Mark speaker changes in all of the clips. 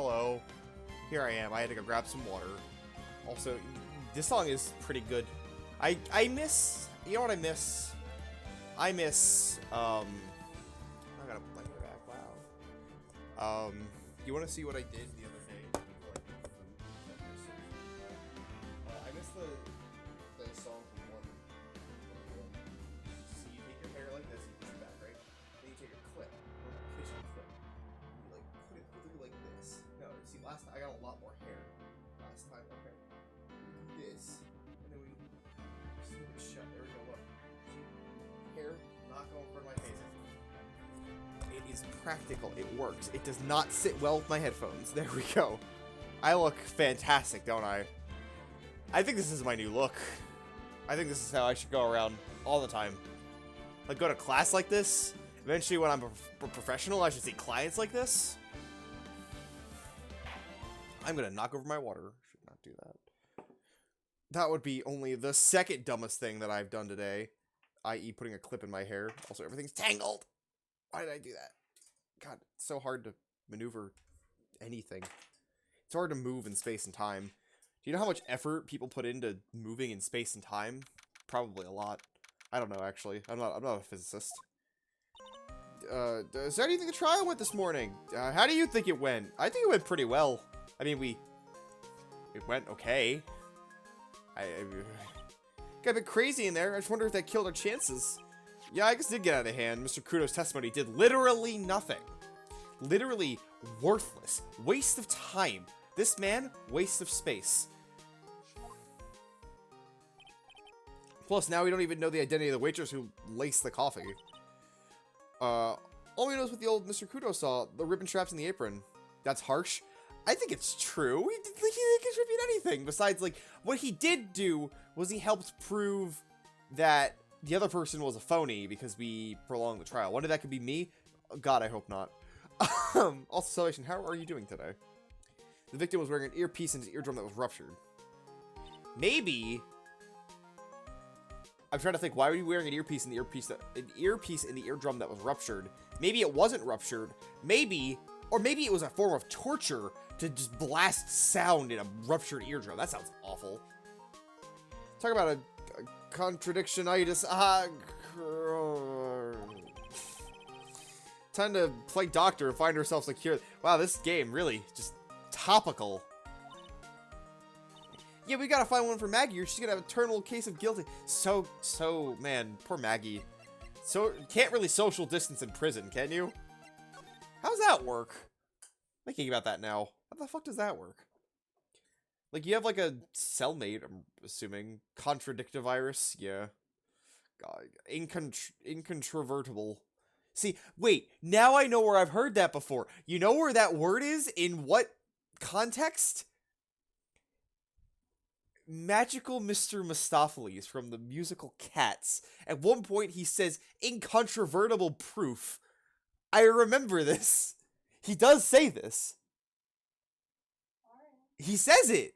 Speaker 1: hello. Here I am. I had to go grab some water. Also, this song is pretty good. I miss... You know what I miss? I miss, I gotta play her back, wow. You wanna see what I did the other day? I miss the song from one. So you take your hair like this, you push it back, right? Then you take a clip, a kitchen clip. You like put it through like this. No, see, last time I got a lot more hair. Last time, okay. We do this, and then we snip it shut. There we go. Look, see, hair not going for my face. It is practical. It works. It does not sit well with my headphones. There we go. I look fantastic, don't I? I think this is my new look. I think this is how I should go around all the time. Like, go to class like this. Eventually, when I'm a professional, I should see clients like this. I'm gonna knock over my water. Should not do that. That would be only the second dumbest thing that I've done today. I.e. putting a clip in my hair. Also, everything's tangled. Why did I do that? God, it's so hard to maneuver anything. It's hard to move in space and time. Do you know how much effort people put into moving in space and time? Probably a lot. I don't know, actually. I'm not a physicist. Is there anything the trial went this morning? How do you think it went? I think it went pretty well. I mean, it went okay. Got a bit crazy in there. I just wonder if that killed our chances. Yeah, I guess it did get out of hand. Mr. Kudo's testimony did literally nothing. Literally worthless. Waste of time. This man, waste of space. Plus, now we don't even know the identity of the waitress who laced the coffee. All we know is what the old Mr. Kudo saw. The ribbon straps in the apron. That's harsh. I think it's true. He didn't contribute anything. Besides, like, what he did do was he helped prove that the other person was a phony because we prolonged the trial. Wonder that could be me? God, I hope not. Also, Salvation, how are you doing today? The victim was wearing an earpiece in his eardrum that was ruptured. Maybe... I'm trying to think, why were you wearing an earpiece in the eardrum that was ruptured? Maybe it wasn't ruptured. Maybe, or maybe it was a form of torture to just blast sound in a ruptured eardrum. That sounds awful. Talk about a contradictionitis. Time to play doctor and find herself secure. Wow, this game really just topical. Yeah, we gotta find one for Maggie or she's gonna have a terminal case of guilty. So, man, poor Maggie. So, can't really social distance in prison, can you? How does that work? Thinking about that now. How the fuck does that work? Like, you have, like, a cellmate, I'm assuming. Contradictivirus? Yeah. God. Incontrovertible. See, wait. Now I know where I've heard that before. You know where that word is? In what context? Magical Mr. Mistopheles from the musical Cats. At one point, he says, incontrovertible proof. I remember this. He does say this. He says it.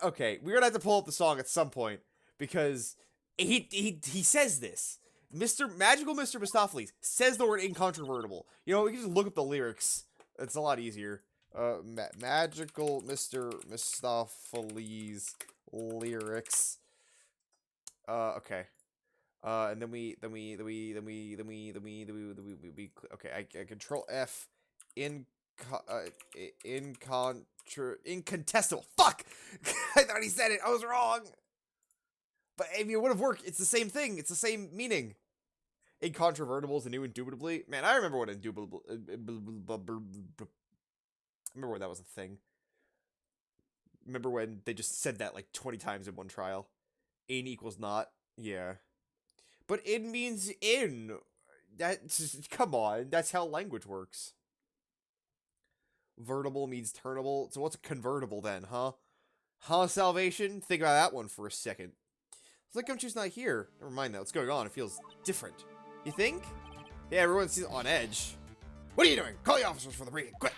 Speaker 1: Okay, we're gonna have to pull up the song at some point because he says this. Magical Mr. Mistopheles says the word incontrovertible. You know, we can just look up the lyrics. It's a lot easier. Magical Mr. Mistopheles lyrics. Okay. And then we okay, I control F incontestable. Fuck! I thought he said it. I was wrong. But I mean, it would have worked. It's the same thing. It's the same meaning. Incontrovertible is the new indubitably. Man, I remember what indubitable. Remember when that was a thing. Remember when they just said that like 20 times in one trial. In equals not. Yeah. But in means in. That's, come on. That's how language works. Vertible means turnable. So what's a convertible then, huh? Huh, Salvation? Think about that one for a second. It's like I'm just not here. Never mind that. What's going on? It feels different. You think? Yeah, everyone's on edge. What are you doing? Call the officers for the briefing. Quick!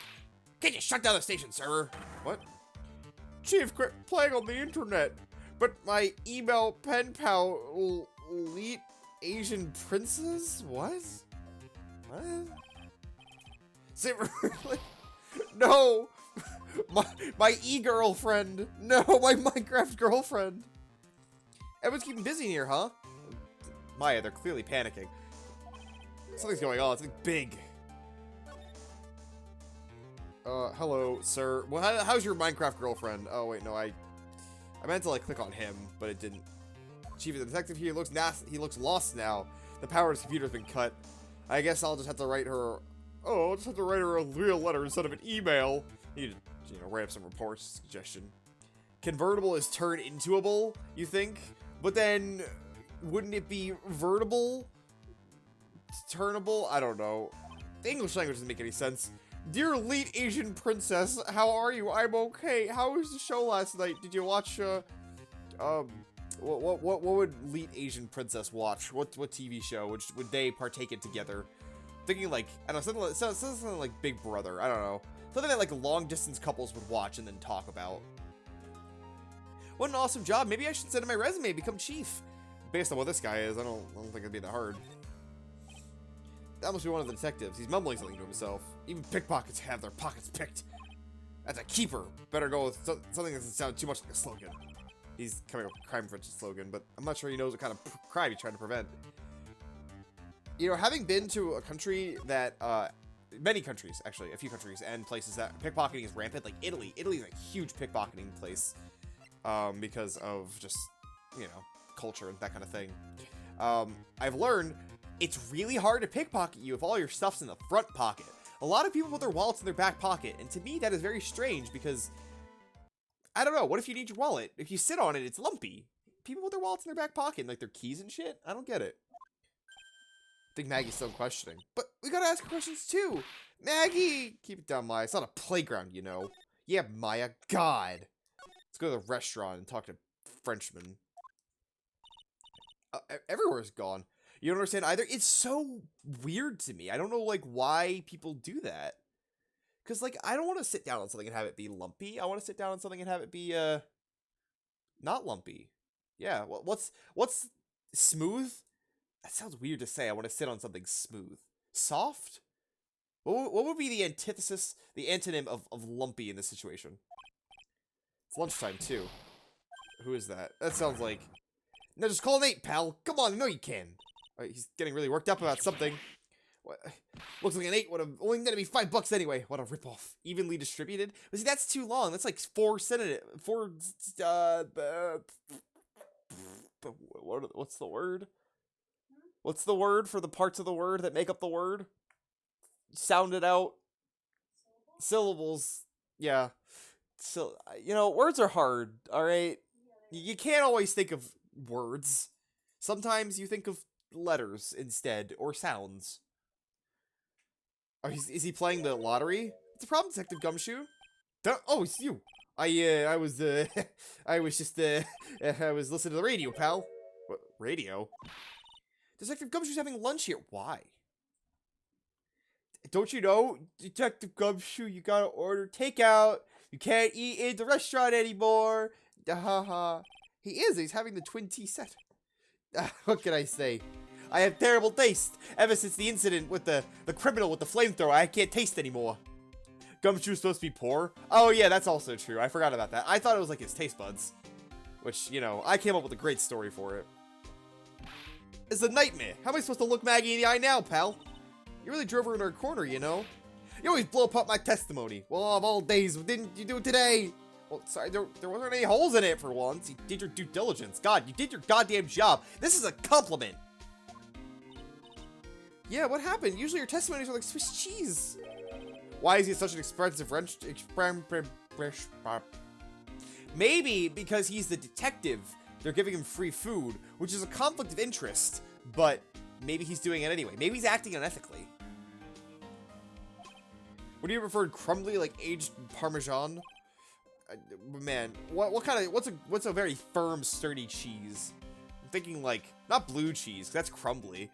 Speaker 1: Can't you shut down the station, server? What? Chief, quit playing on the internet. But my email pen pal elite Asian princess? What? What? Say really? No!
Speaker 2: My e-girlfriend. No, my Minecraft girlfriend. Everyone's keeping busy in here, huh? Maya, they're clearly panicking. Something's going on. Something big. Hello, sir. Well, how's your Minecraft girlfriend? Oh, wait, no, I meant to, like, click on him, but it didn't. Chief of the detective here looks nasty. He looks lost now. The power of his computer's been cut. I guess I'll just have to write her... Oh, I'll just have to write her a real letter instead of an email. Need to, you know, write up some reports. Suggestion. Convertible is turned intoable, you think? But then, wouldn't it be vertible? Turnable? I don't know. The English language doesn't make any sense. Dear elite Asian princess, how are you? I'm okay. How was the show last night? Did you watch, what would elite Asian princess watch? What TV show would they partake in together? Thinking like, I don't know, something like Big Brother. I don't know. Something that like long distance couples would watch and then talk about. What an awesome job. Maybe I should send in my resume and become chief. Based on what this guy is, I don't think it'd be that hard. That must be one of the detectives. He's mumbling something to himself. Even pickpockets have their pockets picked. That's a keeper. Better go with something that doesn't sound too much like a slogan. He's coming up with a crime prevention slogan, but I'm not sure he knows what kind of crime he's trying to prevent. You know, having been to a country that, many countries, actually, a few countries, and places that pickpocketing is rampant, like Italy. Italy's a huge pickpocketing place, because of just, you know, culture and that kind of thing. I've learned it's really hard to pickpocket you if all your stuff's in the front pocket. A lot of people put their wallets in their back pocket, and to me that is very strange because, I don't know, what if you need your wallet? If you sit on it, it's lumpy. People put their wallets in their back pocket, like their keys and shit? I don't get it. I think Maggie's still questioning. But we gotta ask her questions too! Maggie! Keep it down, Maya. It's not a playground, you know. Yeah, Maya. God! Let's go to the restaurant and talk to Frenchmen. Everywhere's gone. You don't understand either? It's so weird to me. I don't know, like, why people do that. Because, like, I don't want to sit down on something and have it be lumpy. I want to sit down on something and have it be, not lumpy. Yeah, what's smooth? That sounds weird to say. I want to sit on something smooth. Soft? What would be the antithesis, the antonym of lumpy in this situation? It's lunchtime, too. Who is that? That sounds like... No, just call Nate, pal. Come on, I know you can. Alright, he's getting really worked up about something. What? Looks like an 8 would have only netted me $5 anyway. What a ripoff. Evenly distributed? But see, that's too long. That's like what's the word? What's the word for the parts of the word that make up the word? Sound it out. Syllables. Yeah. So, you know, words are hard, alright? You can't always think of words. Sometimes you think of letters instead, or sounds. Oh, is he playing the lottery? What's the problem, Detective Gumshoe? Oh, it's you. I was listening to the radio, pal. What, radio? Detective Gumshoe's having lunch here. Why? Don't you know, Detective Gumshoe, you gotta order takeout. You can't eat in the restaurant anymore. Haha. He is. He's having the twin tea set. What can I say? I have terrible taste. Ever since the incident with the criminal with the flamethrower, I can't taste anymore. Gumshoe's supposed to be poor? Oh yeah, that's also true. I forgot about that. I thought it was like his taste buds. Which, you know, I came up with a great story for it. It's a nightmare. How am I supposed to look Maggie in the eye now, pal? You really drove her in her corner, you know? You always blow up my testimony. Well, of all days, didn't you do it today? Well, sorry, there wasn't any holes in it for once. You did your due diligence. God, you did your goddamn job. This is a compliment. Yeah, what happened? Usually your testimonies are like Swiss cheese. Why is he such an expensive wrench? Maybe because he's the detective. They're giving him free food, which is a conflict of interest, but maybe he's doing it anyway. Maybe he's acting unethically. Would you prefer crumbly, like aged Parmesan? Man, what's a very firm, sturdy cheese? I'm thinking like not blue cheese, 'cause that's crumbly.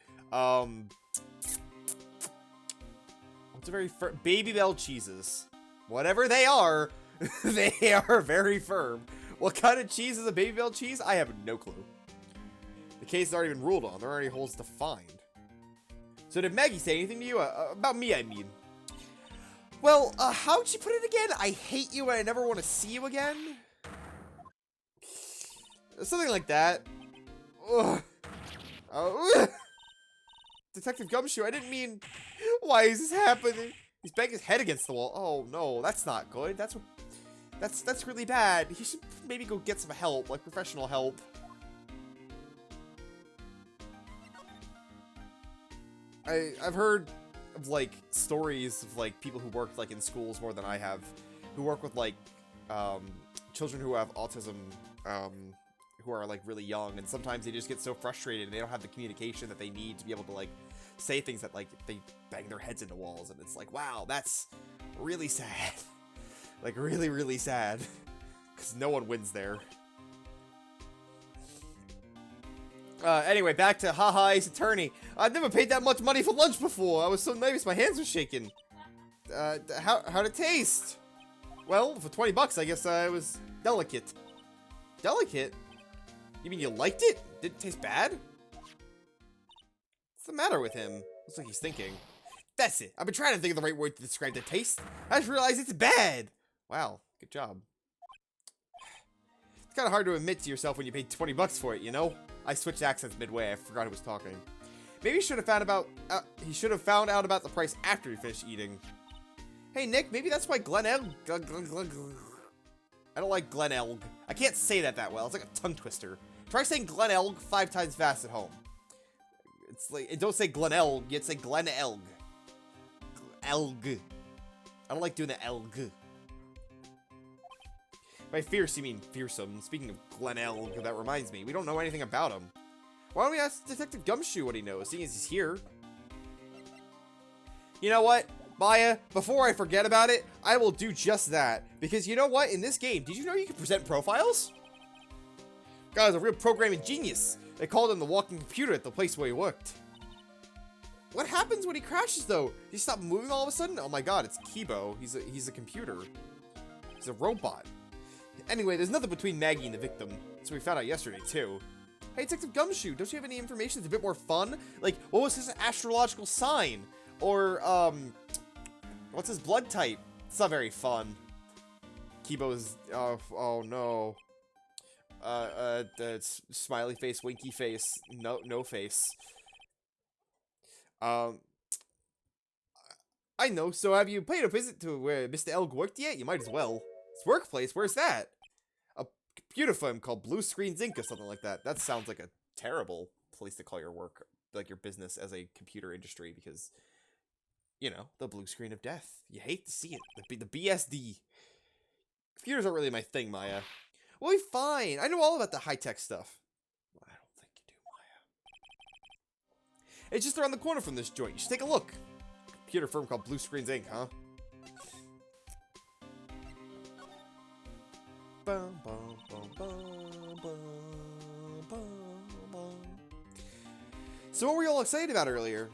Speaker 2: What's a very firm? Baby Bell cheeses, whatever they are, they are very firm. What kind of cheese is a Baby Bell cheese? I have no clue. The case has already been ruled on. There are already holes to find. So did Maggie say anything to you about me? I mean. Well, how'd you put it again? I hate you and I never want to see you again? Something like that. Ugh. Ugh. Detective Gumshoe, I didn't mean... Why is this happening? He's banging his head against the wall. Oh, no, that's not good. That's really bad. He should maybe go get some help, like professional help. I've heard of, like, stories of, like, people who work, like, in schools more than I have, who work with, like, children who have autism, who are, like, really young, and sometimes they just get so frustrated and they don't have the communication that they need to be able to, like, say things that, like, they bang their heads into walls, and it's like, wow, that's really sad. Like, really, really sad. Because no one wins there. Anyway, back to Haha Ace Attorney. I've never paid that much money for lunch before. I was so nervous, my hands were shaking. How'd it taste? Well, for 20 bucks, I guess it was delicate. Delicate? You mean you liked it? Didn't taste bad? What's the matter with him? Looks like he's thinking. That's it. I've been trying to think of the right word to describe the taste. I just realized it's bad. Wow, good job. It's kind of hard to admit to yourself when you paid 20 bucks for it, you know? I switched accents midway. I forgot who was talking. Maybe he should have found out about the price after he finished eating. Hey, Nick, maybe that's why Glenelg... I don't like Glenelg. I can't say that well. It's like a tongue twister. Try saying Glenelg 5 times fast at home. It's like, don't say Glenelg, you say Glenelg. Elg. I don't like doing the elg. By fierce, you mean fearsome. Speaking of Glenelg, that reminds me, we don't know anything about him. Why don't we ask Detective Gumshoe what he knows, seeing as he's here? You know what, Maya? Before I forget about it, I will do just that. Because you know what? In this game, did you know you can present profiles? God is a real programming genius. They called him the walking computer at the place where he worked. What happens when he crashes, though? Does he stop moving all of a sudden? Oh my god, it's Kibo. He's a computer. He's a robot. Anyway, there's nothing between Maggie and the victim. So we found out yesterday, too. Hey, Detective Gumshoe, don't you have any information that's a bit more fun? Like, what was his astrological sign? Or, what's his blood type? It's not very fun. Kibo's, oh no. Smiley face, winky face, no face. I know, so have you paid a visit to where Mr. Elg worked yet? You might as well. His workplace? Where's that? A computer firm called Blue Screens Inc. or something like that. That sounds like a terrible place to call your work, like your business as a computer industry, because, you know, the blue screen of death. You hate to see it. The BSD. Computers aren't really my thing, Maya. We'll be fine. I know all about the high-tech stuff. I don't think you do, Maya. It's just around the corner from this joint. You should take a look. Computer firm called Blue Screens Inc., huh? Bum, bum, bum, bum, bum, bum, bum. So what were you all excited about earlier?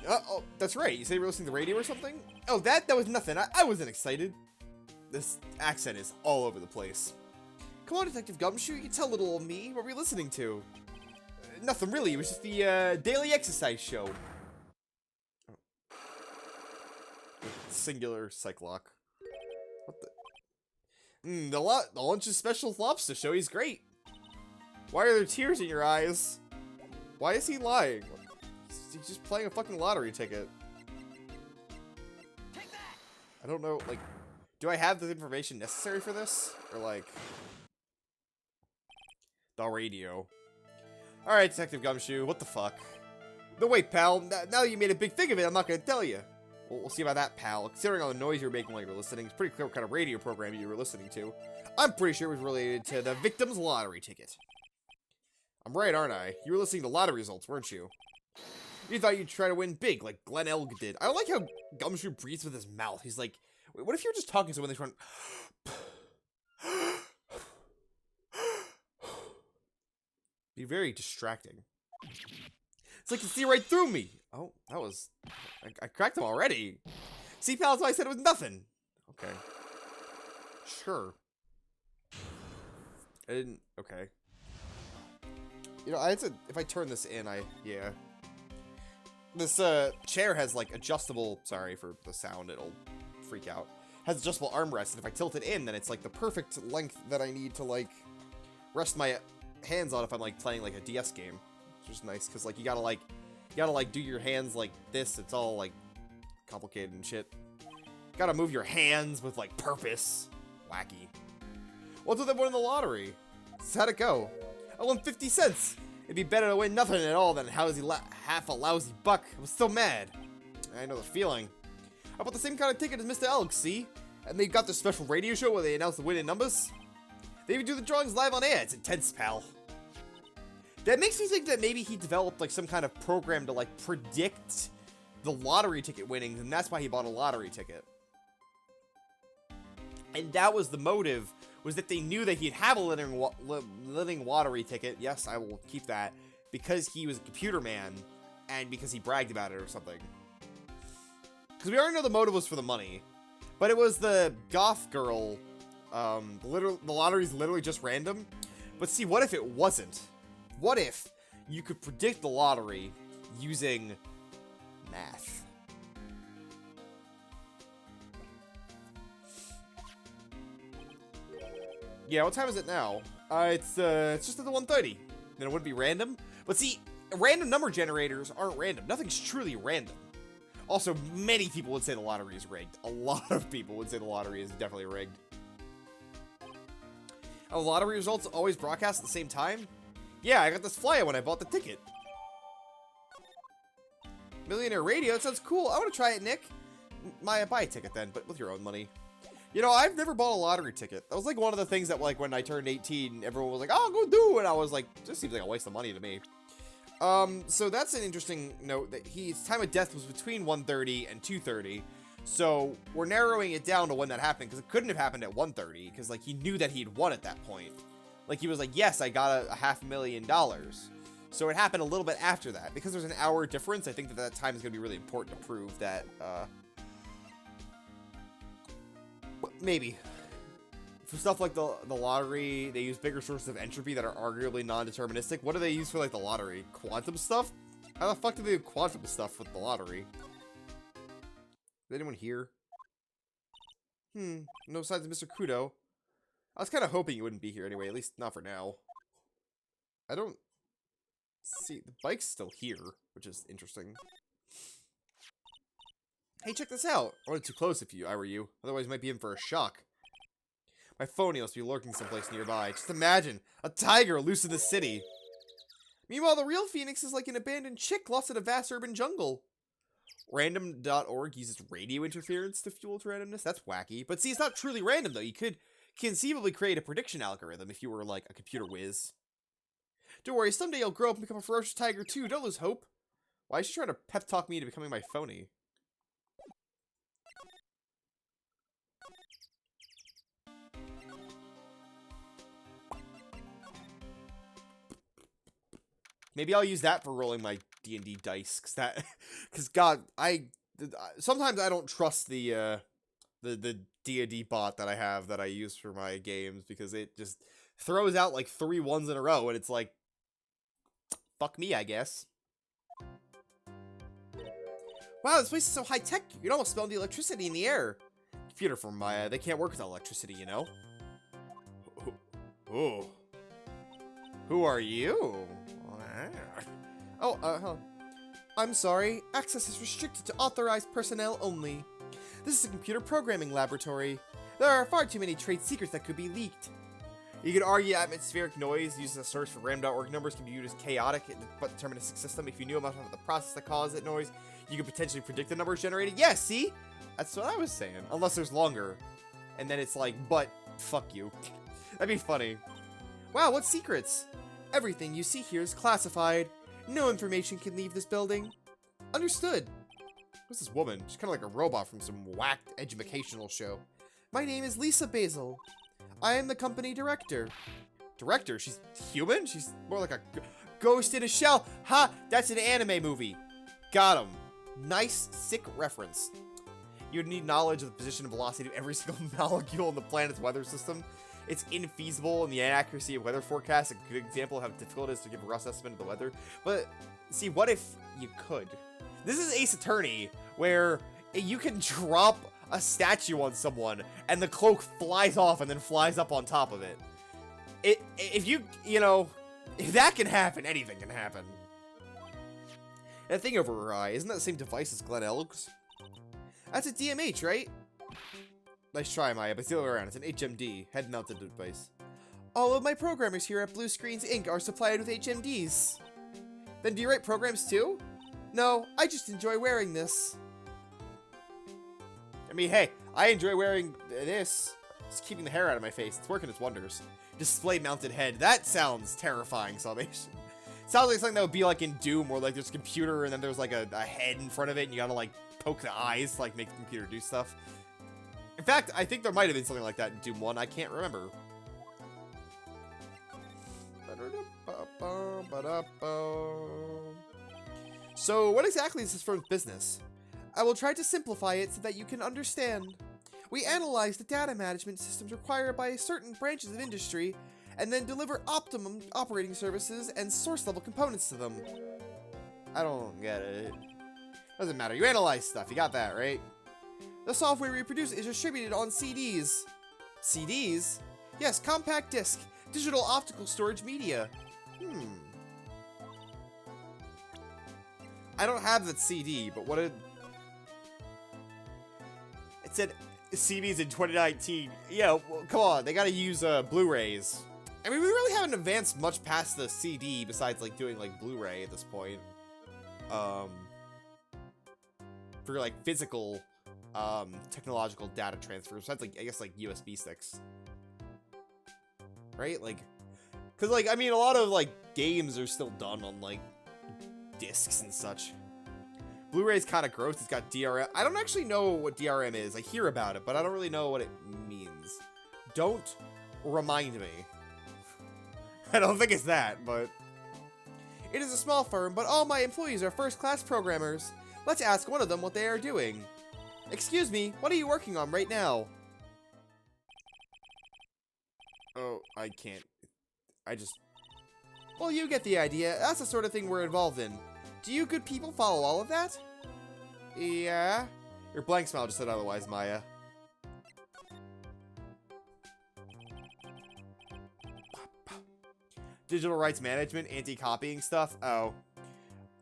Speaker 2: Oh, that's right. You said you were listening to the radio or something? Oh, that was nothing. I wasn't excited. This accent is all over the place. Come on, Detective Gumshoe. You can tell little old me. What were you listening to? Nothing really. It was just the daily exercise show. Oh. Singular Cyclock. What the? The lunch's special lobster show. He's great. Why are there tears in your eyes? Why is he lying? He's just playing a fucking lottery ticket.
Speaker 3: Take that!
Speaker 2: I don't know, like, do I have the information necessary for this? Or, like, the radio? Alright, Detective Gumshoe, what the fuck? No, wait, pal, now that you made a big thing of it, I'm not gonna tell you. We'll see about that, pal. Considering all the noise you were making while you were listening, it's pretty clear what kind of radio program you were listening to. I'm pretty sure it was related to the victim's lottery ticket. I'm right, aren't I? You were listening to lottery results, weren't you? You thought you'd try to win big, like Glen Elg did. I don't like how Gumshoe breathes with his mouth. He's like, what if you were just talking to someone and they went... Be very distracting. It's like you see right through me. Oh, that was... I cracked him already. See, pal, that's why I said it was nothing. Okay. Sure. I didn't... Okay. You know, if I turn this in, yeah. This, chair has, like, adjustable... Sorry for the sound. It'll freak out. Has adjustable armrest, and if I tilt it in, then it's like the perfect length that I need to like rest my hands on if I'm like playing like a DS game, which is nice because like you gotta do your hands like this. It's all like complicated and shit. Gotta move your hands with like purpose. Wacky. What's with that one in the lottery? How'd it go? I won 50 cents. It'd be better to win nothing at all than half a lousy buck. I was so mad. I know the feeling. I bought the same kind of ticket as Mr. Elk, see? And they got their special radio show where they announce the winning numbers. They even do the drawings live on air. It's intense, pal. That makes me think that maybe he developed like some kind of program to like predict the lottery ticket winnings, and that's why he bought a lottery ticket. And that was the motive, was that they knew that he'd have a living lottery ticket. Yes, I will keep that. Because he was a computer man, and because he bragged about it or something. Because we already know the motive was for the money. But it was the goth girl. The lottery's literally just random. But see, what if it wasn't? What if you could predict the lottery using math? Yeah, what time is it now? It's just at the 1:30. Then it wouldn't be random. But see, random number generators aren't random. Nothing's truly random. Also, many people would say the lottery is rigged. A lot of people would say the lottery is definitely rigged. Are the lottery results always broadcast at the same time? Yeah, I got this flyer when I bought the ticket. Millionaire Radio, it sounds cool. I want to try it, Nick. Buy a ticket then, but with your own money. You know, I've never bought a lottery ticket. That was like one of the things that like when I turned 18, everyone was like, oh, go do, and I was like, this seems like a waste of money to me. So that's an interesting note that his time of death was between 1:30 and 2:30. So we're narrowing it down to when that happened, because it couldn't have happened at 1:30, because like he knew that he'd won at that point. Like he was like, yes, I got a $500,000. So it happened a little bit after that. Because there's an hour difference, I think that time is going to be really important to prove that, maybe. For stuff like the lottery, they use bigger sources of entropy that are arguably non-deterministic. What do they use for like the lottery? Quantum stuff? How the fuck do they do quantum stuff with the lottery? Is anyone here? No signs of Mr. Kudo. I was kind of hoping you wouldn't be here anyway, at least not for now. I don't see... The bike's still here, which is interesting. Hey, check this out! I wasn't too close if I were you. Otherwise, you might be in for a shock. My phony must be lurking someplace nearby. Just imagine, a tiger loose in the city. Meanwhile, the real Phoenix is like an abandoned chick lost in a vast urban jungle. Random.org uses radio interference to fuel its randomness. That's wacky. But see, it's not truly random, though. You could conceivably create a prediction algorithm if you were, like, a computer whiz. Don't worry, someday you'll grow up and become a ferocious tiger, too. Don't lose hope. Why is she trying to pep talk me into becoming my phony? Maybe I'll use that for rolling my D&D dice, cause God, sometimes I don't trust the D&D bot that I have that I use for my games, because it just throws out like 3 ones in a row, and it's like, fuck me, I guess. Wow, this place is so high tech. You can almost smell the electricity in the air. Computer from Maya, they can't work without electricity, you know. Oh, who are you? Oh, I'm sorry. Access is restricted to authorized personnel only. This is a computer programming laboratory. There are far too many trade secrets that could be leaked. You could argue atmospheric noise used as a source for random.org numbers can be viewed as chaotic but deterministic system. If you knew about the process that caused that noise, you could potentially predict the numbers generated. Yeah, see? That's what I was saying. Unless there's longer. And then it's like, but fuck you. That'd be funny. Wow, what secrets? Everything you see here is classified. No information can leave this building. Understood. Who's this woman? She's kind of like a robot from some whacked educational show. My name is Lisa Basil. I am the company director. Director? She's human? She's more like a ghost in a shell. Ha! That's an anime movie. Got him. Nice, sick reference. You'd need knowledge of the position and velocity of every single molecule in the planet's weather system. It's infeasible in the inaccuracy of weather forecasts. A good example of how difficult it is to give a rough estimate of the weather. But, see, what if you could? This is Ace Attorney, where you can drop a statue on someone, and the cloak flies off and then flies up on top of it. If that can happen, anything can happen. That thing over her eye, isn't that the same device as Glen Elg's? That's a DMH, right? Nice try, Maya, but it's the other way around. It's an HMD, head-mounted device. All of my programmers here at Blue Screens Inc. are supplied with HMDs. Then do you write programs too? No, I just enjoy wearing this. I mean, hey, I enjoy wearing this. It's keeping the hair out of my face. It's working its wonders. Display mounted head. That sounds terrifying, Salvation. Sounds like something that would be like in Doom, where like there's a computer and then there's like a head in front of it and you gotta like poke the eyes to like make the computer do stuff. In fact, I think there might have been something like that in Doom 1. I can't remember. So, what exactly is this firm's business? I will try to simplify it so that you can understand. We analyze the data management systems required by certain branches of industry, and then deliver optimum operating services and source-level components to them. I don't get it. Doesn't matter. You analyze stuff. You got that, right? The software we produce is distributed on CDs. CDs? Yes, compact disc. Digital optical storage media. I don't have that CD, but what it said CDs in 2019. Yeah, well, come on. They gotta use Blu-rays. I mean, we really haven't advanced much past the CD besides, like, doing, like, Blu-ray at this point. For, like, physical, technological data transfer. Besides, like, I guess, like, USB sticks. Right? Like, because, like, I mean, a lot of, like, games are still done on, like, discs and such. Blu-ray's kind of gross. It's got DRM. I don't actually know what DRM is. I hear about it, but I don't really know what it means. Don't remind me. I don't think it's that, but... It is a small firm, but all my employees are first-class programmers. Let's ask one of them what they are doing. Excuse me, what are you working on right now? Oh, I can't. Well, you get the idea. That's the sort of thing we're involved in. Do you good people follow all of that? Yeah. Your blank smile just said otherwise, Maya. Digital rights management, anti-copying stuff. Oh.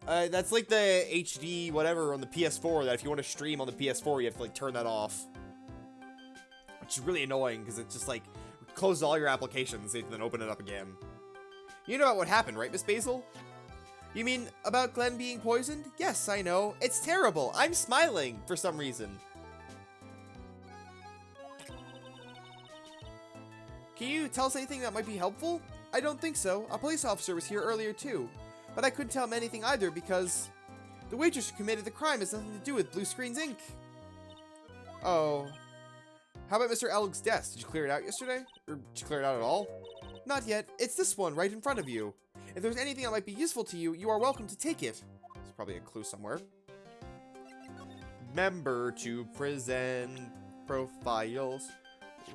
Speaker 2: That's like the HD whatever on the PS4 that if you want to stream on the PS4, you have to like turn that off. Which is really annoying because it's just like closes all your applications and then open it up again. You know what happened, right, Miss Basil? You mean about Glenn being poisoned? Yes, I know. It's terrible. I'm smiling for some reason. Can you tell us anything that might be helpful? I don't think so. A police officer was here earlier too. But I couldn't tell him anything either because the waitress who committed the crime has nothing to do with Blue Screens Inc. Oh. How about Mr. Elg's desk? Did you clear it out yesterday? Or did you clear it out at all? Not yet. It's this one right in front of you. If there's anything that might be useful to you, you are welcome to take it. There's probably a clue somewhere. Remember to present profiles.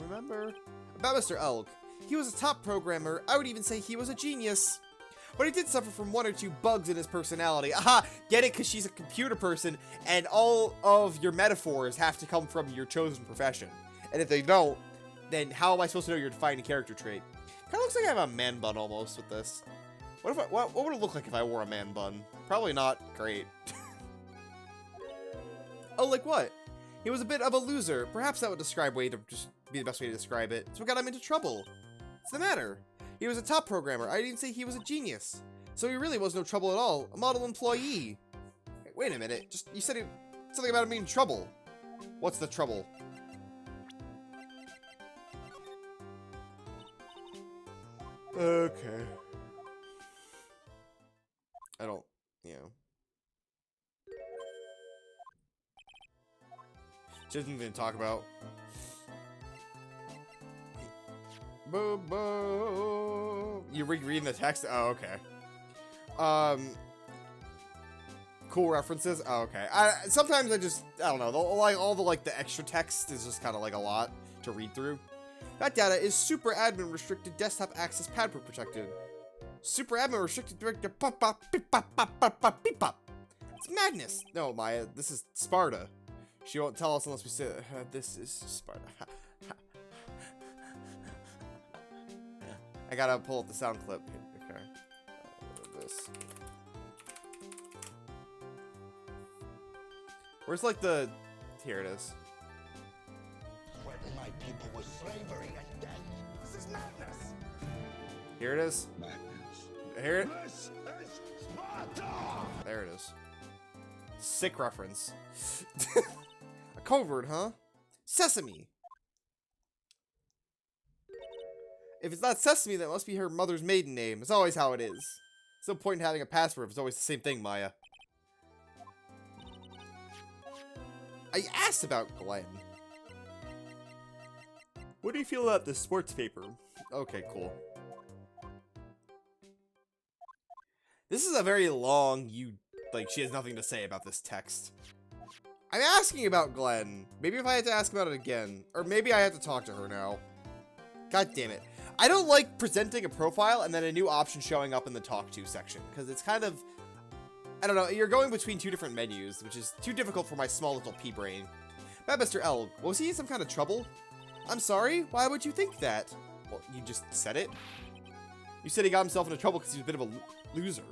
Speaker 2: Remember? About Mr. Elg. He was a top programmer. I would even say he was a genius. But he did suffer from one or two bugs in his personality. Aha! Get it? Because she's a computer person, and all of your metaphors have to come from your chosen profession. And if they don't, then how am I supposed to know your defining character trait? Kind of looks like I have a man bun almost with this. What would it look like if I wore a man bun? Probably not great. Oh, like what? He was a bit of a loser. Perhaps that would just be the best way to describe it. So what got him into trouble? What's the matter? He was a top programmer. I didn't say he was a genius. So he really was no trouble at all. A model employee. Hey, wait a minute. You said something about him being in trouble. What's the trouble? Okay. I don't, you know. Just nothing to talk about. Boo boo. You reading the text? Oh, okay. Cool references. Oh, okay. Sometimes I don't know. All the extra text is just kind of like a lot to read through. That data is super admin restricted desktop access pad protected. Super admin restricted director pop pop beep pop pop pop pop beep pop. It's madness. No, Maya, this is Sparta. She won't tell us unless we say this is Sparta. I gotta pull up the sound clip. Okay. This. Where's like the... Here it is.
Speaker 3: Threaten my people with slavery and death. This is madness.
Speaker 2: Here it is.
Speaker 3: Madness.
Speaker 2: Here it.
Speaker 3: This is Sparta.
Speaker 2: There it is. Sick reference. A covert, huh? Sesame. If it's not Sesame, that must be her mother's maiden name. It's always how it is. There's no point in having a password if it's always the same thing, Maya. I asked about Glenn. What do you feel about the sports paper? Okay, cool. This is a very long, she has nothing to say about this text. I'm asking about Glenn. Maybe if I had to ask about it again. Or maybe I have to talk to her now. God damn it. I don't like presenting a profile and then a new option showing up in the talk to section. Because it's kind of... I don't know, you're going between two different menus, which is too difficult for my small little pea brain. But Mr. L, was he in some kind of trouble? I'm sorry? Why would you think that? Well, you just said it. You said he got himself into trouble because he was a bit of a loser.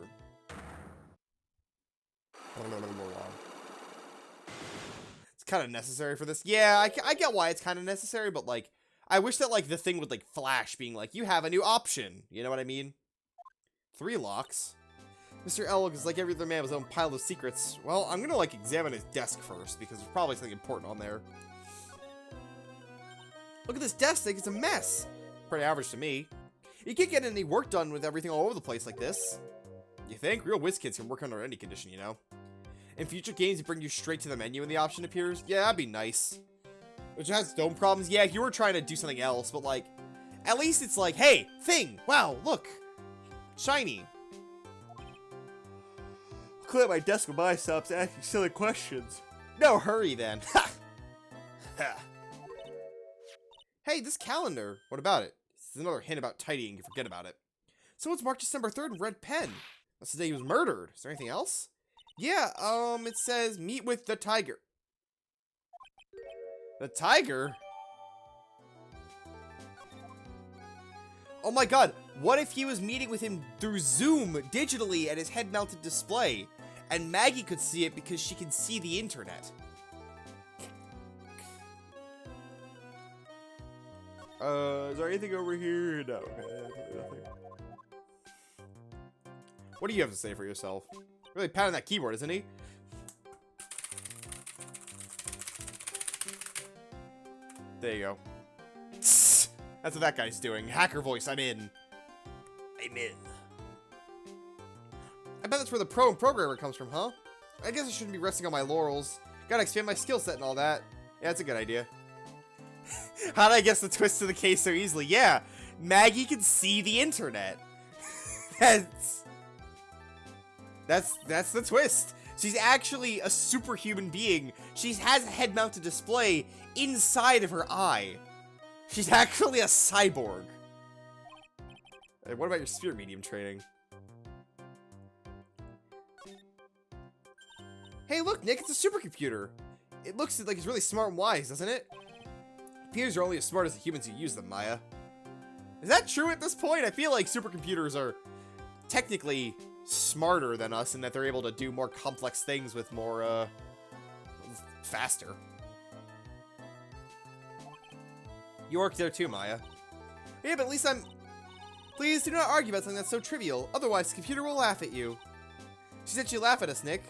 Speaker 2: It's kind of necessary for this. Yeah, I get why it's kind of necessary, but, like, I wish that, like, the thing would, like, flash being like, you have a new option. You know what I mean? 3 locks. Mr. Elg is like every other man with his own pile of secrets. Well, I'm gonna, like, examine his desk first, because there's probably something important on there. Look at this desk, it's a mess. Pretty average to me. You can't get any work done with everything all over the place like this. You think? Real whiz kids can work under any condition, you know? In future games, it bring you straight to the menu when the option appears. Yeah, that'd be nice. Which has its own problems. Yeah, if you were trying to do something else, but, like, at least it's like, hey, thing, wow, look, shiny. I'll clear my desk when my stops asking silly questions. No, hurry then. Ha! Ha. Hey, this calendar. What about it? This is another hint about tidying. You forget about it. So it's marked December 3rd in red pen. That's the day he was murdered. Is there anything else? Yeah, it says meet with the tiger. The tiger? Oh my god, what if he was meeting with him through Zoom digitally at his head-mounted display, and Maggie could see it because she can see the internet? Is there anything over here? No, nothing. What do you have to say for yourself? Really pounding that keyboard, isn't he? There you go. That's what that guy's doing. Hacker voice, I'm in. I'm in. I bet that's where the pro and programmer comes from, huh? I guess I shouldn't be resting on my laurels. Gotta expand my skill set and all that. Yeah, that's a good idea. How'd I guess the twist to the case so easily? Yeah, Maggie can see the internet. That's the twist. She's actually a superhuman being. She has a head-mounted display inside of her eye. She's actually a cyborg. Hey, what about your sphere medium training? Hey, look, Nick, it's a supercomputer. It looks like it's really smart and wise, doesn't it? Computers are only as smart as the humans who use them, Maya. Is that true at this point? I feel like supercomputers are technically smarter than us in that they're able to do more complex things with more, faster. You work there too, Maya. Yeah, but at least I'm... Please do not argue about something that's so trivial, otherwise the computer will laugh at you. She said she'd laugh at us, Nick.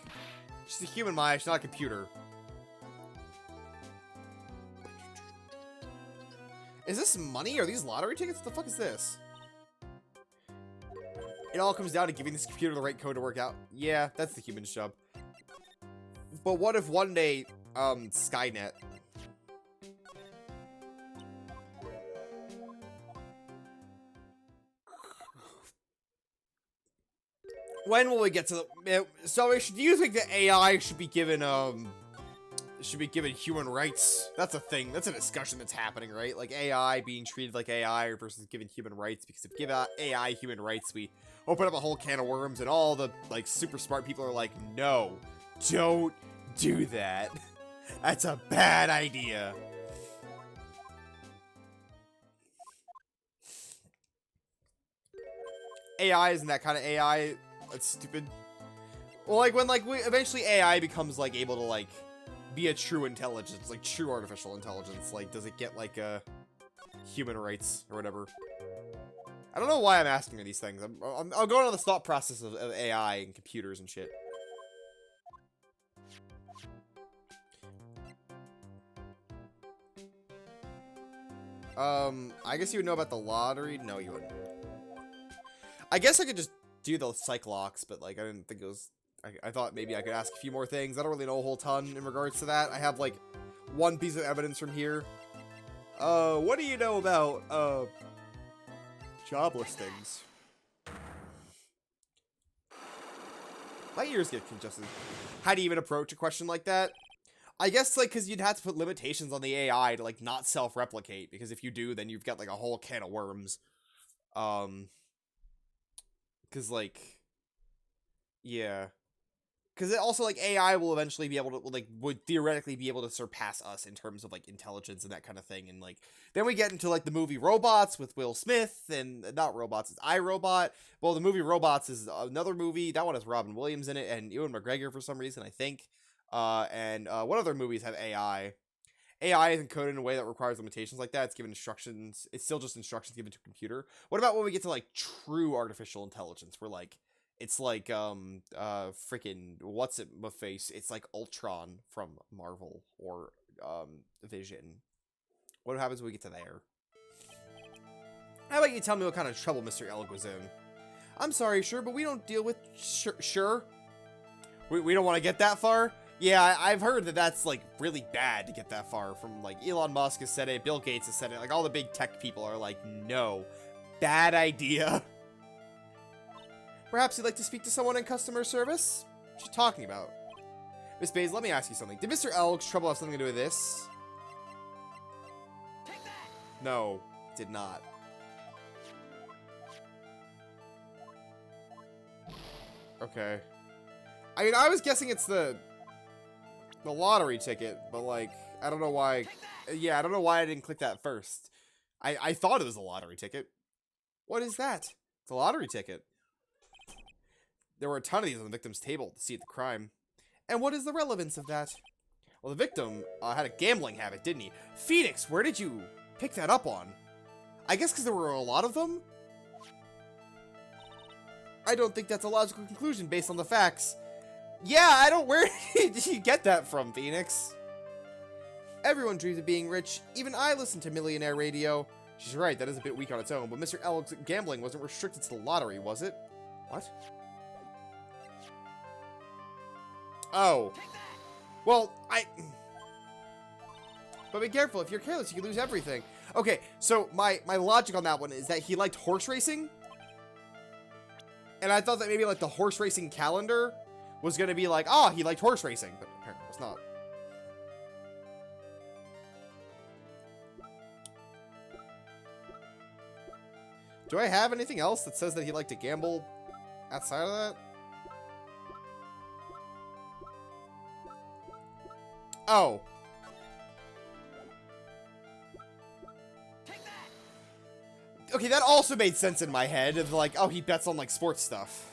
Speaker 2: She's a human, Maya, she's not a computer. Is this money? Are these lottery tickets? What the fuck is this? It all comes down to giving this computer the right code to work out. Yeah, that's the human's job. But what if one day, Skynet... When will we get to the... So, do you think that AI should be given, human rights? That's a thing. That's a discussion that's happening, right? Like, AI being treated like AI versus given human rights. Because if we give AI human rights, we open up a whole can of worms, and all the, like, super smart people are like, no, don't do that. That's a bad idea. AI isn't that kind of AI. That's stupid. Well, like when eventually AI becomes like able to like be a true intelligence, like true artificial intelligence. Like, does it get like human rights or whatever? I don't know why I'm asking her these things. I'm going on the thought process of AI and computers and shit. I guess you would know about the lottery. No, you wouldn't. I guess I could just do the Cyclops, but like I didn't think it was. I thought maybe I could ask a few more things. I don't really know a whole ton in regards to that. I have like one piece of evidence from here. What do you know about job listings? My ears get congested. How do you even approach a question like that? I guess like because you'd have to put limitations on the AI to like not self-replicate, because if you do, then you've got like a whole can of worms. Because like, yeah. Because it also, like, AI will eventually be able to, like, would theoretically be able to surpass us in terms of, like, intelligence and that kind of thing. And, like, then we get into, like, the movie Robots with Will Smith, and not Robots, it's iRobot. Well, the movie Robots is another movie. That one has Robin Williams in it and Ewan McGregor for some reason, I think. And what other movies have AI? AI is encoded in a way that requires limitations like that. It's given instructions. It's still just instructions given to a computer. What about when we get to, like, true artificial intelligence? Where, like, it's like, freaking, what's it, my face? It's like Ultron from Marvel, or, Vision. What happens when we get to there? How about you tell me what kind of trouble Mr. Elg was in? I'm sorry, sure, but we don't deal with, sure? We don't want to get that far? Yeah, I've heard that that's, like, really bad to get that far from, like, Elon Musk has said it, Bill Gates has said it, like, all the big tech people are like, no, bad idea. Perhaps you'd like to speak to someone in customer service? What you talking about? Miss Bays, let me ask you something. Did Mr. Elg's trouble have something to do with this?
Speaker 3: Take that!
Speaker 2: No, it did not. Okay. I mean, I was guessing it's the lottery ticket, but like, I don't know why. Yeah, I don't know why I didn't click that first. I thought it was a lottery ticket. What is that? It's a lottery ticket. There were a ton of these on the victim's table to see the crime. And what is the relevance of that? Well, the victim had a gambling habit, didn't he? Phoenix, where did you pick that up on? I guess because there were a lot of them? I don't think that's a logical conclusion based on the facts. Yeah, I don't. Where did you get that from, Phoenix? Everyone dreams of being rich. Even I listen to Millionaire Radio. She's right, that is a bit weak on its own, but Mr. Elg's gambling wasn't restricted to the lottery, was it? What? Oh. Well, but be careful, if you're careless, you can lose everything. Okay, so my logic on that one is that he liked horse racing. And I thought that maybe like the horse racing calendar was gonna be like, oh, he liked horse racing, but apparently it's not. Do I have anything else that says that he liked to gamble outside of that? Oh. Okay, that also made sense in my head of like, oh, he bets on like sports stuff.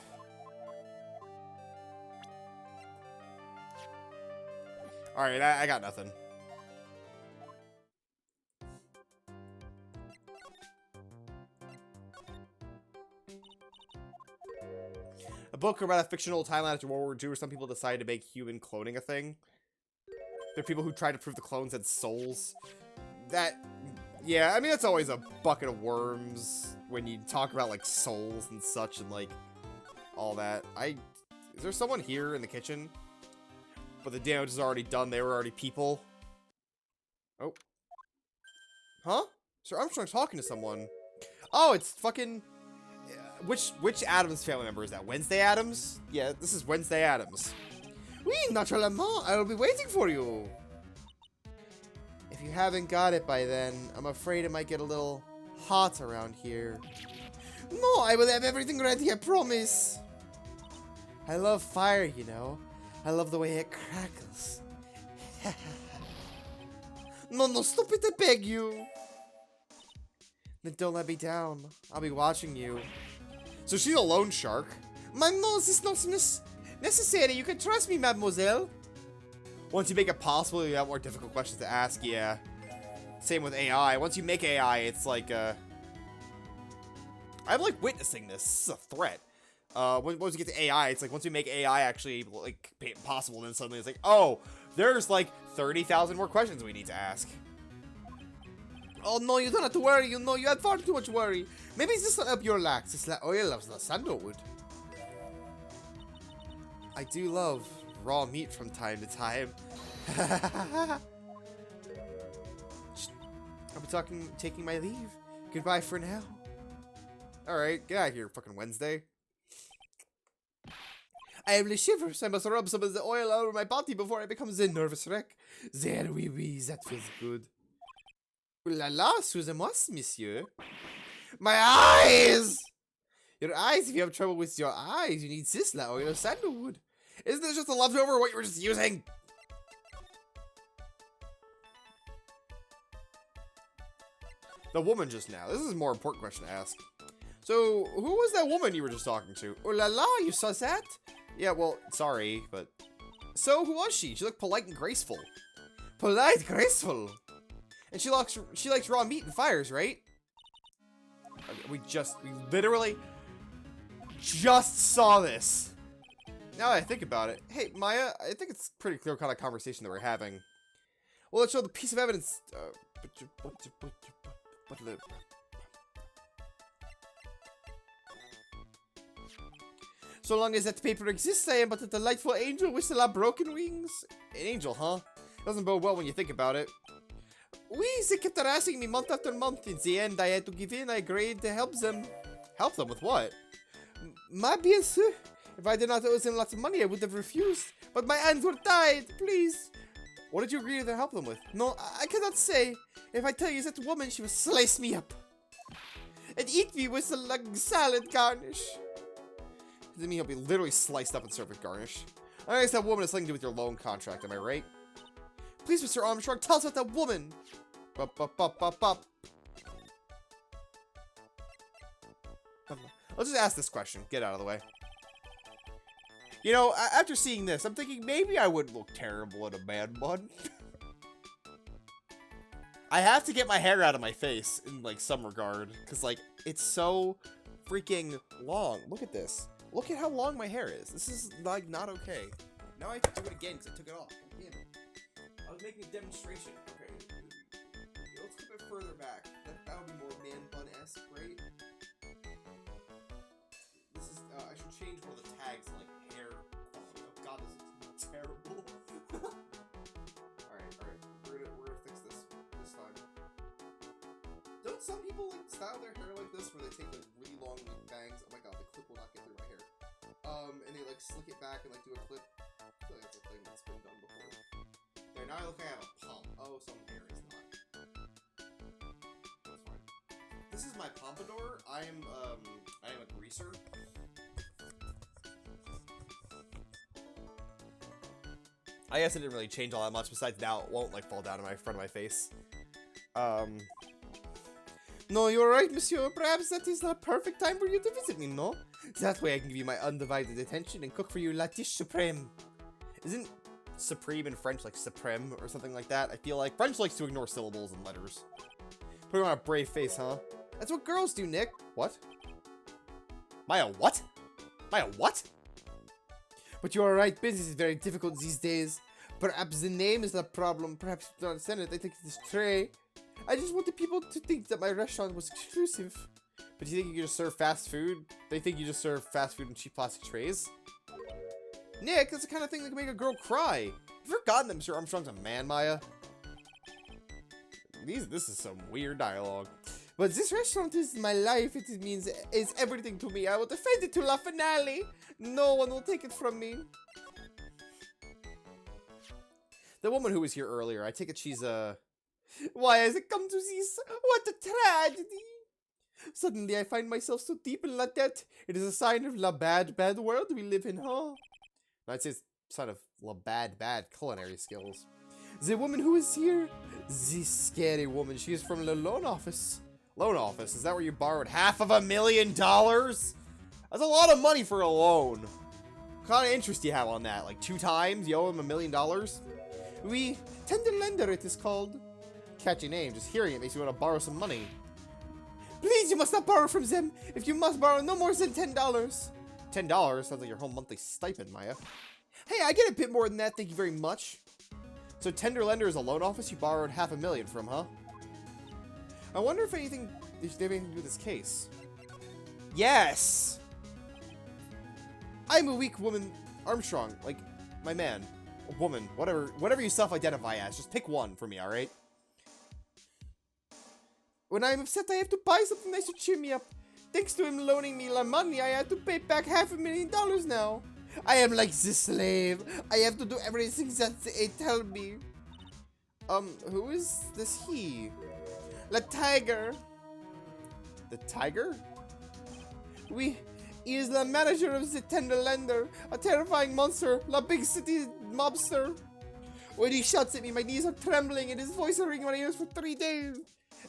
Speaker 2: Alright, I got nothing. A book about a fictional timeline after World War II where some people decided to make human cloning a thing. There are people who tried to prove the clones had souls. Yeah, I mean, that's always a bucket of worms when you talk about, like, souls and such and, like, all that. Is there someone here in the kitchen? But the damage is already done. They were already people. Oh. Huh? Sir Armstrong's talking to someone. Oh, it's fucking... Which Addams family member is that? Wednesday Addams? Yeah, this is Wednesday Addams. Oui, naturellement, I will be waiting for you. If you haven't got it by then, I'm afraid it might get a little hot around here. No, I will have everything ready, I promise. I love fire, you know. I love the way it crackles. No, no, stop it, I beg you. Then don't let me down. I'll be watching you. So she's a loan shark. My nose is not necessary. You can trust me, mademoiselle. Once you make it possible, you have more difficult questions to ask, yeah. Same with AI. Once you make AI, it's like, I'm like witnessing this. This is a threat. Once you get to AI, it's like once you make AI actually like possible, then suddenly it's like, oh, there's like 30,000 more questions we need to ask. Oh no, you don't have to worry. You know, you had far too much worry. Maybe it's just up your lax. It's like oil of the sandalwood. I do love raw meat from time to time. I'll be taking my leave. Goodbye for now. Alright, get out of here, fucking Wednesday. I have the shivers. I must rub some of the oil over my body before I become the nervous wreck. There, oui, oui, that feels good. Ooh la la, excusez-moi, monsieur. My eyes! Your eyes, if you have trouble with your eyes, you need Sisla oil or sandalwood. Isn't this just a leftover what you were just using? The woman just now. This is a more important question to ask. So, who was that woman you were just talking to? Oh la la, you saw that? Yeah, well, sorry, but... So, who was she? She looked polite and graceful. Polite, graceful? And she likes raw meat and fires, right? We literally just saw this. Now that I think about it. Hey, Maya, I think it's pretty clear kind of conversation that we're having. Well, let's show the piece of evidence. So long as that paper exists, I am but a delightful angel with still have broken wings. An angel, huh? Doesn't bode well when you think about it. Oui, they kept harassing me month after month. In the end, I had to give in. I agreed to help them. Help them with what? Ma bien sûr. If I did not owe them lots of money, I would have refused. But my hands were tied. Please. What did you agree to help them with? No, I cannot say. If I tell you that woman, she will slice me up. And eat me with a salad garnish. Doesn't mean he'll be literally sliced up and served with garnish. I guess that woman has something to do with your loan contract, am I right? Please, Mr. Armstrong, tell us about that woman. Let's just ask this question. Get out of the way. You know, after seeing this, I'm thinking maybe I wouldn't look terrible in a man bun. I have to get my hair out of my face in, like, some regard. Because, like, it's so freaking long. Look at this. Look at how long my hair is. This is, like, not okay. Now I have to do it again because I took it off. Damn it. I was making a demonstration. Okay. Let's keep it further back. That would be more man bun-esque, right? This is, I should change one of the tags to, like, hair quality. Oh god, this is terrible. Alright. We're gonna fix this time. Don't some people, like, style their hair like this where they take, like, really long bangs? Oh my god, the clip will not get through my hair. And they, like, slick it back and, like, do a clip. I feel like that's a thing that's been done before. There, now I look like I have a pump. Oh, some hair is not. That's fine. This is my pompadour. I am a greaser. I guess it didn't really change all that much, besides now it won't, like, fall down in my front of my face. No, you're right, monsieur. Perhaps that is the perfect time for you to visit me, no? That way I can give you my undivided attention and cook for you la dish supreme. Isn't supreme in French like supreme or something like that? I feel like French likes to ignore syllables and letters. Put on a brave face, huh? That's what girls do, Nick. What? Maya, what? Maya, what? But you are right, business is very difficult these days. Perhaps the name is the problem. Perhaps you don't understand it. I think it's Trey. I just want the people to think that my restaurant was exclusive. But do you think you just serve fast food? They think you just serve fast food in cheap plastic trays? Nick, that's the kind of thing that can make a girl cry. Have you forgotten that Mr. Armstrong's a man, Maya? This is some weird dialogue. But this restaurant is my life. It means it's everything to me. I will defend it to la finale. No one will take it from me. The woman who was here earlier, I take it she's Why has it come to this? What a tragedy! Suddenly I find myself so deep in la debt. It is a sign of la bad world we live in, huh? I'd say it's a sign of la bad culinary skills. The woman who is here? This scary woman. She is from the loan office. Loan office? Is that where you borrowed $500,000? That's a lot of money for a loan. What kind of interest do you have on that? Like 2 times? You owe him $1 million? Oui, tender lender it is called. Catchy name. Just hearing it makes you want to borrow some money. Please, you must not borrow from them. If you must borrow no more than $10. $10? Sounds like your whole monthly stipend, Maya. Hey, I get a bit more than that, thank you very much. So Tender Lender is a loan office you borrowed $500,000 from, huh? I wonder if they have anything to do with this case. Yes! I'm a weak woman, Armstrong, like my man. A woman, whatever you self-identify as. Just pick one for me, alright? When I'm upset, I have to buy something nice to cheer me up. Thanks to him loaning me the money, I have to pay back $500,000 now. I am like the slave. I have to do everything that they tell me. Who is this he? The tiger. The tiger? He is the manager of the Tender Lender, a terrifying monster, the big city mobster. When he shouts at me, my knees are trembling and his voice will ring in my ears for 3 days.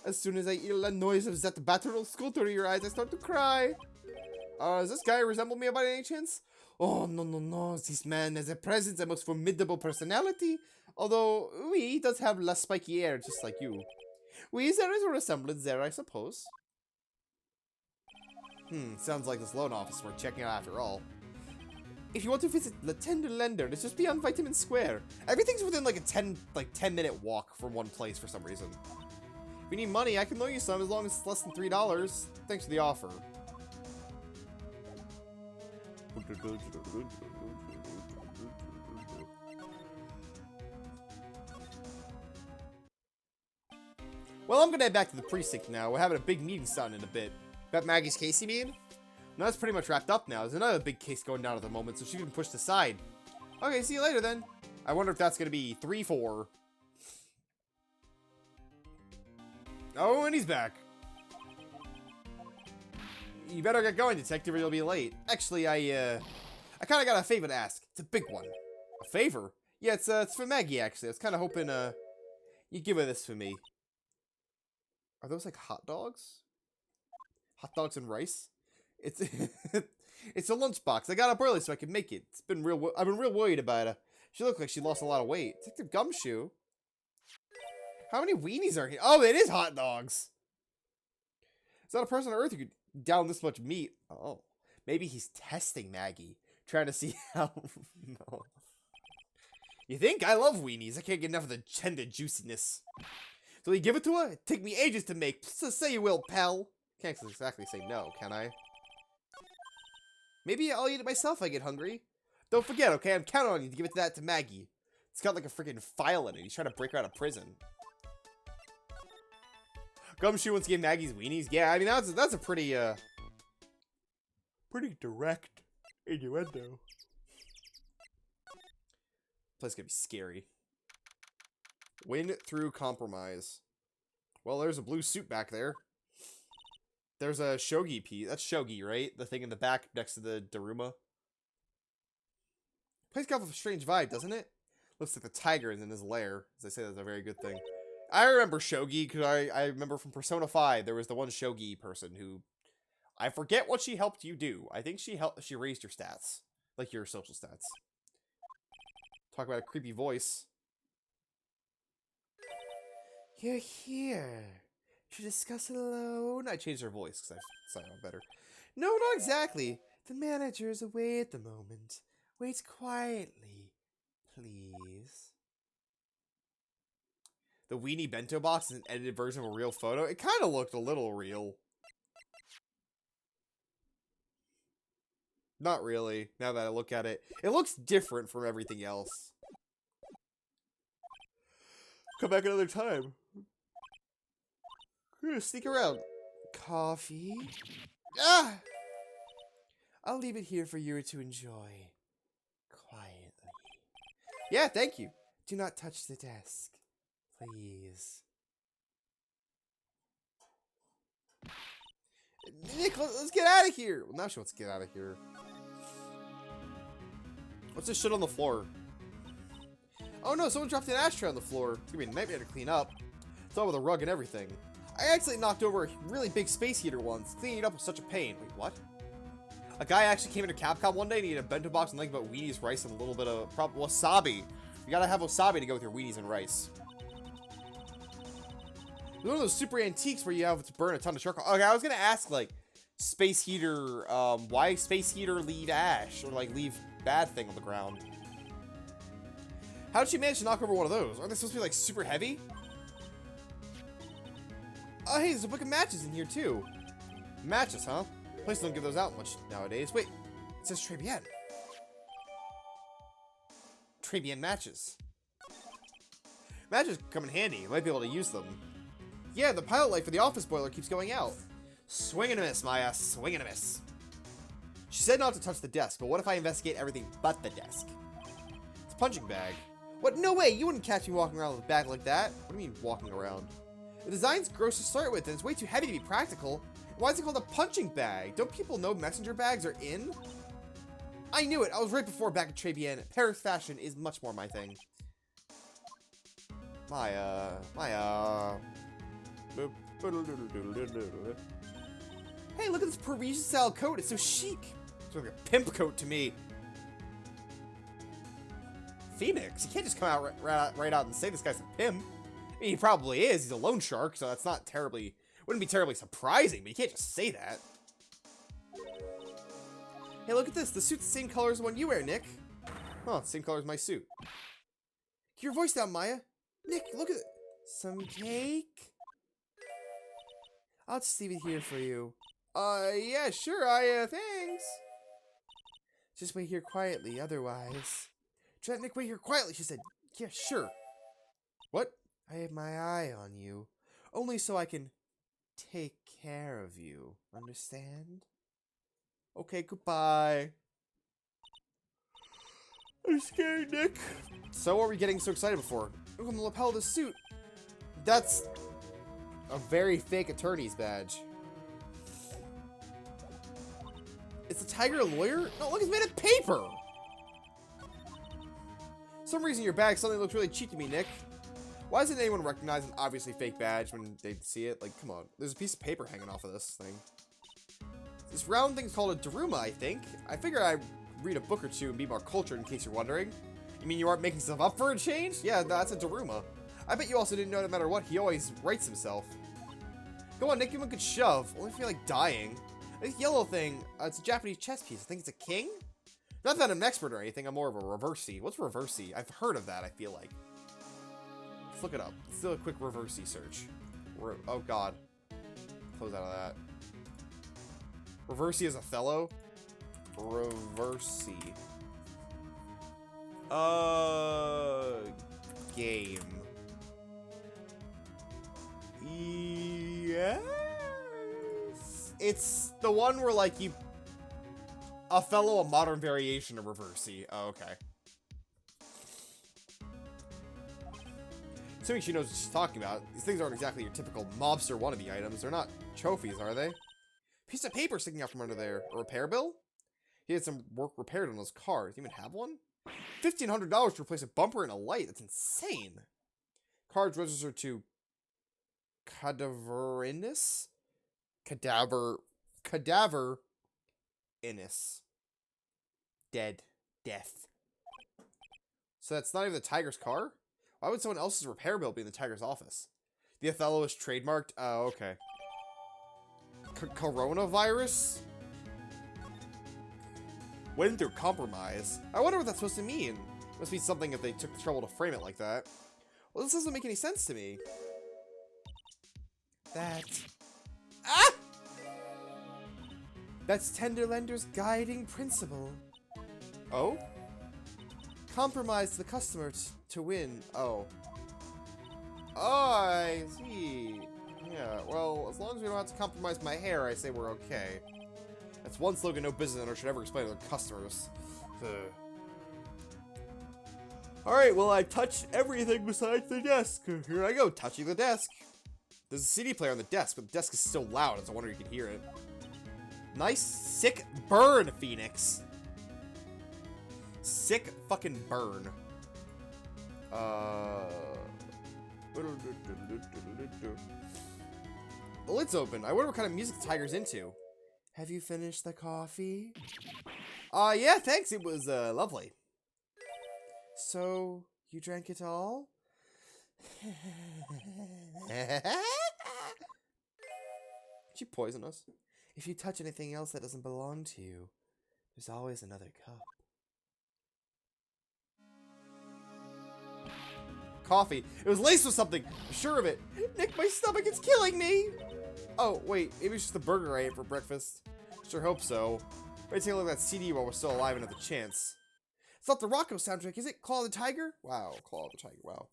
Speaker 2: As soon as I hear the noise of that battle scooter in your eyes, I start to cry. Does this guy resemble me by any chance? Oh, no. This man has a presence, a most formidable personality. Although, he does have less spiky hair, just like you. There is a resemblance there, I suppose. Sounds like this loan office worth checking out after all. If you want to visit the Tender Lender, it's just beyond Vitamin Square. Everything's within like a 10-minute walk from one place for some reason. If you need money, I can loan you some as long as it's less than $3. Thanks for the offer. Well, I'm gonna head back to the precinct now. We're having a big meeting starting in a bit. About Maggie's case, you mean? No, that's pretty much wrapped up now. There's another big case going down at the moment, so she's been pushed aside. Okay, see you later then. I wonder if that's gonna be 3-4. Oh, and he's back. You better get going, detective, or you'll be late. Actually, I kind of got a favor to ask. It's a big one. A favor? Yeah, it's for Maggie, actually. I was kind of hoping, you give her this for me. Are those, like, hot dogs? Hot dogs and rice? It's it's a lunchbox. I got up early so I could make it. I've been real worried about her. She looked like she lost a lot of weight. Detective Gumshoe? How many weenies are here? Oh, it is hot dogs! It's not a person on Earth who could down this much meat. Oh. Maybe he's testing Maggie. Trying to see how... No. You think? I love weenies. I can't get enough of the tender juiciness. So you give it to her? It'd take me ages to make. So say you will, pal. Can't exactly say no, can I? Maybe I'll eat it myself if I get hungry. Don't forget, okay? I'm counting on you to give that to Maggie. It's got like a freaking file in it. He's trying to break her out of prison. Gumshoe wants to give Maggie's weenies? Yeah, I mean, that's a pretty, pretty direct innuendo. Place gonna be scary. Win through compromise. Well, there's a blue suit back there. There's a Shogi piece. That's Shogi, right? The thing in the back next to the Daruma. Place got a strange vibe, doesn't it? Looks like the tiger is in his lair. As I say, that's a very good thing. I remember Shogi because I remember from Persona 5 there was the one Shogi person who I forget what she helped you do. I think she raised your stats, like your social stats. Talk about a creepy voice. You're here to discuss it alone. I changed her voice because I sound better. No, not exactly. The manager is away at the moment. Wait quietly, please. The weenie bento box is an edited version of a real photo. It kind of looked a little real. Not really, now that I look at it. It looks different from everything else. Come back another time. We're gonna sneak around. Coffee? Ah! I'll leave it here for you to enjoy. Quietly. Yeah, thank you. Do not touch the desk. Please. Nick, let's get out of here. Well, now she wants to get out of here. What's this shit on the floor? Oh no, someone dropped an ashtray on the floor. It's gonna be a nightmare to clean up. It's all with a rug and everything. I accidentally knocked over a really big space heater once. Cleaning it up was such a pain. Wait, what? A guy actually came into Capcom one day and he had a bento box and nothing but weenies, rice, and a little bit of wasabi. You gotta have wasabi to go with your weenies and rice. It's one of those super antiques where you have to burn a ton of charcoal. Okay, I was gonna ask, like, space heater, why space heater leave ash? Or, like, leave bad thing on the ground? How did she manage to knock over one of those? Aren't they supposed to be, like, super heavy? Oh, hey, there's a book of matches in here, too. Matches, huh? Places don't give those out much nowadays. Wait, it says Très Bien. Très Bien matches. Matches come in handy. You might be able to use them. Yeah, the pilot light for the office boiler keeps going out. Swing and a miss, Maya. Swing and a miss. She said not to touch the desk, but what if I investigate everything but the desk? It's a punching bag. What? No way! You wouldn't catch me walking around with a bag like that. What do you mean, walking around? The design's gross to start with, and it's way too heavy to be practical. Why is it called a punching bag? Don't people know messenger bags are in? I knew it. I was right before back at Très Bien. Paris fashion is much more my thing. Maya. Hey, look at this Parisian-style coat. It's so chic. It's like a pimp coat to me. Phoenix? You can't just come out right out and say this guy's a pimp. I mean, he probably is. He's a loan shark, so that's not terribly... Wouldn't be terribly surprising, but you can't just say that. Hey, look at this. The suit's the same color as the one you wear, Nick. Huh, same color as my suit. Keep your voice down, Maya. Nick, look at it. Some cake? I'll just leave it here for you. Yeah, sure, thanks. Just wait here quietly, otherwise. Nick, wait here quietly, she said. Yeah, sure. What? I have my eye on you. Only so I can take care of you. Understand? Okay, goodbye. I'm scared, Nick. So what are we getting so excited for? Look on the lapel of the suit. That's a very fake attorney's badge. Is the tiger a lawyer? No, look, it's made of paper. For some reason your bag suddenly looks really cheap to me, Nick. Why doesn't anyone recognize an obviously fake badge when they see it? Like, come on. There's a piece of paper hanging off of this thing. This round thing's called a Daruma, I think. I figure I'd read a book or two and be more cultured in case you're wondering. You mean you aren't making stuff up for a change? Yeah, that's a Daruma. I bet you also didn't know no matter what, he always writes himself. Go on, Nick, give him a good shove. Only if you're like dying. This yellow thing, it's a Japanese chess piece. I think it's a king? Not that I'm an expert or anything, I'm more of a reversey. What's reversey? I've heard of that, I feel like. Let's look it up. Let's do a quick reversey search. Oh god. Close out of that. Reversey is Othello? Reversey. Game. Yes. It's the one where, like, you... Othello, a modern variation of Reversey. Oh, okay. Assuming she knows what she's talking about, these things aren't exactly your typical mobster wannabe items. They're not trophies, are they? Piece of paper sticking out from under there. A repair bill? He had some work repaired on those cars. Do you even have one? $1,500 to replace a bumper and a light. That's insane. Cards registered to Cadaverinus? Cadaver Innis. Dead. Death. So that's not even the tiger's car? Why would someone else's repair bill be in the tiger's office? The Othello is trademarked? Oh, okay. Coronavirus? Went through compromise. I wonder what that's supposed to mean. Must be something if they took the trouble to frame it like that. Well, this doesn't make any sense to me. Ah! That's Tenderlender's guiding principle. Oh? Compromise the customer to win. Oh. Oh, I see. Yeah, well, as long as we don't have to compromise my hair, I say we're okay. That's one slogan no business owner should ever explain to their customers. Alright, well, I touched everything besides the desk. Here I go, touching the desk. There's a CD player on the desk, but the desk is still loud, so I wonder if you can hear it. Nice, sick burn, Phoenix. Sick fucking burn. The lid's open. I wonder what kind of music the tiger's into. Have you finished the coffee? Yeah, thanks. It was, lovely. So, you drank it all? Did you poison us? If you touch anything else that doesn't belong to you, there's always another cup. Coffee. It was laced with something. I'm sure of it. Nick, my stomach is killing me. Oh, wait. Maybe it's just the burger I ate for breakfast. Sure hope so. Maybe take a look at that CD while we're still alive and have the chance. It's not the Rocco soundtrack, is it? Claw of the Tiger? Wow, Claw of the Tiger, wow.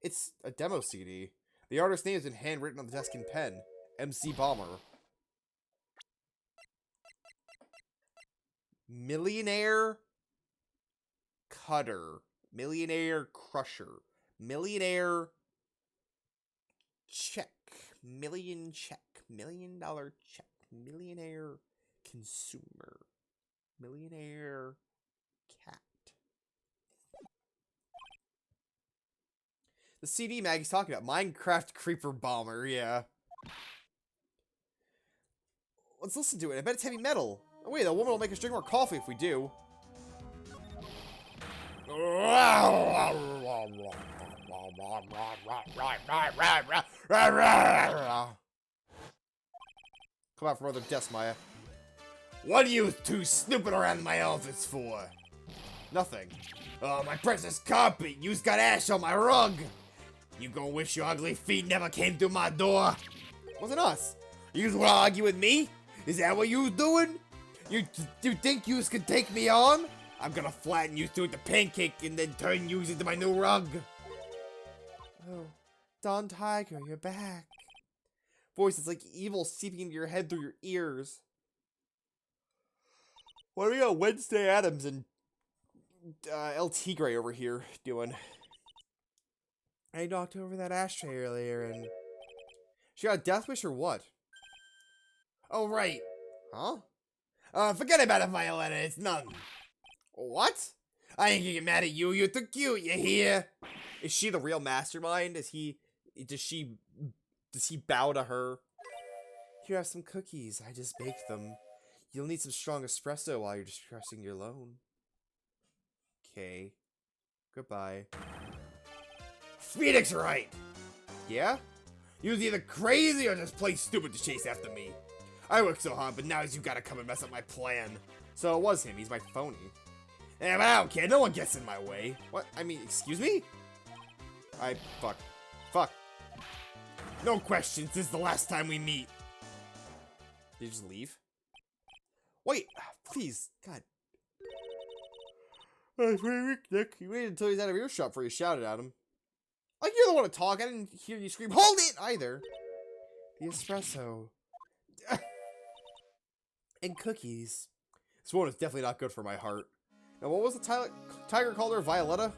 Speaker 2: It's a demo CD. The artist's name has been handwritten on the desk in pen. MC Bomber. Millionaire Cutter. Millionaire Crusher. Millionaire Check. Million check. $1 million check. Millionaire Consumer. Millionaire Cat. The CD Maggie's talking about. Minecraft Creeper Bomber, yeah. Let's listen to it. I bet it's heavy metal. Oh, wait, the woman will make us drink more coffee if we do. Come out from other desk, Maya. What are you two snooping around my office for? Nothing. Oh, my precious carpet. You's got ash on my rug. You gonna wish your ugly feet never came through my door? Wasn't us. You wanna argue with me? Is that what you doing? You think you could take me on? I'm gonna flatten you through the pancake and then turn you into my new rug. Oh, Don Tiger, you're back. Voice is like evil seeping into your head through your ears. What do we got Wednesday Addams and El Tigre over here doing? I knocked over that ashtray earlier and... She got a death wish or what? Oh, right. Huh? Forget about it, Violetta. It's none. What? I ain't gonna get mad at you. You're too cute, you hear? Is she the real mastermind? Does he bow to her? Here, have some cookies. I just baked them. You'll need some strong espresso while you're distressing your loan. Okay. Goodbye. Phoenix right! Yeah? You was either crazy or just plain stupid to chase after me. I worked so hard, but now you gotta come and mess up my plan. So it was him. He's my phony. Eh, but I don't care. No one gets in my way. What? I mean, excuse me? Fuck. Fuck. No questions. This is the last time we meet. Did you just leave? Wait. Please. God. Nick. You waited until he's out of earshot before you shouted at him. Like you're the one to talk. I didn't hear you scream, "Hold it!" either. The espresso. And cookies. This one is definitely not good for my heart. Now, what was the tiger called her? Violetta?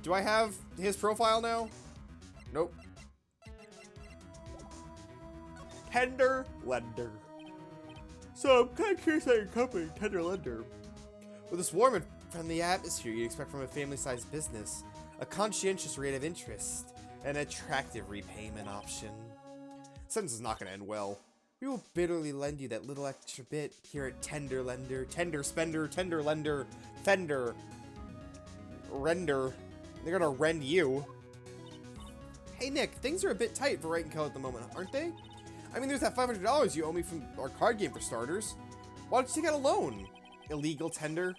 Speaker 2: Do I have his profile now? Nope. Tender Lender. So I'm kind of curious how your company, Tender Lender. With this warm and friendly atmosphere you'd expect from a family-sized business, a conscientious rate of interest, an attractive repayment option. Sentence is not going to end well. We will bitterly lend you that little extra bit here at Tender Lender, Tender Spender, Tender Lender, Fender, Render. They're gonna rend you. Hey Nick, things are a bit tight for Right & Co at the moment, aren't they? I mean, there's that $500 you owe me from our card game for starters. Why don't you take out a loan? Illegal tender?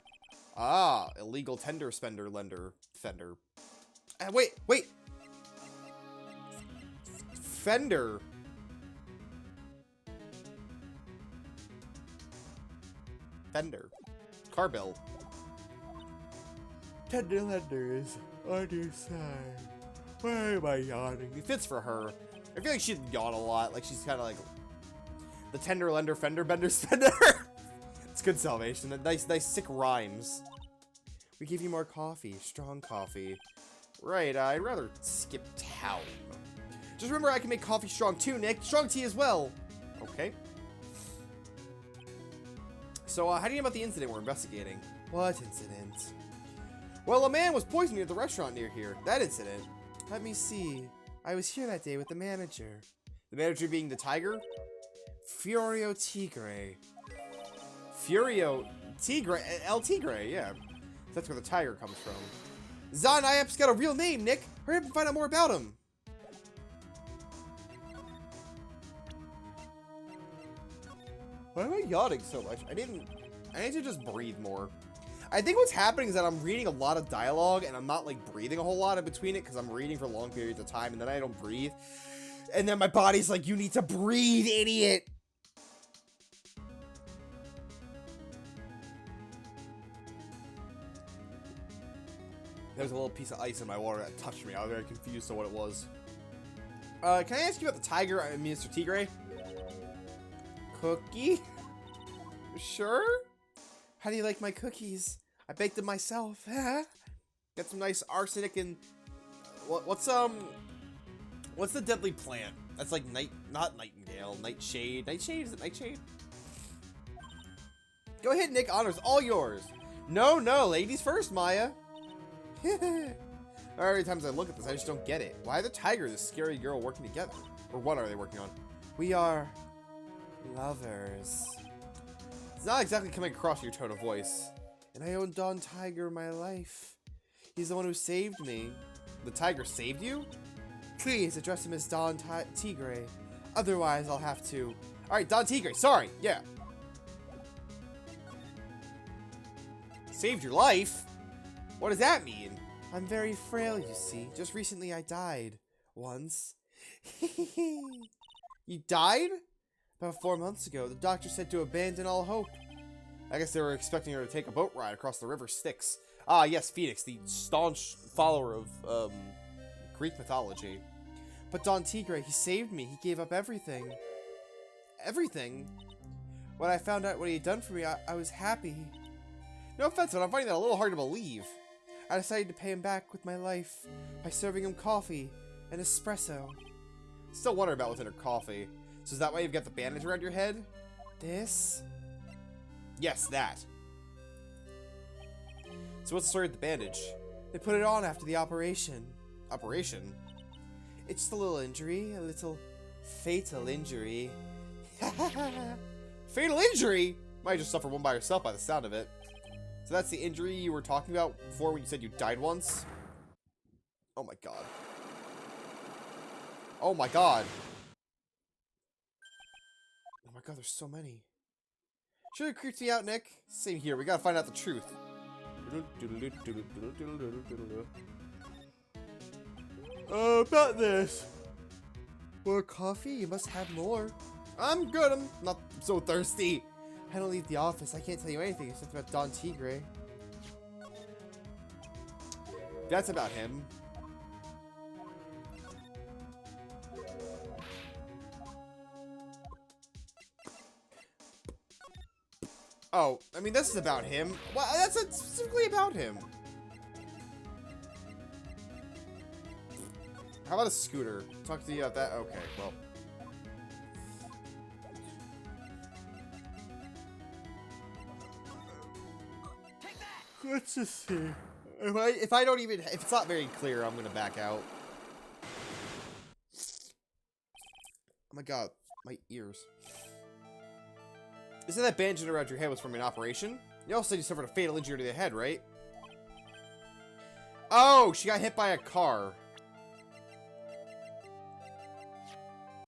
Speaker 2: Ah, illegal tender spender lender fender. Wait. Fender. Fender. Car bill. Tender lender is on your side. Why am I yawning? It fits for her. I feel like she'd yawn a lot. Like she's kind of like the tender lender, fender bender, spender. It's good salvation. Nice sick rhymes. We give you more coffee, strong coffee. Right, I'd rather skip town. Just remember I can make coffee strong too, Nick. Strong tea as well. Okay. So, how do you know about the incident we're investigating? What incident? Well, a man was poisoned at the restaurant near here. That incident.
Speaker 4: Let me see. I was here that day with the manager.
Speaker 2: The manager being the tiger?
Speaker 4: Furio Tigre.
Speaker 2: Furio Tigre, El Tigre, yeah. That's where the tiger comes from. Zon Iap's got a real name, Nick. Hurry up and find out more about him. Why am I yawning so much? I need to just breathe more. I think what's happening is that I'm reading a lot of dialogue and I'm not like breathing a whole lot in between it because I'm reading for long periods of time and then I don't breathe. And then my body's like, you need to breathe, idiot. There's a little piece of ice in my water that touched me. I was very confused on what it was. Can I ask you about the tiger, Mr. Tigre?
Speaker 4: Cookie?
Speaker 2: Sure?
Speaker 4: How do you like my cookies? I baked them myself.
Speaker 2: Get some nice arsenic and what's the deadly plant? That's like not nightingale, nightshade. Nightshade? Is it nightshade? Go ahead, Nick. Honor's all yours. No, ladies first, Maya. Every time I look at this, I just don't get it. Why are the tiger and the scary girl working together? Or what are they working on?
Speaker 4: We are lovers.
Speaker 2: It's not exactly coming across your tone of voice.
Speaker 4: And I owe Don Tiger my life. He's the one who saved me.
Speaker 2: The tiger saved you?
Speaker 4: Please address him as Don Tigre. Otherwise, I'll have to.
Speaker 2: Alright, Don Tigre. Sorry. Yeah. Saved your life? What does that mean?
Speaker 4: I'm very frail, you see. Just recently I died. Once.
Speaker 2: You died?
Speaker 4: About 4 months ago, the doctor said to abandon all hope.
Speaker 2: I guess they were expecting her to take a boat ride across the river Styx. Ah, yes, Phoenix, the staunch follower of, Greek mythology.
Speaker 4: But Don Tigre, he saved me. He gave up everything.
Speaker 2: Everything?
Speaker 4: When I found out what he had done for me, I was happy.
Speaker 2: No offense, but I'm finding that a little hard to believe.
Speaker 4: I decided to pay him back with my life by serving him coffee and espresso.
Speaker 2: Still wonder about what's in her coffee. So is that why you've got the bandage around your head?
Speaker 4: This?
Speaker 2: Yes, that. So what's the story with the bandage?
Speaker 4: They put it on after the operation.
Speaker 2: Operation?
Speaker 4: It's just a little injury, a little fatal injury.
Speaker 2: Fatal injury? Might just suffer one by yourself by the sound of it. So that's the injury you were talking about before when you said you died once? Oh my god. Oh my god.
Speaker 4: Oh my god, there's so many.
Speaker 2: Sure creeps me out, Nick. Same here, we gotta find out the truth.
Speaker 4: About this. More coffee? You must have more.
Speaker 2: I'm good, I'm not so thirsty.
Speaker 4: I don't leave the office. I can't tell you anything except about Don Tigre.
Speaker 2: That's about him. Oh, I mean, this is about him. Well, that's specifically about him. How about a scooter? Talk to you about that? Okay, well.
Speaker 4: Let's just see.
Speaker 2: If I don't even, if it's not very clear, I'm gonna back out. Oh my god, my ears. You said that bandage around your head was from an operation? You also said you suffered a fatal injury to the head, right? Oh, she got hit by a car.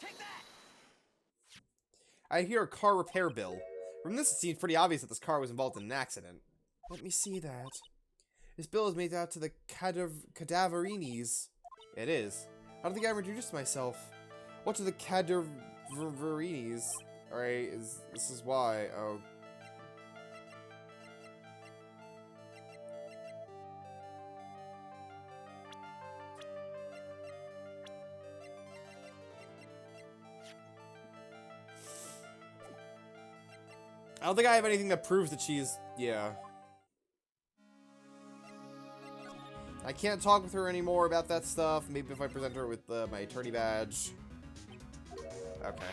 Speaker 3: Take that!
Speaker 2: I hear a car repair bill. From this, it seems pretty obvious that this car was involved in an accident.
Speaker 4: Let me see that. This bill is made out to the Cadaverinis.
Speaker 2: It is.
Speaker 4: I don't think I ever introduced myself.
Speaker 2: What to the Cadaverinis? Alright, this is why. Oh. I don't think I have anything that proves that she's... Yeah. I can't talk with her anymore about that stuff. Maybe if I present her with my attorney badge. Okay.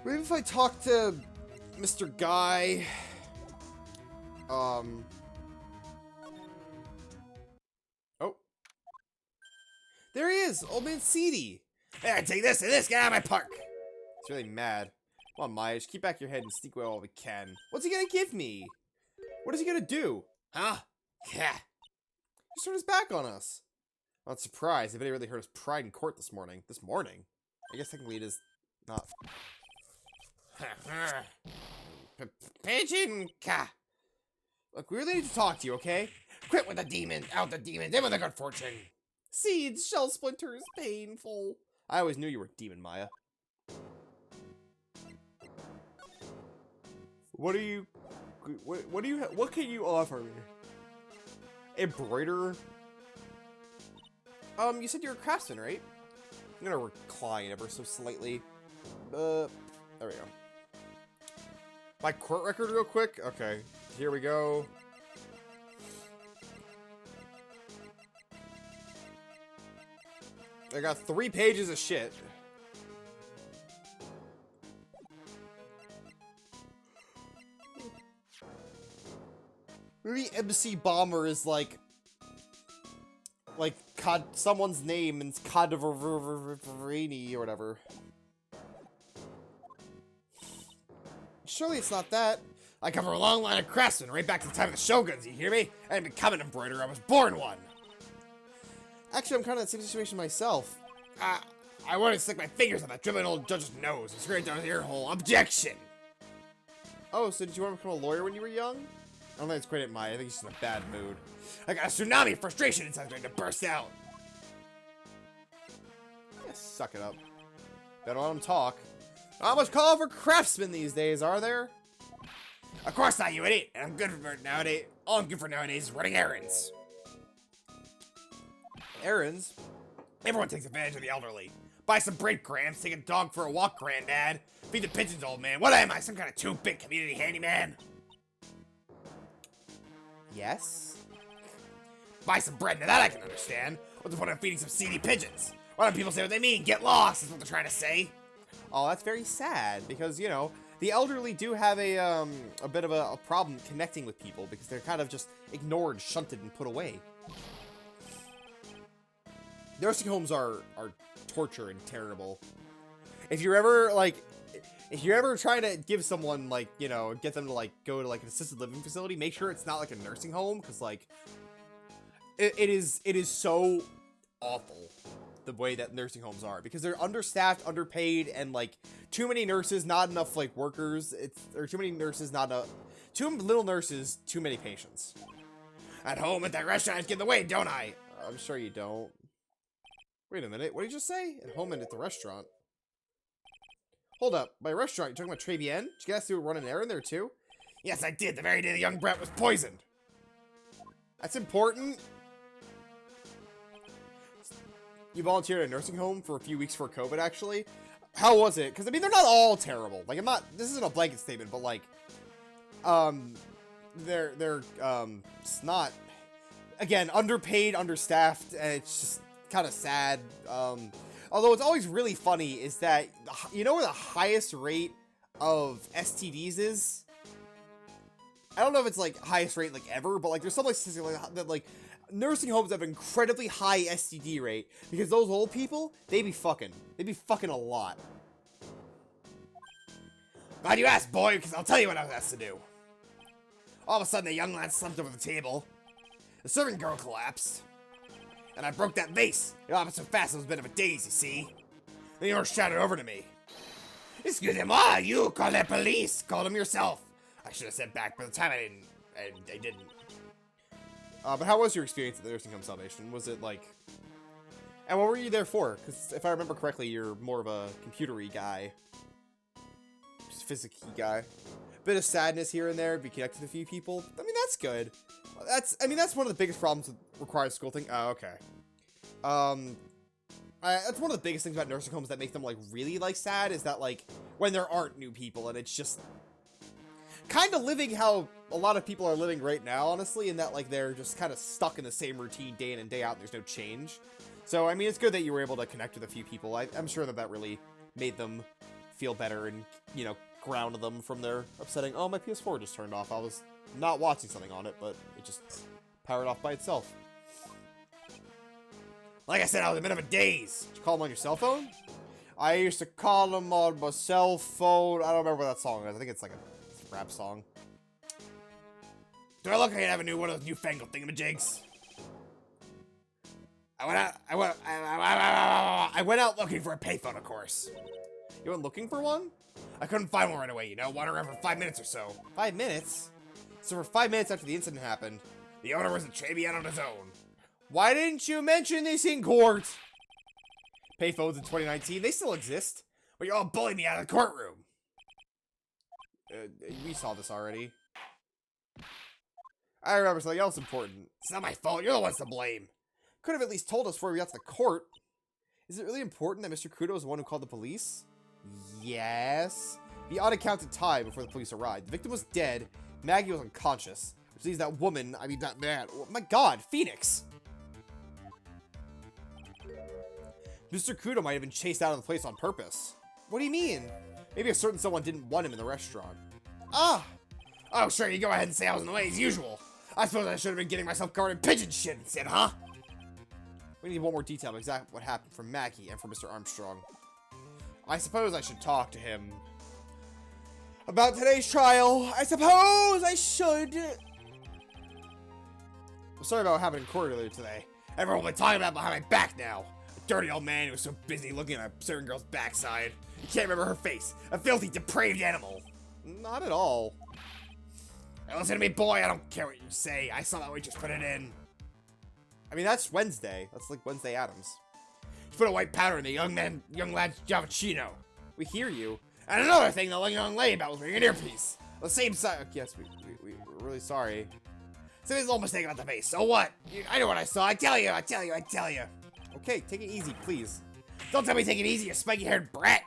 Speaker 2: Maybe if I talk to Mr. Guy. Oh. There he is, Old Man Seedy. Hey, take this and this, get out of my park. He's really mad. Come on, Maya, just keep back your head and sneak away all we can. What's he gonna give me? What is he gonna do? Huh? Yeah. Just turned his back on us. I'm not surprised. I bet he really hurt his pride in court this morning. This morning? I guess technically it is not. Pigeon Ka. Look, we really need to talk to you, okay? Quit with the demon, out the demon, in with the good fortune. Seeds, shell splinters, painful. I always knew you were a demon, Maya. What do you what can you offer me? Embroider? You said you're a craftsman, right? I'm gonna recline ever so slightly. There we go. My court record real quick? Okay, here we go. I got 3 pages of shit. Maybe MC Bomber is like someone's name and it's Kadavarini or whatever. Surely it's not that. I come from a long line of craftsmen right back to the time of the Shoguns, you hear me? I didn't become an embroiderer, I was born one. Actually, I'm kind of in the same situation myself. I want to stick my fingers on that dribbling old judge's nose and straight down his ear hole. Objection! Oh, so did you want to become a lawyer when you were young? I don't think it's quite at Maya. I think he's just in a bad mood. I got a tsunami of frustration inside ready to burst out. Yeah, suck it up. Better let him talk. Not much call for craftsmen these days, are there? Of course not, you idiot. And I'm good for nowadays. All I'm good for nowadays is running errands. Errands? Everyone takes advantage of the elderly. Buy some bread, Gramps. Take a dog for a walk, Granddad. Feed the pigeons, old man. What am I, some kind of two-bit community handyman? Yes? Buy some bread, now that I can understand. What's the point of feeding some seedy pigeons? Why don't people say what they mean? Get lost, is what they're trying to say. Oh, that's very sad, because, you know, the elderly do have a bit of a problem connecting with people, because they're kind of just ignored, shunted, and put away. Nursing homes are torture and terrible. If you're ever trying to give someone, like, you know, get them to, like, go to, like, an assisted living facility, make sure it's not, like, a nursing home, because, like, it is so awful the way that nursing homes are, because they're understaffed, underpaid, and, like, too many nurses, not enough, like, workers. Or too many nurses, too little nurses, too many patients. At home at that restaurant, I get in the way, don't I? I'm sure you don't. Wait a minute, what did you just say? At home and at the restaurant. Hold up, by restaurant, you talking about Trevienne? Did you guys do run an errand there too? Yes, I did, the very day the young brat was poisoned. That's important. You volunteered at a nursing home for a few weeks for COVID, actually. How was it? Because, I mean, they're not all terrible. Like, this isn't a blanket statement, but, like, it's not, again, underpaid, understaffed, and it's just kind of sad. Although it's always really funny is that, you know where the highest rate of STDs is? I don't know if it's, like, highest rate, like, ever, but, like, there's some, like, statistic that, like, nursing homes have an incredibly high STD rate, because those old people, they be fucking a lot. Glad you asked, boy, because I'll tell you what I was asked to do. All of a sudden, the young lad slumped over the table. The servant girl collapsed. And I broke that vase. It happened so fast it was a bit of a daze, you see. Then the owner shouted over to me. Excusez-moi, you call the police. Call them yourself. I should have said back, by the time I didn't. But how was your experience at the nursing home Salvation? Was it like... And what were you there for? Because if I remember correctly, you're more of a computer-y guy. Just physics-y guy. Bit of sadness here and there, be connected to a few people. I mean, that's good. That's one of the biggest problems with required school thing. Oh, okay. That's one of the biggest things about nursing homes that make them, like, really, like, sad, is that, like, when there aren't new people, and it's just kind of living how a lot of people are living right now, honestly, in that, like, they're just kind of stuck in the same routine day in and day out, and there's no change. So, I mean, it's good that you were able to connect with a few people. I'm sure that really made them feel better and, you know, grounded them from their upsetting, oh, my PS4 just turned off. I was not watching something on it, but it just powered off by itself. Like I said, I was in a bit of a daze. Did you call them on your cell phone? I used to call them on my cell phone. I don't remember what that song is. I think it's like a rap song. Do I look like I have a new one of those newfangled thingamajigs? I went out looking for a payphone, of course. You went looking for one? I couldn't find one right away, you know, wandered around for 5 minutes or so. 5 minutes? So for 5 minutes after the incident happened, the owner was a Trabian on his own. Why didn't you mention this in court? Payphones in 2019, they still exist, but you all bullied me out of the courtroom. We saw this already. I remember something else important. It's not my fault, you're the ones to blame. Could have at least told us before we got to the court. Is it really important that Mr. Kudo is the one who called the police? Yes. The unaccounted time before the police arrived. The victim was dead. Maggie was unconscious. Which leaves that woman, I mean that man. Oh my god, Phoenix! Mr. Kudo might have been chased out of the place on purpose. What do you mean? Maybe a certain someone didn't want him in the restaurant. Ah! Oh, sure, you go ahead and say I was in the way as usual. I suppose I should have been getting myself covered in pigeon shit instead, huh? We need one more detail of exactly what happened from Maggie and from Mr. Armstrong. I suppose I should talk to him about today's trial. I suppose I should. Sorry about what happened in court earlier today. Everyone will be talking about behind my back now. A dirty old man who was so busy looking at a certain girl's backside. You can't remember her face. A filthy, depraved animal. Not at all. Hey, listen to me, boy. I don't care what you say. I saw that waitress put it in. I mean, that's Wednesday. That's like Wednesday Addams. She put a white powder in the young lad's Javachino. We hear you. And another thing the young lady about was wearing an earpiece. The same size. Yes, we're really sorry. So there's a little mistake about the face. So what? I know what I saw. I tell you. Okay, take it easy, please. Don't tell me take it easy, you spiky-haired brat.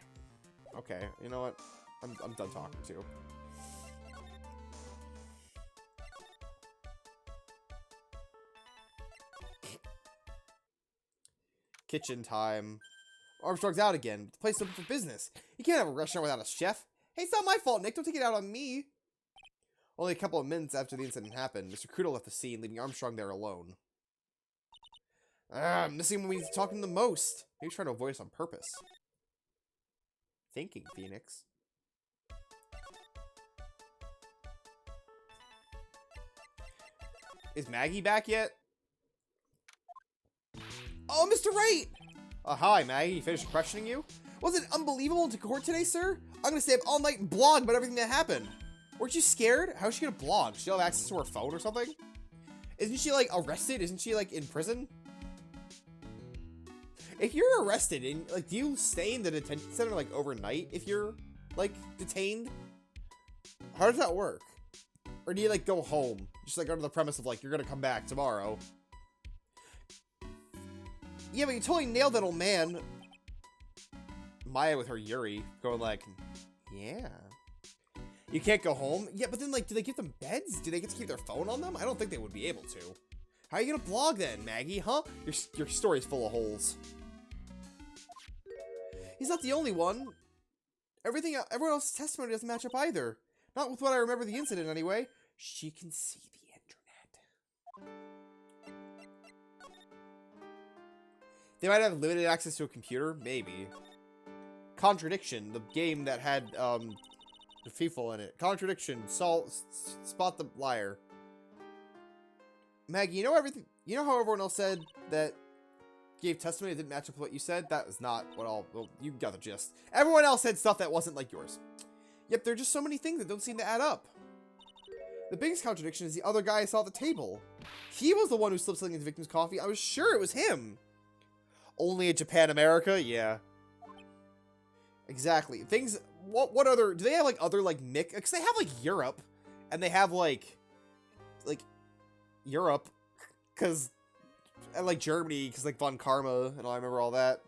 Speaker 2: Okay, you know what? I'm done talking to you. Kitchen time. Armstrong's out again. The place is open for business. You can't have a restaurant without a chef. Hey, it's not my fault, Nick. Don't take it out on me. Only a couple of minutes after the incident happened, Mr. Kudo left the scene, leaving Armstrong there alone. I'm missing when he's talking the most. Maybe he's trying to avoid us on purpose. Thinking, Phoenix. Is Maggie back yet? Oh, Mr. Wright! Hi, Maggie. You finished questioning you? Was it unbelievable to court today, sir? I'm gonna stay up all night and blog about everything that happened. Weren't you scared? How's she gonna blog? Does she have access to her phone or something? Isn't she, like, arrested? Isn't she, like, in prison? If you're arrested, and, like, do you stay in the detention center, like, overnight if you're, like, detained? How does that work? Or do you, like, go home? Just, like, under the premise of, like, you're gonna come back tomorrow. Yeah, but you totally nailed that old man. Maya with her Yuri going like, yeah. You can't go home? Yeah, but then, like, do they give them beds? Do they get to keep their phone on them? I don't think they would be able to. How are you gonna blog then, Maggie, huh? Your story's full of holes. He's not the only one. Everyone else's testimony doesn't match up either. Not with what I remember the incident, anyway. She can see the internet. They might have limited access to a computer? Maybe. Contradiction, the game that had, the FIFA in it. Contradiction, spot the liar. Maggie, you know everything, you know how everyone else said that gave testimony that didn't match up with what you said? That is not what well, you got the gist. Everyone else said stuff that wasn't like yours. Yep, there are just so many things that don't seem to add up. The biggest contradiction is the other guy I saw at the table. He was the one who slipped something in the victim's coffee. I was sure it was him. Only in Japan, America? Yeah. Exactly. Things, what other, do they have, like, other, like, mix? Because they have, like, Europe, and they have, like, Europe, because, and, like, Germany, because, like, Von Karma, and I remember all that.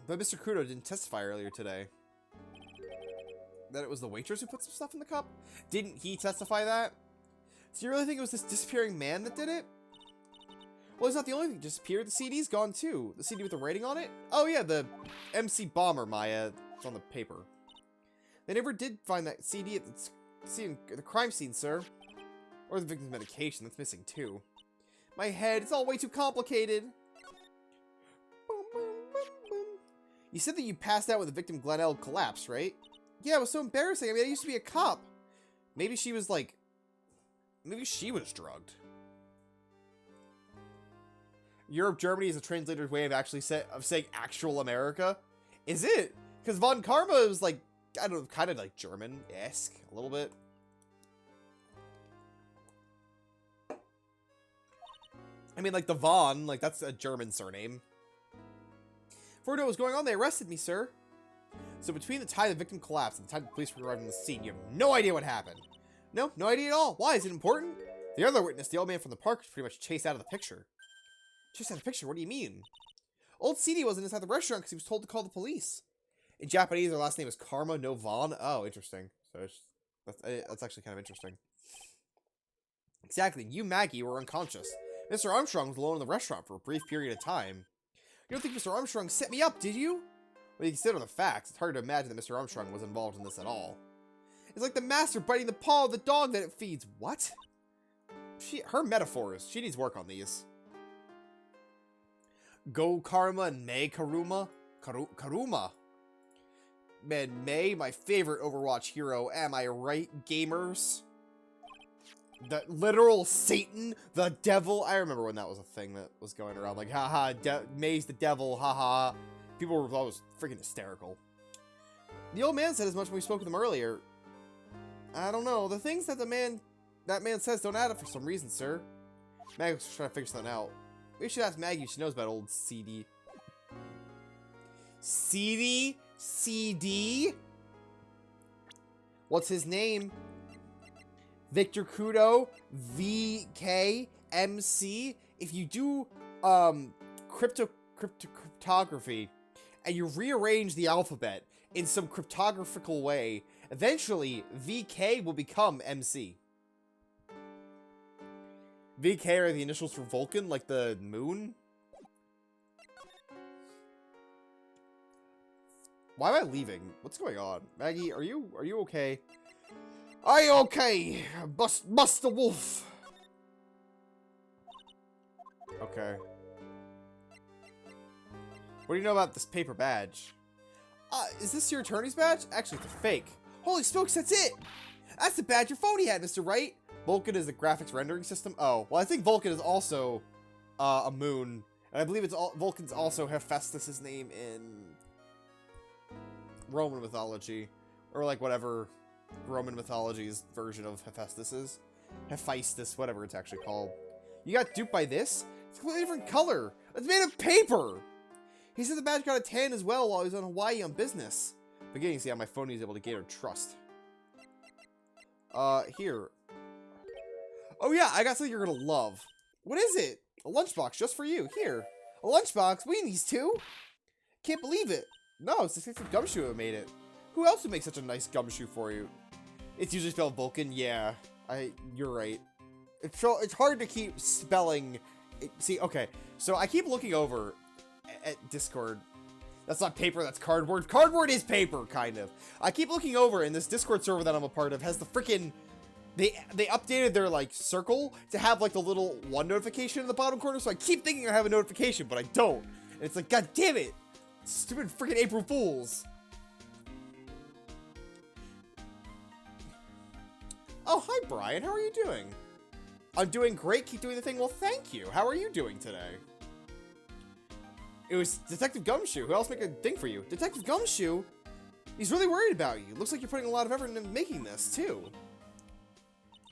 Speaker 2: But Mr. Kudo didn't testify earlier today. That it was the waitress who put some stuff in the cup? Didn't he testify that? So you really think it was this disappearing man that did it? Well, he's not the only thing that disappeared. The CD's gone, too. The CD with the rating on it? Oh, yeah, the MC Bomber, Maya. It's on the paper. They never did find that CD at the crime scene, sir. Or the victim's medication, that's missing too. My head, it's all way too complicated. Boom, boom, boom, boom. You said that you passed out when the victim Glenelle collapsed, right? Yeah, it was so embarrassing. I mean, I used to be a cop. Maybe she was like... Maybe she was drugged. Europe, Germany is a translator's way of actually saying actual America. Is it? Because Von Karma is like, I don't know, kind of like German-esque a little bit. I mean, like the Von, like that's a German surname. Before I knew what was going on, they arrested me, sir. So between the time the victim collapsed and the time the police arrived on the scene, you have no idea what happened. No, no idea at all. Why? Is it important? The other witness, the old man from the park, was pretty much chased out of the picture. Chased out of the picture? What do you mean? Old CD wasn't inside the restaurant because he was told to call the police. In Japanese, their last name is Karma, no Von. Oh, interesting. So that's actually kind of interesting. Exactly. You, Maggie, were unconscious. Mr. Armstrong was alone in the restaurant for a brief period of time. You don't think Mr. Armstrong set me up, did you? When you consider the facts, it's hard to imagine that Mr. Armstrong was involved in this at all. It's like the master biting the paw of the dog that it feeds. What? Her metaphors. She needs work on these. Go Karma and Mei Karuma. Karuma. Man, Mei, my favorite Overwatch hero. Am I right, gamers? The literal Satan, the devil. I remember when that was a thing that was going around. Like, haha, Mei's the devil, haha. People were always freaking hysterical. The old man said as much when we spoke with him earlier. I don't know. The things that that man says don't add up for some reason, sir. Maggie's trying to figure something out. We should ask Maggie if she knows about old CD. CD? CD? What's his name? Victor Kudo, VKMC. If you do cryptography and you rearrange the alphabet in some cryptographical way, eventually VK will become MC. VK are the initials for Vulcan, like the moon. Why am I leaving? What's going on? Maggie, are you okay? I okay. Bust the wolf. Okay. What do you know about this paper badge? Is this your attorney's badge? Actually, it's a fake. Holy smokes, that's it! That's the badge your phony had, Mr. Wright! Vulcan is the graphics rendering system. Oh, well, I think Vulcan is also a moon. And I believe Vulcan's also Hephaestus' name in Roman mythology. Or like whatever Roman mythology's version of Hephaestus is. Hephaestus, whatever it's actually called. You got duped by this? It's a completely different color. It's made of paper! He said the badge got a tan as well while he was in Hawaii on business. Beginning to see how my phone is able to gain her trust. Here. Oh yeah, I got something you're gonna love. What is it? A lunchbox just for you. Here. A lunchbox? Weenies too? Can't believe it. No, it's Detective Gumshoe who made it. Who else would make such a nice gumshoe for you? It's usually spelled Vulcan. Yeah, you're right. It's hard to keep spelling. See, okay, so I keep looking over at Discord. That's not paper, that's cardboard. Cardboard is paper, kind of. I keep looking over, and this Discord server that I'm a part of has the freaking... They updated their, like, circle to have, like, the little one notification in the bottom corner, so I keep thinking I have a notification, but I don't. And it's like, god damn it! Stupid freaking April Fools. Oh, hi, Brian. How are you doing? I'm doing great. Keep doing the thing. Well, thank you. How are you doing today? It was Detective Gumshoe. Who else make a thing for you? Detective Gumshoe? He's really worried about you. Looks like you're putting a lot of effort into making this, too.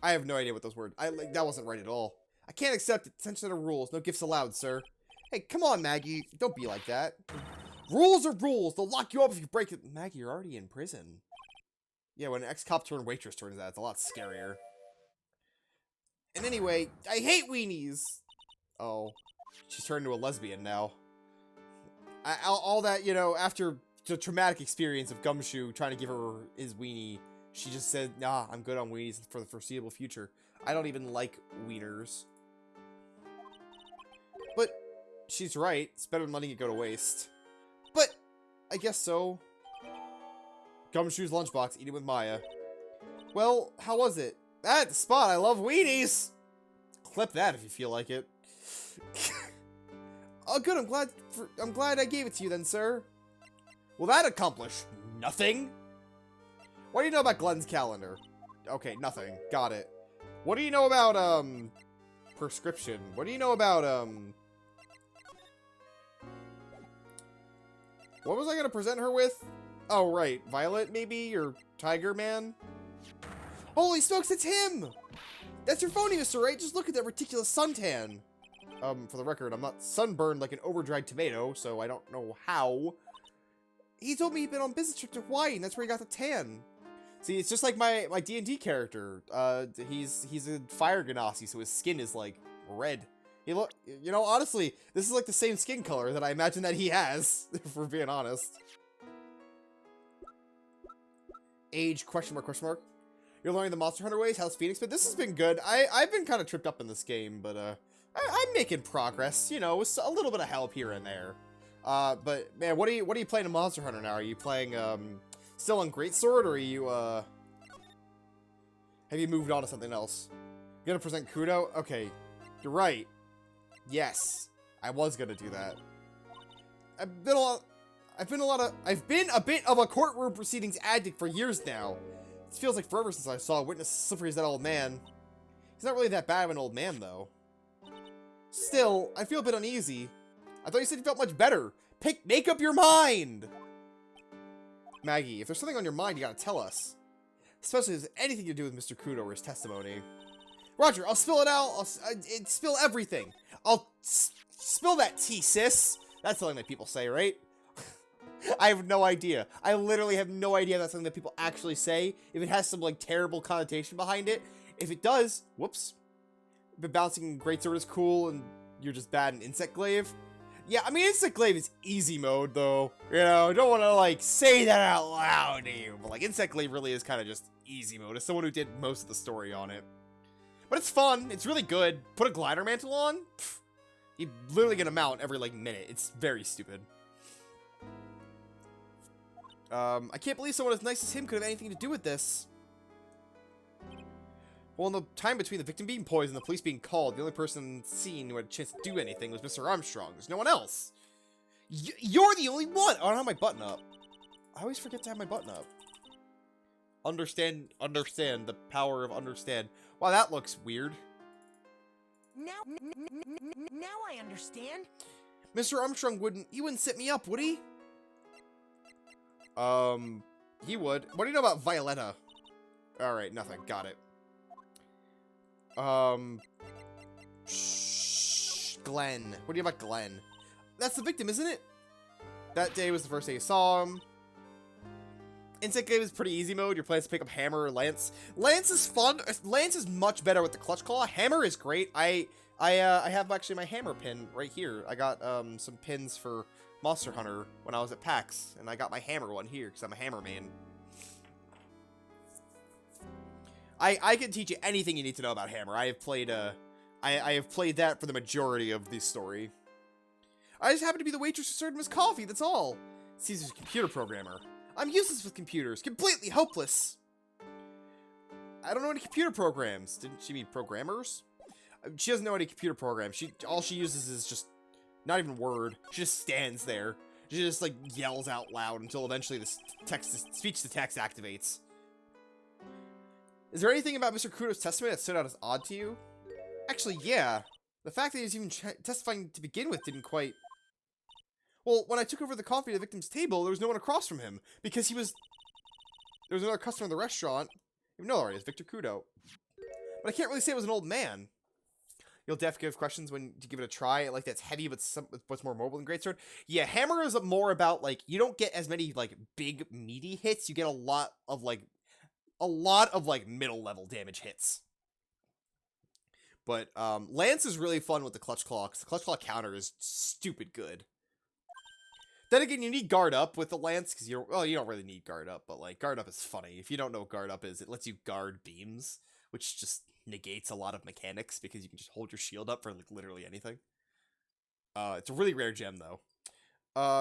Speaker 2: I have no idea what those words... that wasn't right at all. I can't accept it. Attention to the rules. No gifts allowed, sir. Hey, come on, Maggie. Don't be like that. Rules are rules. They'll lock you up if you break it. Maggie, you're already in prison. Yeah, when an ex-cop turned waitress turns out, it's a lot scarier. And anyway, I hate weenies! Oh. She's turned into a lesbian now. All that, you know, after the traumatic experience of Gumshoe trying to give her his weenie, she just said, nah, I'm good on weenies for the foreseeable future. I don't even like wieners. But she's right. It's better than letting it go to waste. But I guess so. Gumshoe's lunchbox, eating with Maya. Well, how was it? At the spot, I love weenies! Clip that if you feel like it. Oh, good, I'm glad I gave it to you then, sir. Will that accomplish nothing? What do you know about Glenn's calendar? Okay, nothing. Got it. What do you know about, prescription? What do you know about, what was I gonna present her with? Oh, right. Violet, maybe? Or Tiger Man? Holy smokes, it's him! That's your phony, Mr. Right? Just look at that ridiculous suntan. For the record, I'm not sunburned like an over-dried tomato, so I don't know how. He told me he'd been on business trip to Hawaii, and that's where he got the tan. See, it's just like my D&D character. He's a fire genasi, so his skin is, like, red. You know, honestly, this is like the same skin color that I imagine that he has, if we're being honest. Age, question mark, question mark. You're learning the Monster Hunter ways, how's Phoenix been? This has been good. I've been kind of tripped up in this game, but, I'm making progress, you know, with a little bit of help here and there. But, man, what are you playing in Monster Hunter now? Are you playing, still on Greatsword, or are you, have you moved on to something else? You gonna present Kudo? Okay, you're right. Yes, I was gonna do that. I've been a bit of a courtroom proceedings addict for years now. It feels like forever since I saw a witness as slippery as that old man. He's not really that bad of an old man, though. Still, I feel a bit uneasy. I thought you said you felt much better. Make up your mind! Maggie, if there's something on your mind, you gotta tell us. Especially if there's anything to do with Mr. Kudo or his testimony. Roger, I'll spill it out. I'll spill everything. I'll spill that tea, sis. That's something that people say, right? I have no idea. I literally have no idea if that's something that people actually say. If it has some, like, terrible connotation behind it. If it does, whoops. But bouncing Greatsword is cool and you're just bad in Insect Glaive. Yeah, I mean, Insect Glaive is easy mode, though. You know, I don't want to, like, say that out loud to you. But, like, Insect Glaive really is kind of just easy mode. As someone who did most of the story on it. But it's fun. It's really good. Put a glider mantle on. Pfft, you literally get a mount every, like, minute. It's very stupid. I can't believe someone as nice as him could have anything to do with this. Well, in the time between the victim being poisoned and the police being called, the only person seen who had a chance to do anything was Mr. Armstrong. There's no one else. You're the only one! I don't have my button up. I always forget to have my button up. Understand the power of understand. Wow, that looks weird.
Speaker 5: Now I understand.
Speaker 2: Mr. Armstrong he wouldn't set me up, would he? He would. What do you know about Violetta? Alright, nothing. Got it. Glenn. What do you know about Glenn? That's the victim, isn't it? That day was the first day you saw him. Insect Glaive is pretty easy mode. Your plan is to pick up Hammer or Lance. Lance is fun. Lance is much better with the Clutch Claw. Hammer is great. I have actually my Hammer pin right here. I got some pins for Monster Hunter when I was at PAX, and I got my Hammer one here because I'm a Hammer main. I can teach you anything you need to know about Hammer. I have played I have played that for the majority of the story. I just happen to be the waitress who served him his coffee, that's all. Caesar's a computer programmer. I'm useless with computers, completely hopeless. I don't know any computer programs. Didn't she mean programmers? She doesn't know any computer programs. All she uses is just not even Word. She just stands there. She just like yells out loud until eventually the speech to text activates. Is there anything about Mr. Kudo's testimony that stood out as odd to you? Actually, yeah. The fact that he was even testifying to begin with didn't quite... Well, when I took over the coffee at the victim's table, there was no one across from him, because there was another customer in the restaurant. You know already, it's Victor Kudo. But I can't really say it was an old man. You'll definitely give questions when you give it a try. Like, that's heavy, but what's more mobile than Greatsword. Yeah, Hammer is more about, like, you don't get as many, like, big, meaty hits. You get a lot of, like, middle-level damage hits. But, Lance is really fun with the Clutch Claw, because the Clutch Claw counter is stupid good. Then again, you need Guard Up with the Lance, because you don't really need Guard Up, but, like, Guard Up is funny. If you don't know what Guard Up is, it lets you guard beams, which just negates a lot of mechanics, because you can just hold your shield up for, like, literally anything. It's a really rare gem, though.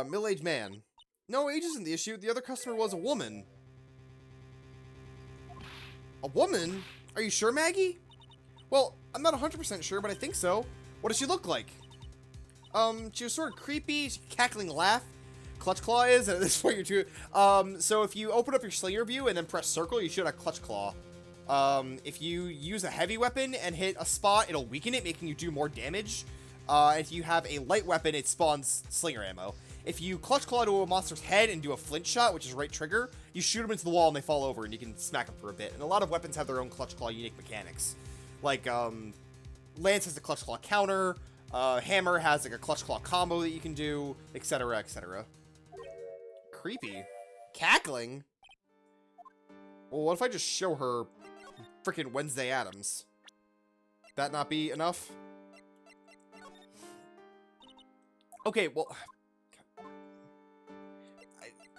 Speaker 2: Middle-aged man. No, age isn't the issue. The other customer was a woman. A woman? Are you sure, Maggie? Well, I'm not 100% sure, but I think so. What does she look like? She was sort of creepy, cackling laugh. Clutch Claw is, and at this point you're too... so if you open up your Slinger view and then press circle, you should have Clutch Claw. If you use a heavy weapon and hit a spot, it'll weaken it, making you do more damage. If you have a light weapon, it spawns Slinger ammo. If you Clutch Claw to a monster's head and do a flint shot, which is right trigger, you shoot them into the wall and they fall over, and you can smack them for a bit. And a lot of weapons have their own Clutch Claw unique mechanics. Like, Lance has the Clutch Claw counter, Hammer has like a Clutch Claw combo that you can do, etc., etc. Creepy. Cackling? Well, what if I just show her freaking Wednesday Addams? That not be enough? Okay, well...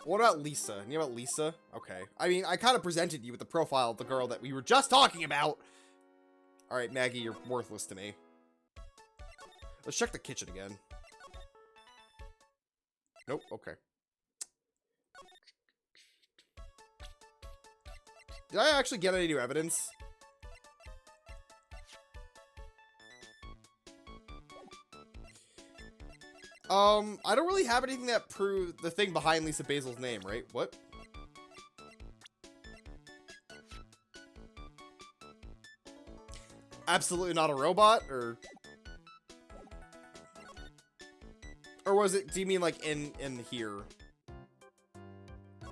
Speaker 2: What about Lisa? You know about Lisa? Okay. I mean, I kind of presented you with the profile of the girl that we were just talking about. Alright, Maggie, you're worthless to me. Let's check the kitchen again. Nope, okay. Did I actually get any new evidence? I don't really have anything that proves the thing behind Lisa Basil's name, right? What? Absolutely not a robot, or was it, do you mean like in here? Do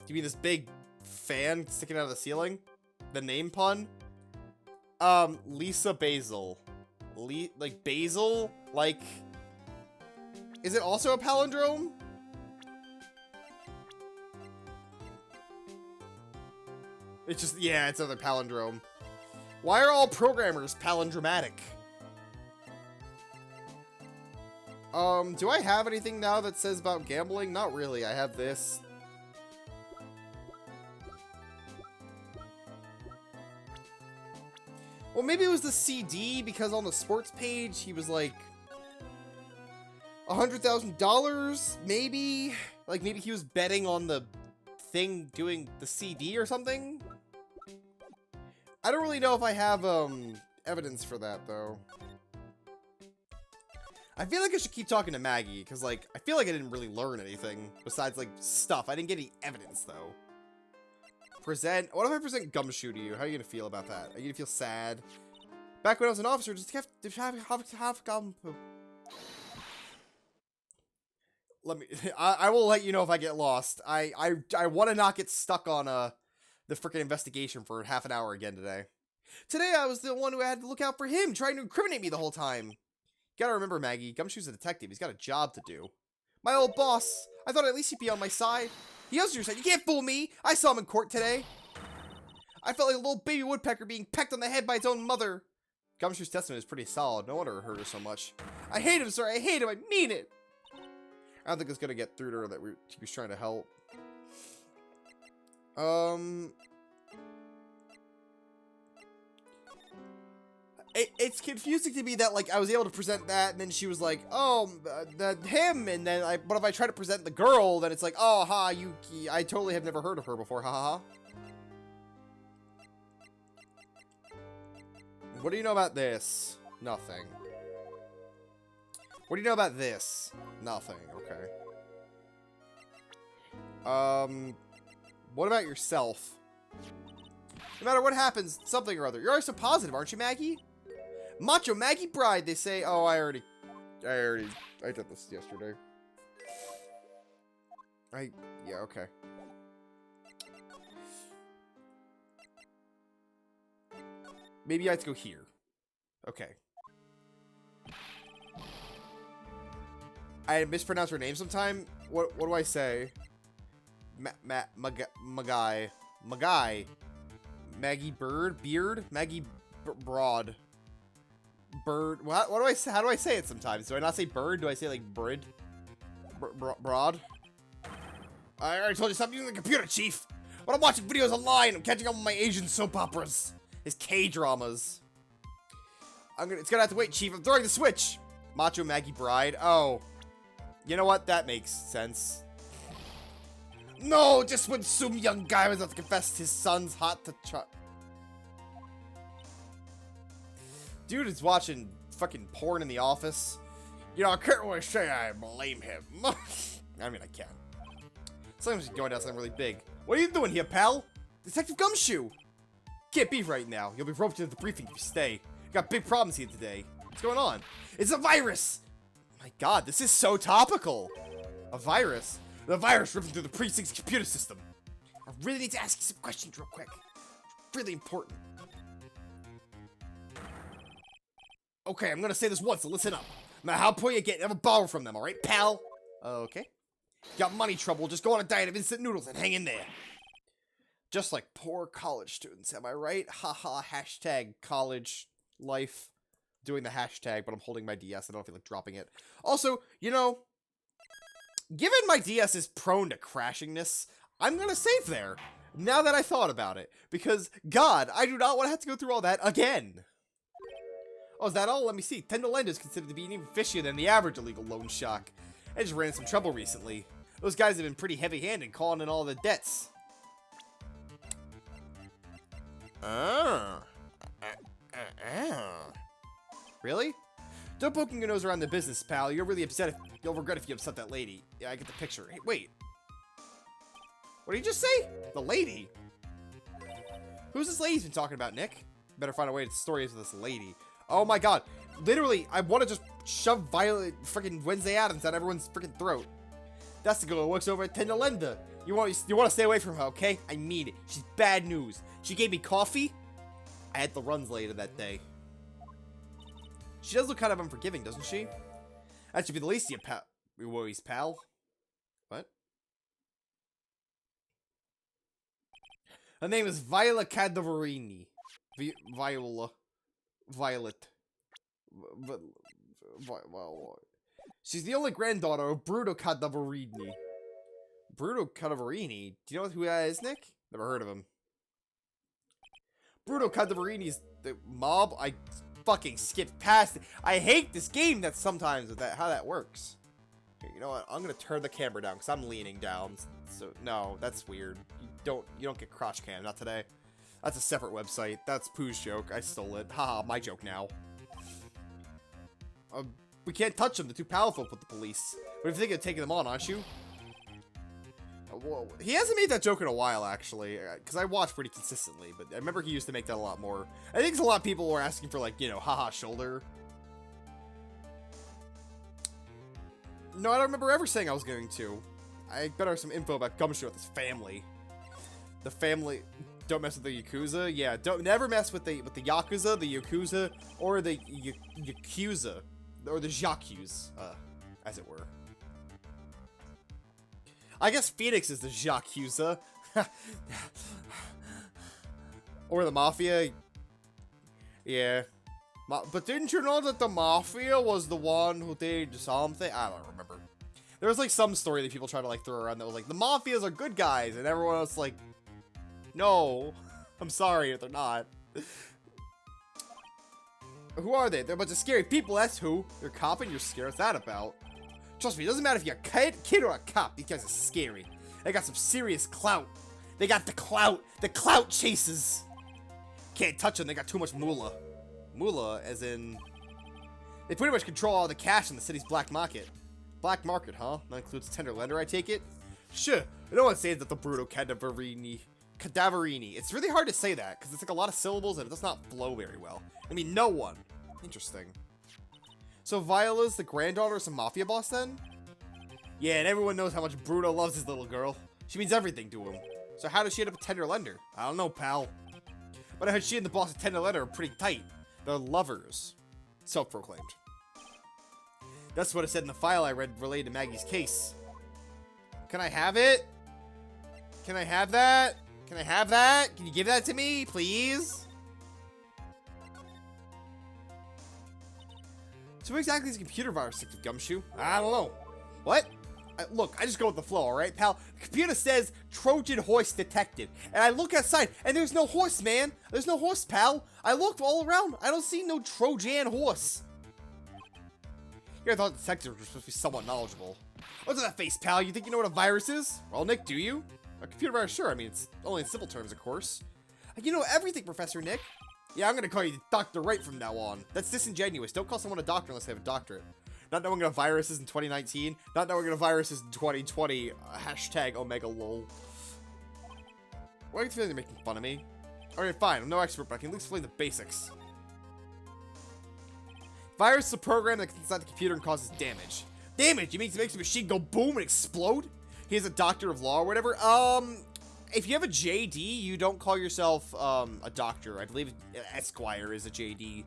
Speaker 2: you mean this big fan sticking out of the ceiling? The name pun? Lisa Basil. Like Basil? Like, is it also a palindrome? It's just, yeah, it's another palindrome. Why are all programmers palindromatic? Do I have anything now that says about gambling? Not really. I have this. Well, maybe it was the CD, because on the sports page, he was like $100,000, maybe? Like, maybe he was betting on the thing doing the CD or something? I don't really know if I have, evidence for that, though. I feel like I should keep talking to Maggie, because, like, I feel like I didn't really learn anything besides, like, stuff. I didn't get any evidence, though. Present. What if I present Gumshoe to you? How are you gonna feel about that? Are you gonna feel sad? Back when I was an officer, just have gum. Let me. I will let you know if I get lost. I want to not get stuck on the freaking investigation for half an hour again today. Today I was the one who had to look out for him, trying to incriminate me the whole time. You gotta remember, Maggie, Gumshoe's a detective. He's got a job to do. My old boss. I thought at least he'd be on my side. He was on your side. You can't fool me. I saw him in court today. I felt like a little baby woodpecker being pecked on the head by its own mother. Gumshoe's testimony is pretty solid. No wonder it hurt her so much. I hate him, sir. I hate him. I mean it. I don't think it's gonna get through to her that he was trying to help. It's confusing to me that, like, I was able to present that, and then she was like, oh, him, and then but if I try to present the girl, then it's like, oh, ha, Yuki, I totally have never heard of her before, ha ha ha. What do you know about this? Nothing. What do you know about this? Nothing, okay. What about yourself? No matter what happens, something or other. You're always so positive, aren't you, Maggie? Macho Maggie Bride, they say. Oh, I did this yesterday. Yeah, okay. Maybe I have to go here. Okay. I mispronounce her name sometime. What do I say? Magai. Maggie Beard? Maggie Broad. Bird. What do I say? How do I say it sometimes? Do I not say bird? Do I say like brid? Broad? I already told you stop using the computer, Chief. When I'm watching videos online, I'm catching up on my Asian soap operas. His K-dramas. It's gonna have to wait, Chief. I'm throwing the switch. Macho Maggie Bride. Oh. You know what? That makes sense. No, just when some young guy was about to confess his son's hot to Dude is watching fucking porn in the office. You know, I can't really say I blame him. I mean, I can. Sometimes he's going down something really big. What are you doing here, pal? Detective Gumshoe! Can't be right now. You'll be roped into the briefing if you stay. Got big problems here today. What's going on? It's a virus! My god, this is so topical. A virus? The virus ripping through the precinct's computer system. I really need to ask you some questions real quick. Really important. Okay, I'm gonna say this once, so listen up. No matter how poor you get, never borrow from them, alright, pal? Okay. Got money trouble, just go on a diet of instant noodles and hang in there. Just like poor college students, am I right? Haha, hashtag college life. Doing the hashtag, but I'm holding my DS, I don't feel like dropping it. Also, you know, given my DS is prone to crashingness, I'm gonna save there, now that I thought about it. Because, God, I do not want to have to go through all that again. Oh, is that all? Let me see. Tender Lender is considered to be even fishier than the average illegal loan shark. I just ran into some trouble recently. Those guys have been pretty heavy-handed calling in all the debts. Really? Don't poking your nose around the business, pal. You're really upset. You'll regret if you upset that lady. Yeah, I get the picture. Hey, wait. What did you just say? The lady? Who's this lady he's been talking about, Nick? Better find a way to story with this lady. Oh my god. Literally, I want to just shove Violet freaking Wednesday Addams down everyone's freaking throat. That's the girl who works over at Tender Lender. You want to stay away from her, okay? I mean it. She's bad news. She gave me coffee. I had the runs later that day. She does look kind of unforgiving, doesn't she? That should be the least of your worries, pal. What? Her name is Viola Cadavarini. Violet. She's the only granddaughter of Bruno Cadavarini. Bruno Cadavarini? Do you know who that is, Nick? Never heard of him. Bruno Cadavarini's the mob? I fucking skipped past it. I hate this game that sometimes with how that works. Here, you know what? I'm gonna turn the camera down because I'm leaning down. So no, that's weird. You don't get crotch cam, not today. That's a separate website. That's Pooh's joke. I stole it. Haha, my joke now. We can't touch them. They're too powerful with the police. But if you think of taking them on, aren't you? Whoa. He hasn't made that joke in a while, actually. Because I watch pretty consistently. But I remember he used to make that a lot more. I think a lot of people were asking for, like, you know, haha, shoulder. No, I don't remember ever saying I was going to. I better have some info about Gumshoe with his family. The family... Don't mess with the Yakuza? Yeah, never mess with the Yakuza, the Yakuza, or the Yakuza. Or the Jacques, as it were. I guess Phoenix is the Yakuza. Or the Mafia. Yeah. But didn't you know that the Mafia was the one who did something? I don't remember. There was like some story that people try to like throw around that was like, the Mafias are good guys, and everyone else like, no. I'm sorry if they're not. Who are they? They're a bunch of scary people, that's who. They're a cop and you're scared. What's that about? Trust me, it doesn't matter if you're a kid or a cop. These guys are scary. They got some serious clout. They got the clout. The clout chases. Can't touch them. They got too much moolah. Moolah, as in... They pretty much control all the cash in the city's black market. Black market, huh? That includes Tender Lender, I take it? Sure. No one says that the Bruno Cadavarini. It's really hard to say that, because it's like a lot of syllables and it does not flow very well. I mean, no one. Interesting. So Viola's the granddaughter of some mafia boss then? Yeah, and everyone knows how much Bruno loves his little girl. She means everything to him. So how does she end up at Tender Lender? I don't know, pal. But I heard she and the boss at Tender Lender are pretty tight. They're lovers. Self-proclaimed. That's what it said in the file I read related to Maggie's case. Can I have it? Can I have that? Can I have that? Can you give that to me, please? So what exactly is a computer virus, Detective Gumshoe? I don't know. What? Look, I just go with the flow, alright, pal? The computer says Trojan horse detected. And I look outside, and there's no horse, man. There's no horse, pal. I looked all around. I don't see no Trojan horse. Yeah, I thought detectives were supposed to be somewhat knowledgeable. What's that face, pal? You think you know what a virus is? Well, Nick, do you? A computer virus, sure. I mean, it's only in simple terms, of course. You know everything, Professor Nick. Yeah, I'm gonna call you Dr. Wright from now on. That's disingenuous. Don't call someone a doctor unless they have a doctorate. Not knowing what a virus is in 2019. Not knowing what a virus is in 2020. Hashtag Omega lol. Why are you feeling you're making fun of me? Alright, fine. I'm no expert, but I can at least explain the basics. Virus is a program that gets inside the computer and causes damage. Damage? You mean it makes the machine go boom and explode? He's a doctor of law or whatever? If you have a JD, you don't call yourself, a doctor. I believe Esquire is a JD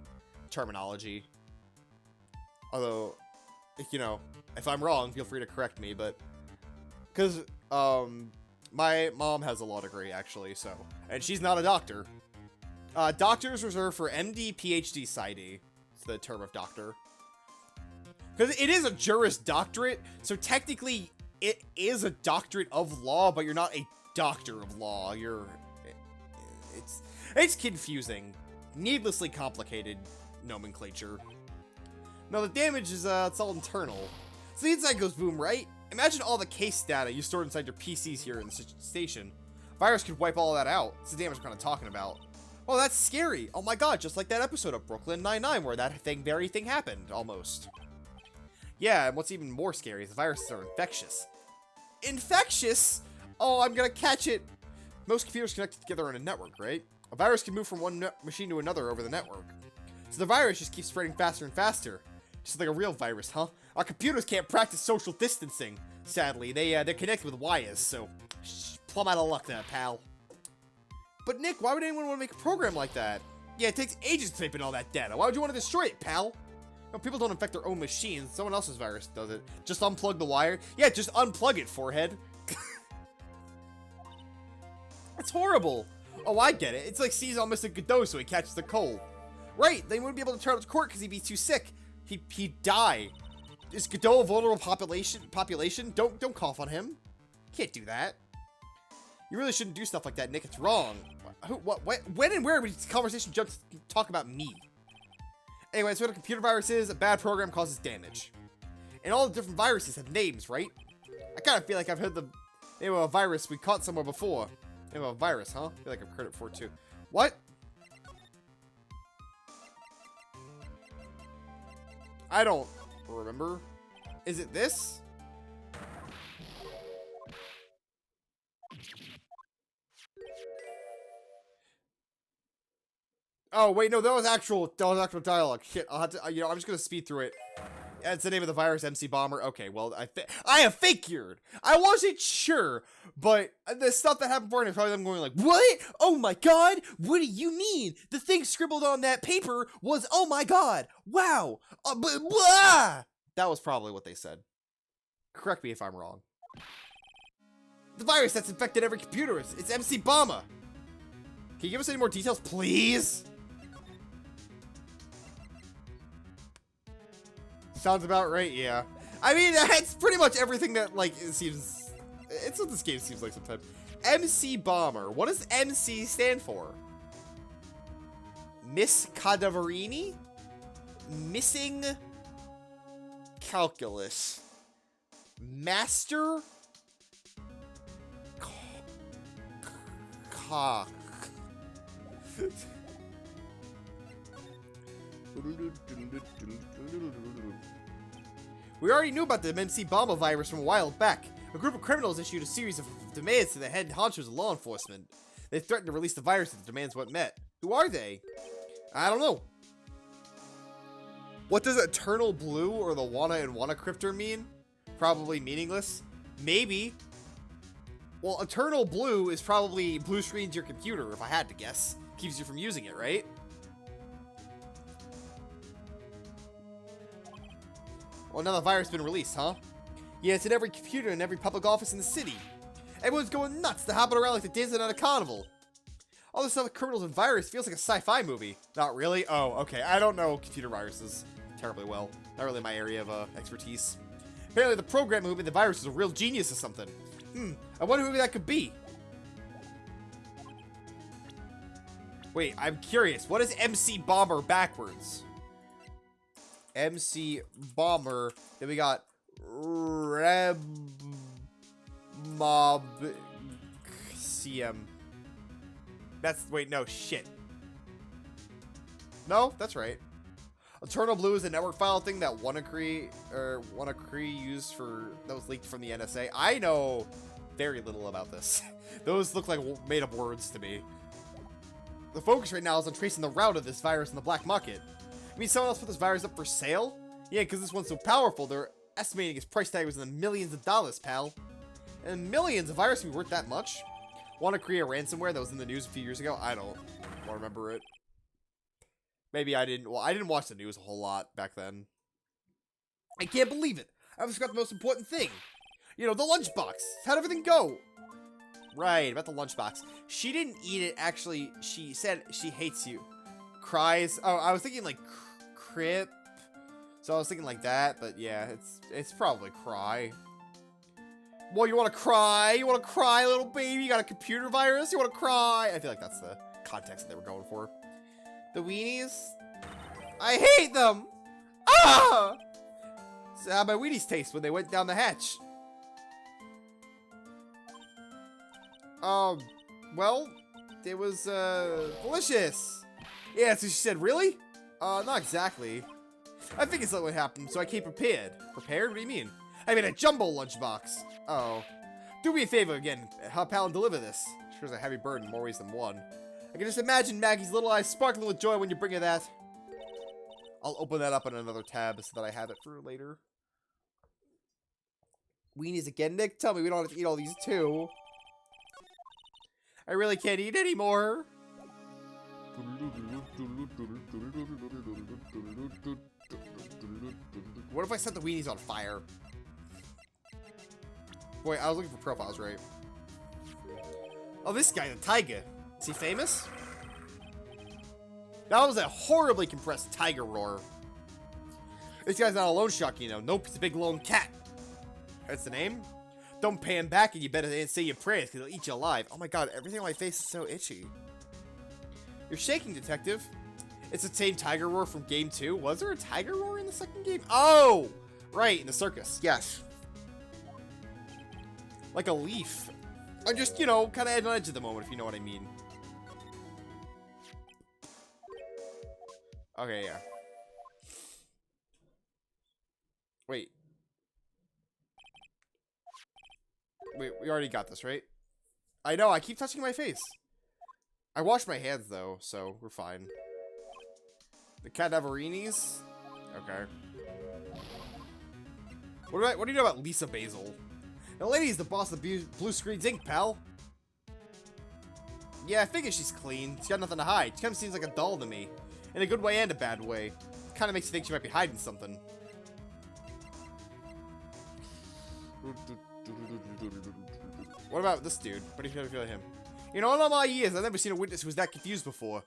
Speaker 2: terminology. Although, you know, if I'm wrong, feel free to correct me, but... Because, my mom has a law degree, actually, so... And she's not a doctor. Doctor is reserved for MD, PhD, PsyD. It's the term of doctor. Because it is a Juris Doctorate, so technically it is a doctorate of law, but you're not a doctor of law. You're... It's confusing. Needlessly complicated nomenclature. Now, the damage is, it's all internal. So the inside goes boom, right? Imagine all the case data you stored inside your PCs here in the station. Virus could wipe all of that out. It's the damage I'm kind of talking about. Oh, that's scary. Oh my god, just like that episode of Brooklyn Nine-Nine where that very thing happened, almost. Yeah, and what's even more scary is the viruses are infectious. Infectious? Oh, I'm gonna catch it. Most computers connected together on a network, right? A virus can move from one machine to another over the network. So the virus just keeps spreading faster and faster. Just like a real virus, huh? Our computers can't practice social distancing. Sadly, they're connected with wires, so plumb out of luck there, pal. But Nick, why would anyone want to make a program like that? Yeah, it takes ages to type in all that data. Why would you want to destroy it, pal? No, people don't infect their own machines. Someone else's virus does it. Just unplug the wire. Yeah, just unplug it, forehead. That's horrible. Oh, I get it. It's like Caesar Mr. Godot so he catches the cold. Right, they wouldn't be able to turn up to court because he'd be too sick. He'd die. Is Godot a vulnerable population? Don't cough on him. Can't do that. You really shouldn't do stuff like that, Nick. It's wrong. When and where would this conversation jump to talk about me? Anyway, so what a computer virus is, a bad program causes damage. And all the different viruses have names, right? I kind of feel like I've heard the name of a virus we caught somewhere before. Name of a virus, huh? I feel like I've heard it before, too. What? I don't remember. Is it this? Oh, wait, no, that was actual dialogue. Shit, I'll have to, you know, I'm just gonna speed through it. That's the name of the virus, MC Bomber. Okay, well, I have figured. I wasn't sure, but the stuff that happened before, and probably them going like, what? Oh my god, what do you mean? The thing scribbled on that paper was, oh my god, wow, blah! That was probably what they said. Correct me if I'm wrong. The virus that's infected every computer, it's MC Bomber. Can you give us any more details, please? Sounds about right, yeah. I mean, that's pretty much everything that, like, it seems... It's what this game seems like sometimes. MC Bomber. What does MC stand for? Miss Cadaverini? Missing... Calculus. Master... Cock. We already knew about the MC Bomber virus from a while back. A group of criminals issued a series of demands to the head honchos of law enforcement. They threatened to release the virus if the demands weren't met. Who are they? I don't know. What does Eternal Blue or the Wanna and Wanna Cryptor mean? Probably meaningless. Maybe. Well, Eternal Blue is probably blue screens your computer, if I had to guess. Keeps you from using it, right? Well, now the virus has been released, huh? Yeah, it's in every computer in every public office in the city. Everyone's going nuts. They're hopping around like they're dancing at a carnival. All this stuff with criminals and virus feels like a sci-fi movie. Not really? Oh, okay. I don't know computer viruses terribly well. Not really my area of expertise. Apparently the program who made the virus is a real genius or something. I wonder who that could be. Wait, I'm curious. What is MC Bomber backwards? MC Bomber. Then we got Reb Mob CM. That's wait, no shit. No, that's right. Eternal Blue is a network file thing that WannaCree used for that was leaked from the NSA. I know very little about this. Those look like made up words to me. The focus right now is on tracing the route of this virus in the black market. I mean, someone else put this virus up for sale? Yeah, because this one's so powerful, they're estimating its price tag was in the millions of dollars, pal. And millions, a virus can be worth that much? Want to create a ransomware that was in the news a few years ago? I don't remember it. Maybe I didn't. Well, I didn't watch the news a whole lot back then. I can't believe it. I almost forgot the most important thing. You know, the lunchbox. How'd everything go? Right, about the lunchbox. She didn't eat it, actually. She said she hates you. Cries. Oh, I was thinking like crip. So I was thinking like that, but yeah, it's probably cry. Well, you want to cry? You want to cry, little baby? You got a computer virus? You want to cry? I feel like that's the context that they were going for. The weenies? I hate them! Ah! So how my weenies taste when they went down the hatch? Well, it was, delicious. Yeah, so she said, really? Not exactly. I think it's not what happened, so I came prepared. Prepared? What do you mean? I mean a jumbo lunchbox. Oh. Do me a favor again, help Pal and deliver this. Sure's a heavy burden in more ways than one. I can just imagine Maggie's little eyes sparkling with joy when you bring her that. I'll open that up in another tab so that I have it for later. Weenies again, Nick? Tell me we don't have to eat all these too. I really can't eat anymore. What if I set the weenies on fire? Boy, I was looking for profiles, right? Oh, this guy, the tiger. Is he famous? That was a horribly compressed tiger roar. This guy's not a loan shark, you know. Nope, he's a big lone cat. That's the name? Don't pay him back and you better say your prayers because he'll eat you alive. Oh my god, everything on my face is so itchy. You're shaking, detective. It's the same tiger roar from game 2. Was there a tiger roar in the second game? Oh! Right, in the circus. Yes. Like a leaf. I'm just, you know, kind of at an edge at the moment, if you know what I mean. Okay, yeah. Wait. Wait, we already got this, right? I know, I keep touching my face. I washed my hands, though, so we're fine. The Cadaverinis? Okay. What do you know about Lisa Basil? The lady's the boss of Blue Screens Inc., pal. Yeah, I figure she's clean. She's got nothing to hide. She kind of seems like a doll to me. In a good way and a bad way. Kind of makes you think she might be hiding something. What about this dude? What do you feel of him? You know, in all my years, I've never seen a witness who was that confused before.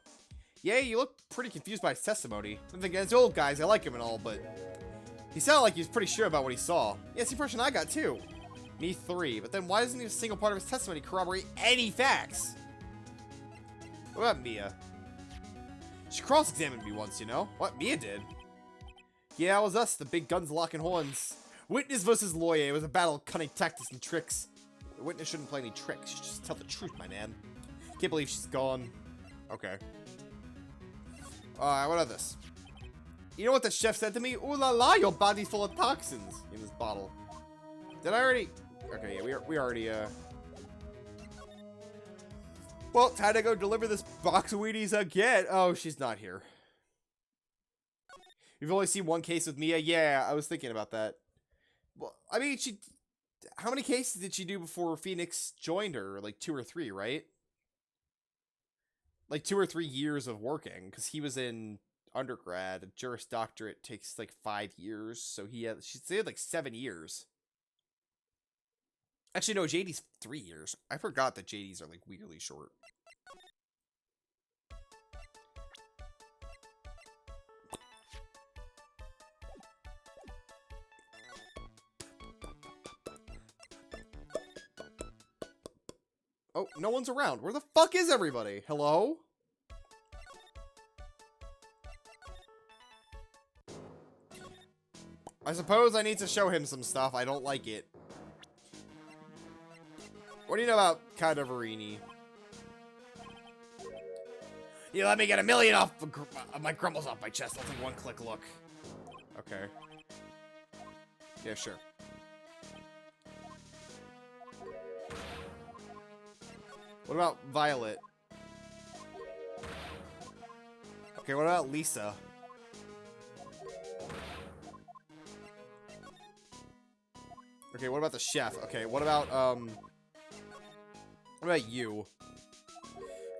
Speaker 2: Yeah, you look pretty confused by his testimony. I'm thinking, it's old guys, I like him and all, but... He sounded like he was pretty sure about what he saw. Yeah, it's the impression I got, too. Me 3, but then why doesn't a single part of his testimony corroborate any facts? What about Mia? She cross-examined me once, you know? What, Mia did? Yeah, it was us, the big guns locking horns. Witness versus lawyer. It was a battle of cunning tactics and tricks. The witness shouldn't play any tricks. She should just tell the truth, my man. Can't believe she's gone. Okay. Alright, what about this? You know what the chef said to me? Ooh la la, your body's full of toxins in this bottle. Did I already? Okay, yeah, we already, Well, time to go deliver this box of Wheaties again. Oh, she's not here. You've only seen one case with Mia? Yeah, I was thinking about that. Well, I mean, how many cases did she do before Phoenix joined her? Like 2 or 3, right? Like 2 or 3 years of working, because he was in undergrad. A Juris Doctorate takes like 5 years, so she said like 7 years. Actually, no, JD's 3 years. I forgot that JD's are like weirdly short. Oh, no one's around. Where the fuck is everybody? Hello? I suppose I need to show him some stuff. I don't like it. What do you know about Cadaverini? You let me get 1,000,000 off my grumbles off my chest. I'll take one click look. Okay. Yeah, sure. What about Violet? Okay, what about Lisa? Okay, what about the chef? Okay, what about you?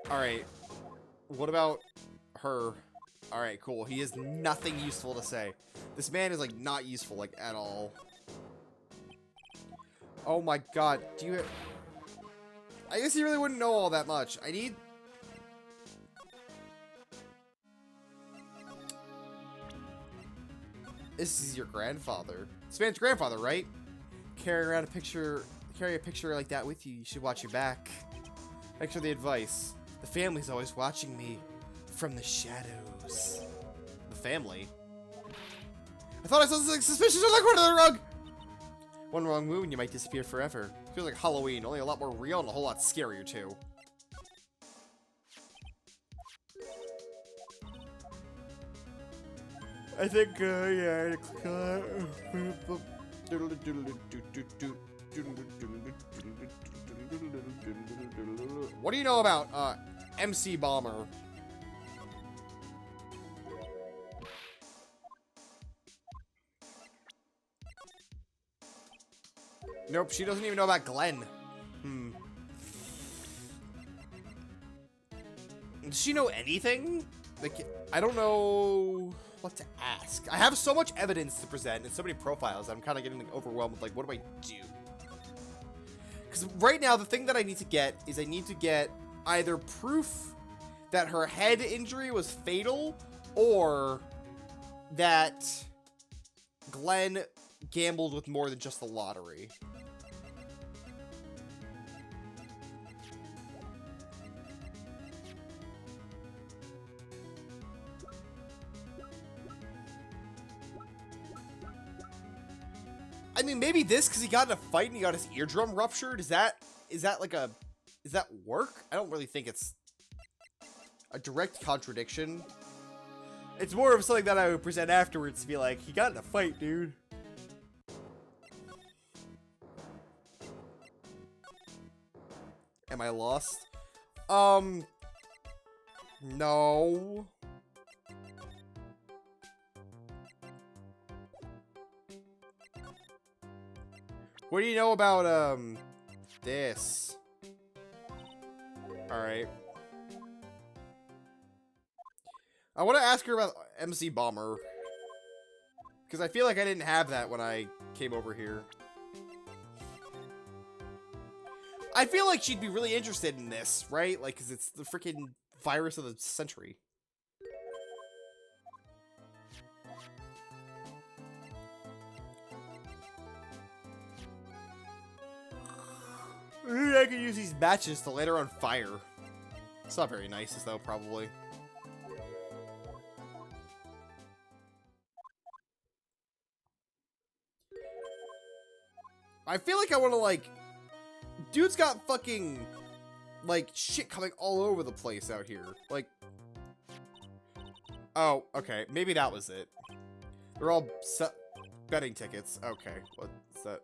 Speaker 2: Alright. What about her? Alright, cool. He has nothing useful to say. This man is, like, not useful, like, at all. Oh my god. Do you... I guess you really wouldn't know all that much. I need... This is your grandfather. This man's grandfather, right? Carry a picture like that with you. You should watch your back. Thanks for the advice. The family's always watching me from the shadows. The family? I thought I saw something suspicious on the corner of the rug! One wrong move and you might disappear forever. Feels like Halloween, only a lot more real and a whole lot scarier too. I think, yeah, what do you know about, MC Bomber? Nope, she doesn't even know about Glenn. Does she know anything? Like, I don't know what to ask. I have so much evidence to present and so many profiles that I'm kind of getting like, overwhelmed with, like, what do I do? Because right now, the thing that I need to get is I need to get either proof that her head injury was fatal or that Glenn gambled with more than just the lottery. I mean, maybe this, because he got in a fight and he got his eardrum ruptured. Is that like a... Does that work? I don't really think it's a direct contradiction. It's more of something that I would present afterwards to be like, he got in a fight, dude. Am I lost? No. What do you know about, this? Alright. I want to ask her about MC Bomber. Because I feel like I didn't have that when I came over here. I feel like she'd be really interested in this, right? Like, because it's the freaking virus of the century. Maybe I could use these matches to light her on fire. It's not very nice, though, probably. I feel like I want to, like... Dude's got fucking, like, shit coming all over the place out here. Like... Oh, okay. Maybe that was it. They're all betting tickets. Okay, what's that?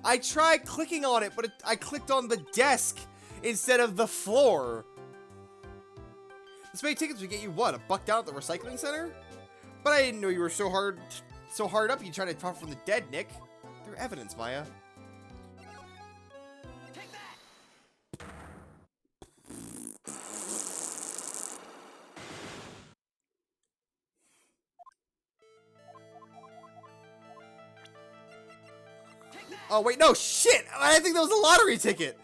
Speaker 2: I tried clicking on it, but I clicked on the desk instead of the floor. This many tickets would get you what? $1 down at the recycling center? But I didn't know you were so hard up you trying to talk from the dead, Nick. They're evidence, Maya.
Speaker 5: Take that!
Speaker 2: Oh, wait, no, shit! I think that was a lottery ticket!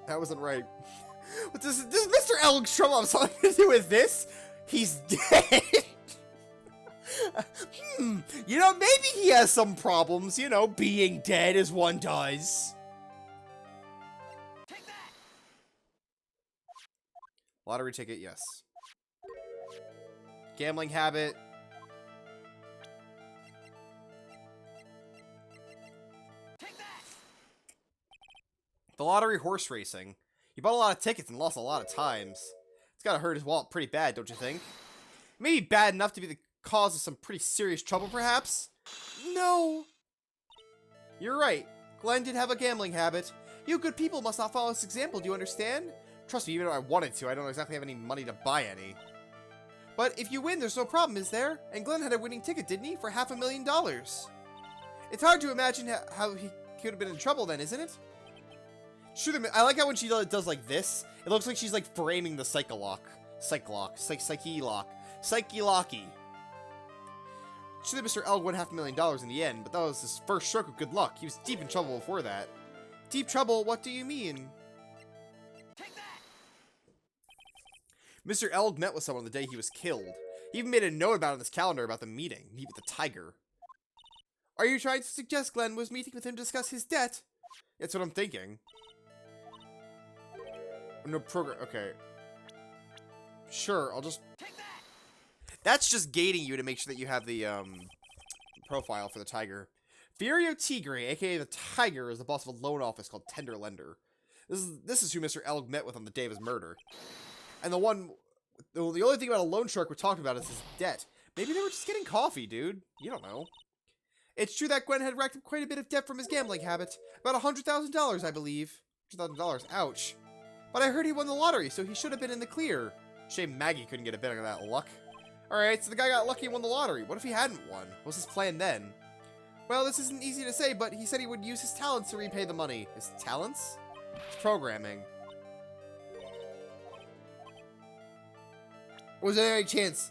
Speaker 2: That wasn't right. What does Mr. Elgstrom have something to do with this? He's dead! You know, maybe he has some problems, you know, being dead as one does.
Speaker 5: Take that!
Speaker 2: Lottery ticket, yes. Gambling habit.
Speaker 5: Take that!
Speaker 2: The lottery horse racing. He bought a lot of tickets and lost a lot of times. It's gotta hurt his wallet pretty bad, don't you think? Maybe bad enough to be the cause of some pretty serious trouble, perhaps? No! You're right. Glenn did have a gambling habit. You good people must not follow his example, do you understand? Trust me, even if I wanted to, I don't exactly have any money to buy any. But if you win, there's no problem, is there? And Glenn had a winning ticket, didn't he? For $500,000. It's hard to imagine how he could have been in trouble then, isn't it? Shoot him. I like how when she does like this, it looks like she's like framing the Psyche-Lock. Psyche-Locky. Should have Mr. Elg won $500,000 in the end, but that was his first stroke of good luck. He was deep in trouble before that. Deep trouble? What do you mean?
Speaker 5: Take that!
Speaker 2: Mr. Elg met with someone the day he was killed. He even made a note about it in his calendar about the meeting. Meet with the tiger. Are you trying to suggest Glenn was meeting with him to discuss his debt? That's what I'm thinking. No program. Okay. Sure, I'll just...
Speaker 5: Take that!
Speaker 2: That's just gating you to make sure that you have the, profile for the tiger. Furio Tigre, aka the Tiger, is the boss of a loan office called Tender Lender. This is who Mr. Elg met with on the day of his murder. And the only thing about a loan shark we're talking about is his debt. Maybe they were just getting coffee, dude. You don't know. It's true that Gwen had racked up quite a bit of debt from his gambling habit. About $100,000, I believe. $100,000, ouch. But I heard he won the lottery, so he should have been in the clear. Shame Maggie couldn't get a bit of that luck. Alright, so the guy got lucky and won the lottery. What if he hadn't won? What was his plan then? Well, this isn't easy to say, but he said he would use his talents to repay the money. His talents? His programming. Was there any chance?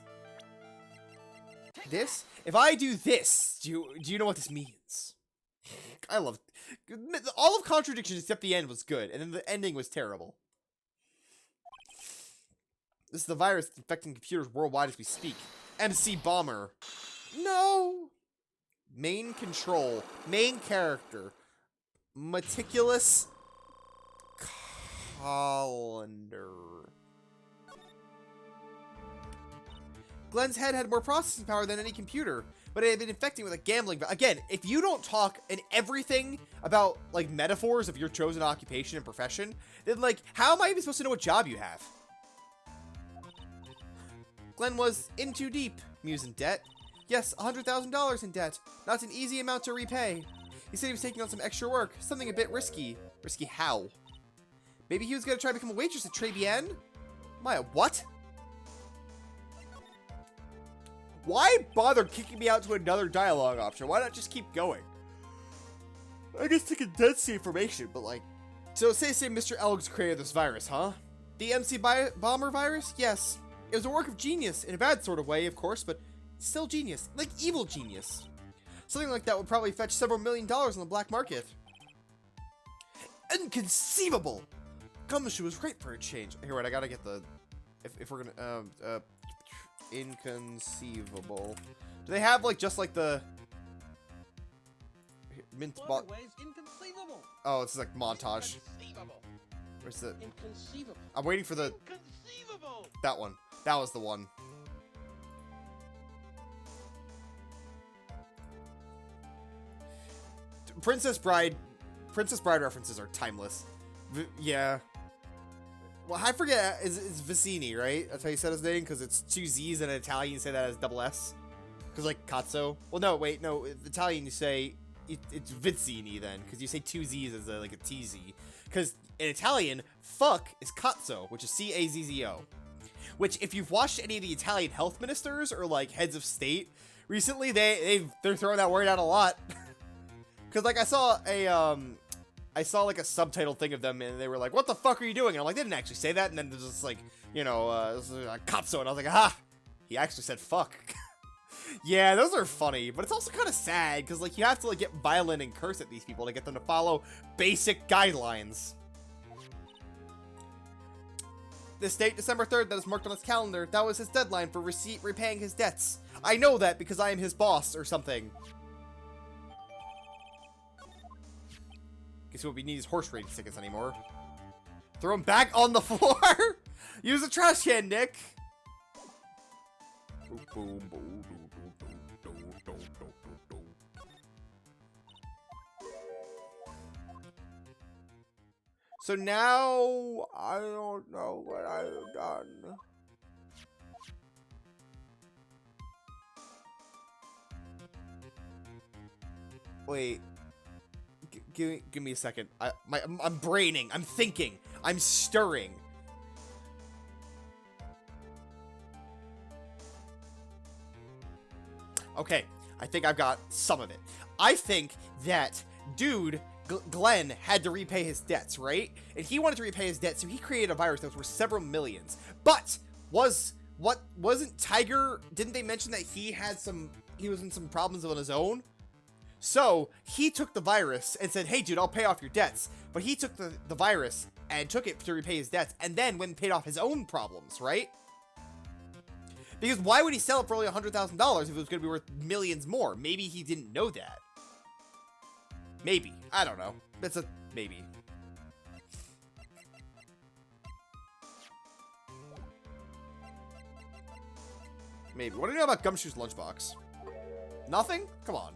Speaker 2: This? If I do this, do you know what this means? I love... All of Contradictions except the end was good, and then the ending was terrible. This is the virus infecting computers worldwide as we speak. MC Bomber. No! Main control. Main character. Meticulous Colander. Glenn's head had more processing power than any computer, but it had been infecting with a gambling... Again, if you don't talk in everything about, like, metaphors of your chosen occupation and profession, then, like, how am I even supposed to know what job you have? Glenn was in too deep. He was in debt. Yes, $100,000 in debt. Not an easy amount to repay. He said he was taking on some extra work, something a bit risky. Risky how? Maybe he was gonna try to become a waitress at Trebian? Maya, what? Why bother kicking me out to another dialogue option? Why not just keep going? I guess to condense the information, but like... So say Mr. Elg's created this virus, huh? The MC Bomber virus? Yes. It was a work of genius, in a bad sort of way, of course, but still genius. Like evil genius. Something like that would probably fetch several $1 million on the black market. Inconceivable! Gumshoe was right for a change. Here, wait, I gotta get the... If we're gonna... Inconceivable. Do they have, like, just like the... Mint bot...
Speaker 6: Inconceivable.
Speaker 2: Oh, it's like montage.
Speaker 6: Inconceivable.
Speaker 2: Where's the...
Speaker 6: Inconceivable.
Speaker 2: I'm waiting for the...
Speaker 6: Inconceivable.
Speaker 2: That one. That was the one. Princess Bride references are timeless. Yeah. Well, I forget, it's Vicini, right? That's how you said his name, because it's two Z's and in Italian you say that as double S. Because, like, Cazzo. Well, no, wait, no, in Italian you say, it's Vizzini then, because you say two Z's as like a TZ. Because in Italian, fuck is Cazzo, which is C-A-Z-Z-O. Which, if you've watched any of the Italian health ministers or, like, heads of state, recently they're throwing that word out a lot. Because, like, I saw like a subtitle thing of them, and they were like, "What the fuck are you doing?" And I'm like, "They didn't actually say that." And then there's just like, you know, Cazzo, and I was like, "Ah, he actually said fuck." Yeah, those are funny, but it's also kind of sad because like you have to like get violent and curse at these people to get them to follow basic guidelines. This date, December 3rd, that is marked on his calendar. That was his deadline for repaying his debts. I know that because I am his boss or something. Guess what we need is horse race tickets anymore. Throw him back on the floor? Use the trash can, Nick. So now I don't know what I've done. Wait. Give me a second. I'm braining. I'm thinking. I'm stirring. Okay, I think I've got some of it. I think that dude Glenn had to repay his debts, right? And he wanted to repay his debts, so he created a virus that was worth several millions. But wasn't Tiger? Didn't they mention that he was in some problems on his own? So he took the virus and said, "Hey, dude, I'll pay off your debts." But he took the virus and took it to repay his debts, and then went and paid off his own problems, right? Because why would he sell it for only $100,000 if it was going to be worth millions more? Maybe he didn't know that. Maybe. I don't know. That's a maybe. Maybe. What do you know about Gumshoe's lunchbox? Nothing? Come on.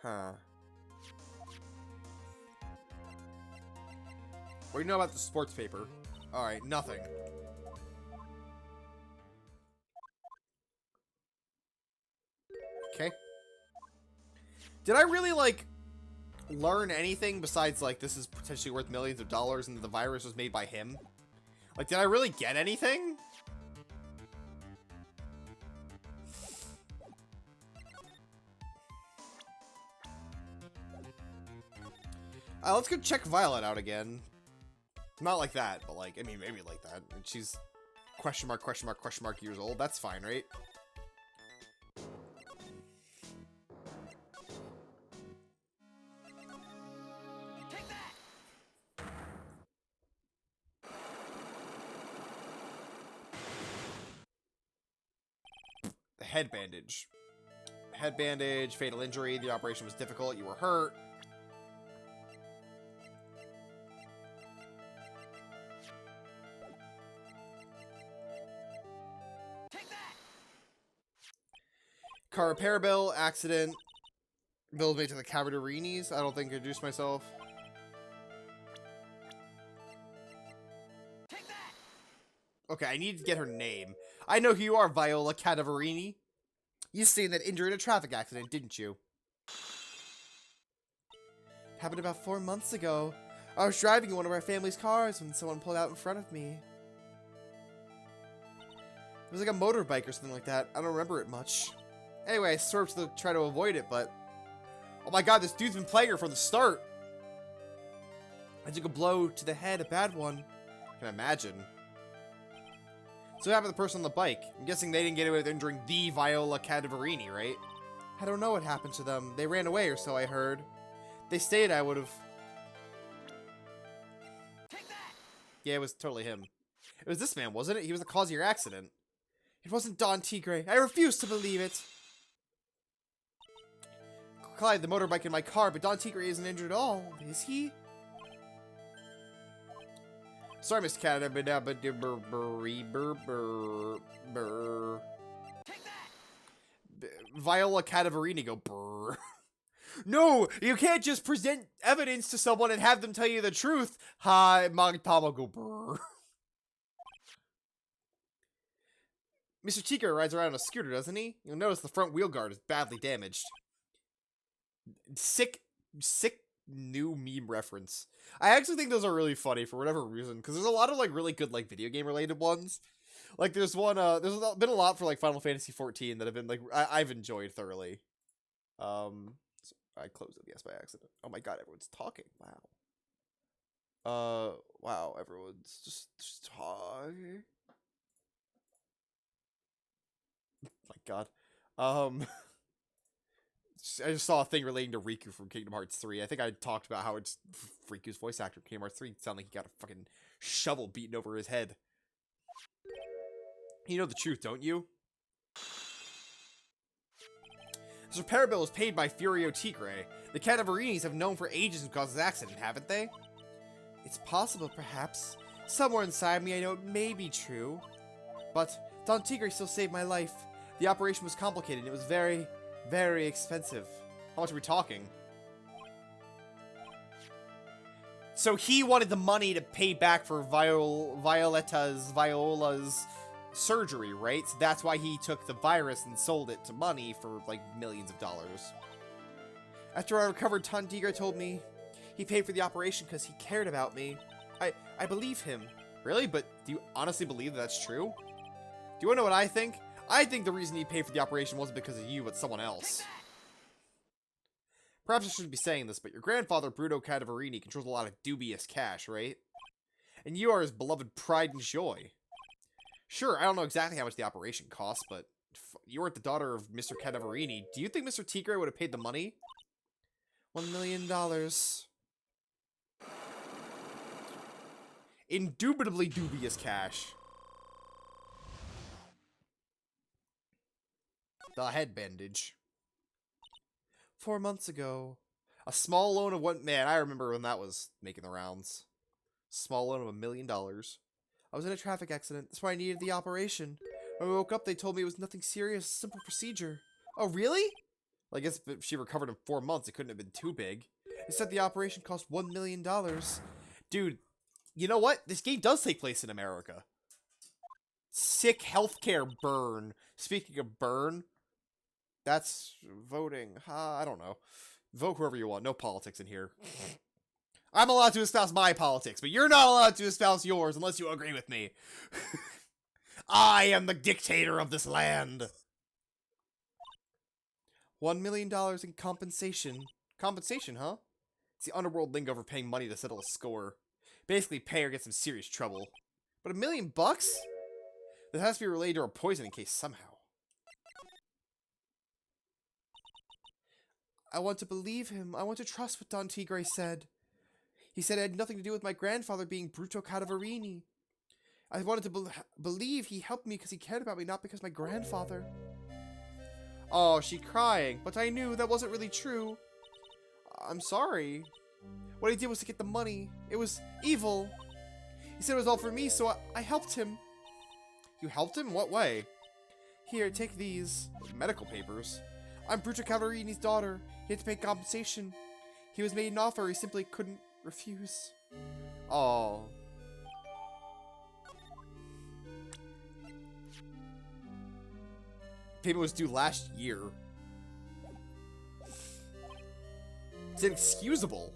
Speaker 2: Huh. What do you know about the sports paper? Alright, nothing. Okay. Did I really, like, learn anything besides, like, this is potentially worth millions of dollars and the virus was made by him? Like, did I really get anything? Let's go check Violet out again. Not like that, but like, I mean, maybe like that. And she's question mark years old. That's fine, right?
Speaker 5: Take that!
Speaker 2: The head bandage. Head bandage, fatal injury. The operation was difficult. You were hurt. Car repair bill, accident. Bills made to the Cavaderinis. I don't think I introduced myself.
Speaker 5: Take that!
Speaker 2: Okay, I need to get her name. I know who you are, Viola Cadaverini. You sustained that injury in a traffic accident, didn't you? Happened about 4 months ago. I was driving in one of our family's cars when someone pulled out in front of me. It was like a motorbike or something like that. I don't remember it much. Anyway, I swerved to try to avoid it, but... Oh my god, this dude's been playing her from the start! I took a blow to the head, a bad one. I can imagine. So what happened to the person on the bike? I'm guessing they didn't get away with injuring the Viola Cadaverini, right? I don't know what happened to them. They ran away or so I heard. If they stayed, I would've...
Speaker 5: Take that!
Speaker 2: Yeah, it was totally him. It was this man, wasn't it? He was the cause of your accident. It wasn't Don Tigre. I refuse to believe it. Clyde, the motorbike in my car, but Don Tigre isn't injured at all, is he? Sorry, Mr. Cat.
Speaker 5: Take that!
Speaker 2: Viola Cadaverini go brr. No, you can't just present evidence to someone and have them tell you the truth. Hi, Magtama go brr. Mr. Tigre rides around on a scooter, doesn't he? You'll notice the front wheel guard is badly damaged. Sick new meme reference. I actually think those are really funny for whatever reason, because there's a lot of like really good like video game related ones. Like there's one, there's been a lot for like Final Fantasy 14 that have been like I've enjoyed thoroughly. So I closed it yes by accident. Oh my god, everyone's talking. Wow. Wow, everyone's just talking. My god. I just saw a thing relating to Riku from Kingdom Hearts 3. I think I talked about how it's Riku's voice actor in Kingdom Hearts 3 sounded like he got a fucking shovel beaten over his head. You know the truth, don't you? This repair bill was paid by Furio Tigre. The Cadaverinis have known for ages who caused this accident, haven't they? It's possible, perhaps. Somewhere inside me I know it may be true. But Don Tigre still saved my life. The operation was complicated. It was very, very expensive. How much are we talking? So he wanted the money to pay back for Viola's surgery, right? So that's why he took the virus and sold it to money for, like, millions of dollars. After I recovered, Don Tigre told me he paid for the operation because he cared about me. I believe him. Really? But do you honestly believe that's true? Do you want to know what I think? I think the reason he paid for the operation wasn't because of you, but someone else. Perhaps I shouldn't be saying this, but your grandfather, Bruto Cadaverini, controls a lot of dubious cash, right? And you are his beloved pride and joy. Sure, I don't know exactly how much the operation cost, but you weren't the daughter of Mr. Cadaverini. Do you think Mr. Tigre would have paid the money? $1 million. Indubitably dubious cash. The head bandage. 4 months ago. A small loan of one... Man, I remember when that was making the rounds. Small loan of $1 million. I was in a traffic accident. That's why I needed the operation. When I woke up, they told me it was nothing serious. Simple procedure. Oh, really? Well, I guess if she recovered in 4 months, it couldn't have been too big. It said the operation cost $1 million. Dude, you know what? This game does take place in America. Sick healthcare burn. Speaking of burn... That's voting. I don't know. Vote whoever you want. No politics in here. I'm allowed to espouse my politics, but you're not allowed to espouse yours unless you agree with me. I am the dictator of this land. $1 million in compensation. Compensation, huh? It's the underworld lingo for paying money to settle a score. Basically, pay or get some serious trouble. But $1 million bucks? This has to be related to a poisoning case somehow. I want to believe him. I want to trust what Don Tigre said. He said it had nothing to do with my grandfather being Bruto Cadaverini. I wanted to believe he helped me because he cared about me, not because my grandfather. Oh, she's crying. But I knew that wasn't really true. I'm sorry. What he did was to get the money. It was evil. He said it was all for me, so I helped him. You helped him? What way? Here, take these. Medical papers. I'm Bruto Cadaverini's daughter. He had to pay compensation. He was made an offer he simply couldn't refuse. Oh. Payment was due last year. It's inexcusable.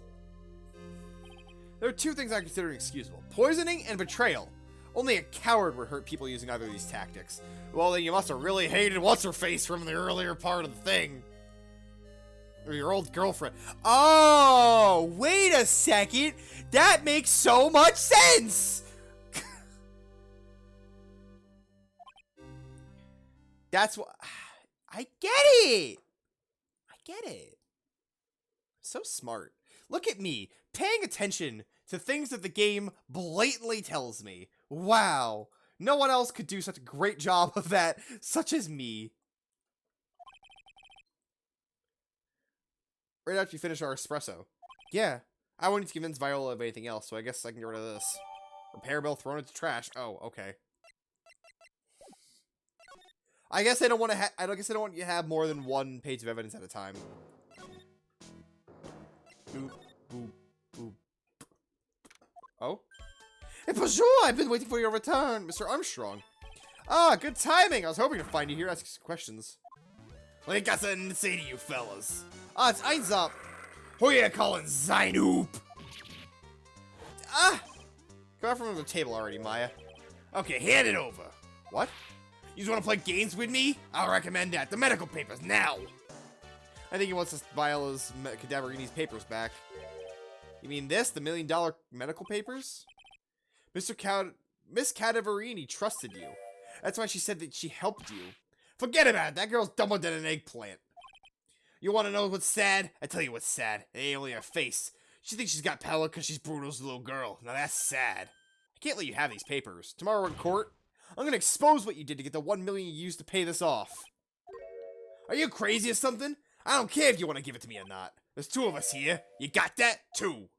Speaker 2: There are two things I consider inexcusable. Poisoning and betrayal. Only a coward would hurt people using either of these tactics. Well, then you must have really hated What's-Her-Face from the earlier part of the thing. Or your old girlfriend. Oh, wait a second. That makes so much sense. That's what... I get it. I get it. So smart. Look at me, paying attention to things that the game blatantly tells me. Wow. No one else could do such a great job of that, such as me. Right after you finish our espresso. Yeah. I won't need to convince Viola of anything else, so I guess I can get rid of this. Repair bill thrown into trash. Oh, okay. I guess I don't want to I guess I don't want you to have more than one page of evidence at a time. Boop, boop, boop. Oh? Hey, bonjour! I've been waiting for your return, Mr. Armstrong. Ah, good timing! I was hoping to find you here asking some questions. Well, I got something to say to you fellas. Ah, it's Einzop. Who you calling Zainoop? Ah! Come out from the table already, Maya. Okay, hand it over. What? You just want to play games with me? I'll recommend that. The medical papers, now! I think he wants Viola's Cadaverini's papers back. You mean this? The $1 million medical papers? Miss Cadaverini trusted you. That's why she said that she helped you. Forget about it. That girl's dumber than an eggplant. You want to know what's sad? I tell you what's sad. It ain't only her face. She thinks she's got power because she's Bruno's little girl. Now that's sad. I can't let you have these papers. Tomorrow in court, I'm gonna expose what you did to get the $1 million you used to pay this off. Are you crazy or something? I don't care if you want to give it to me or not. There's two of us here. You got that? Two.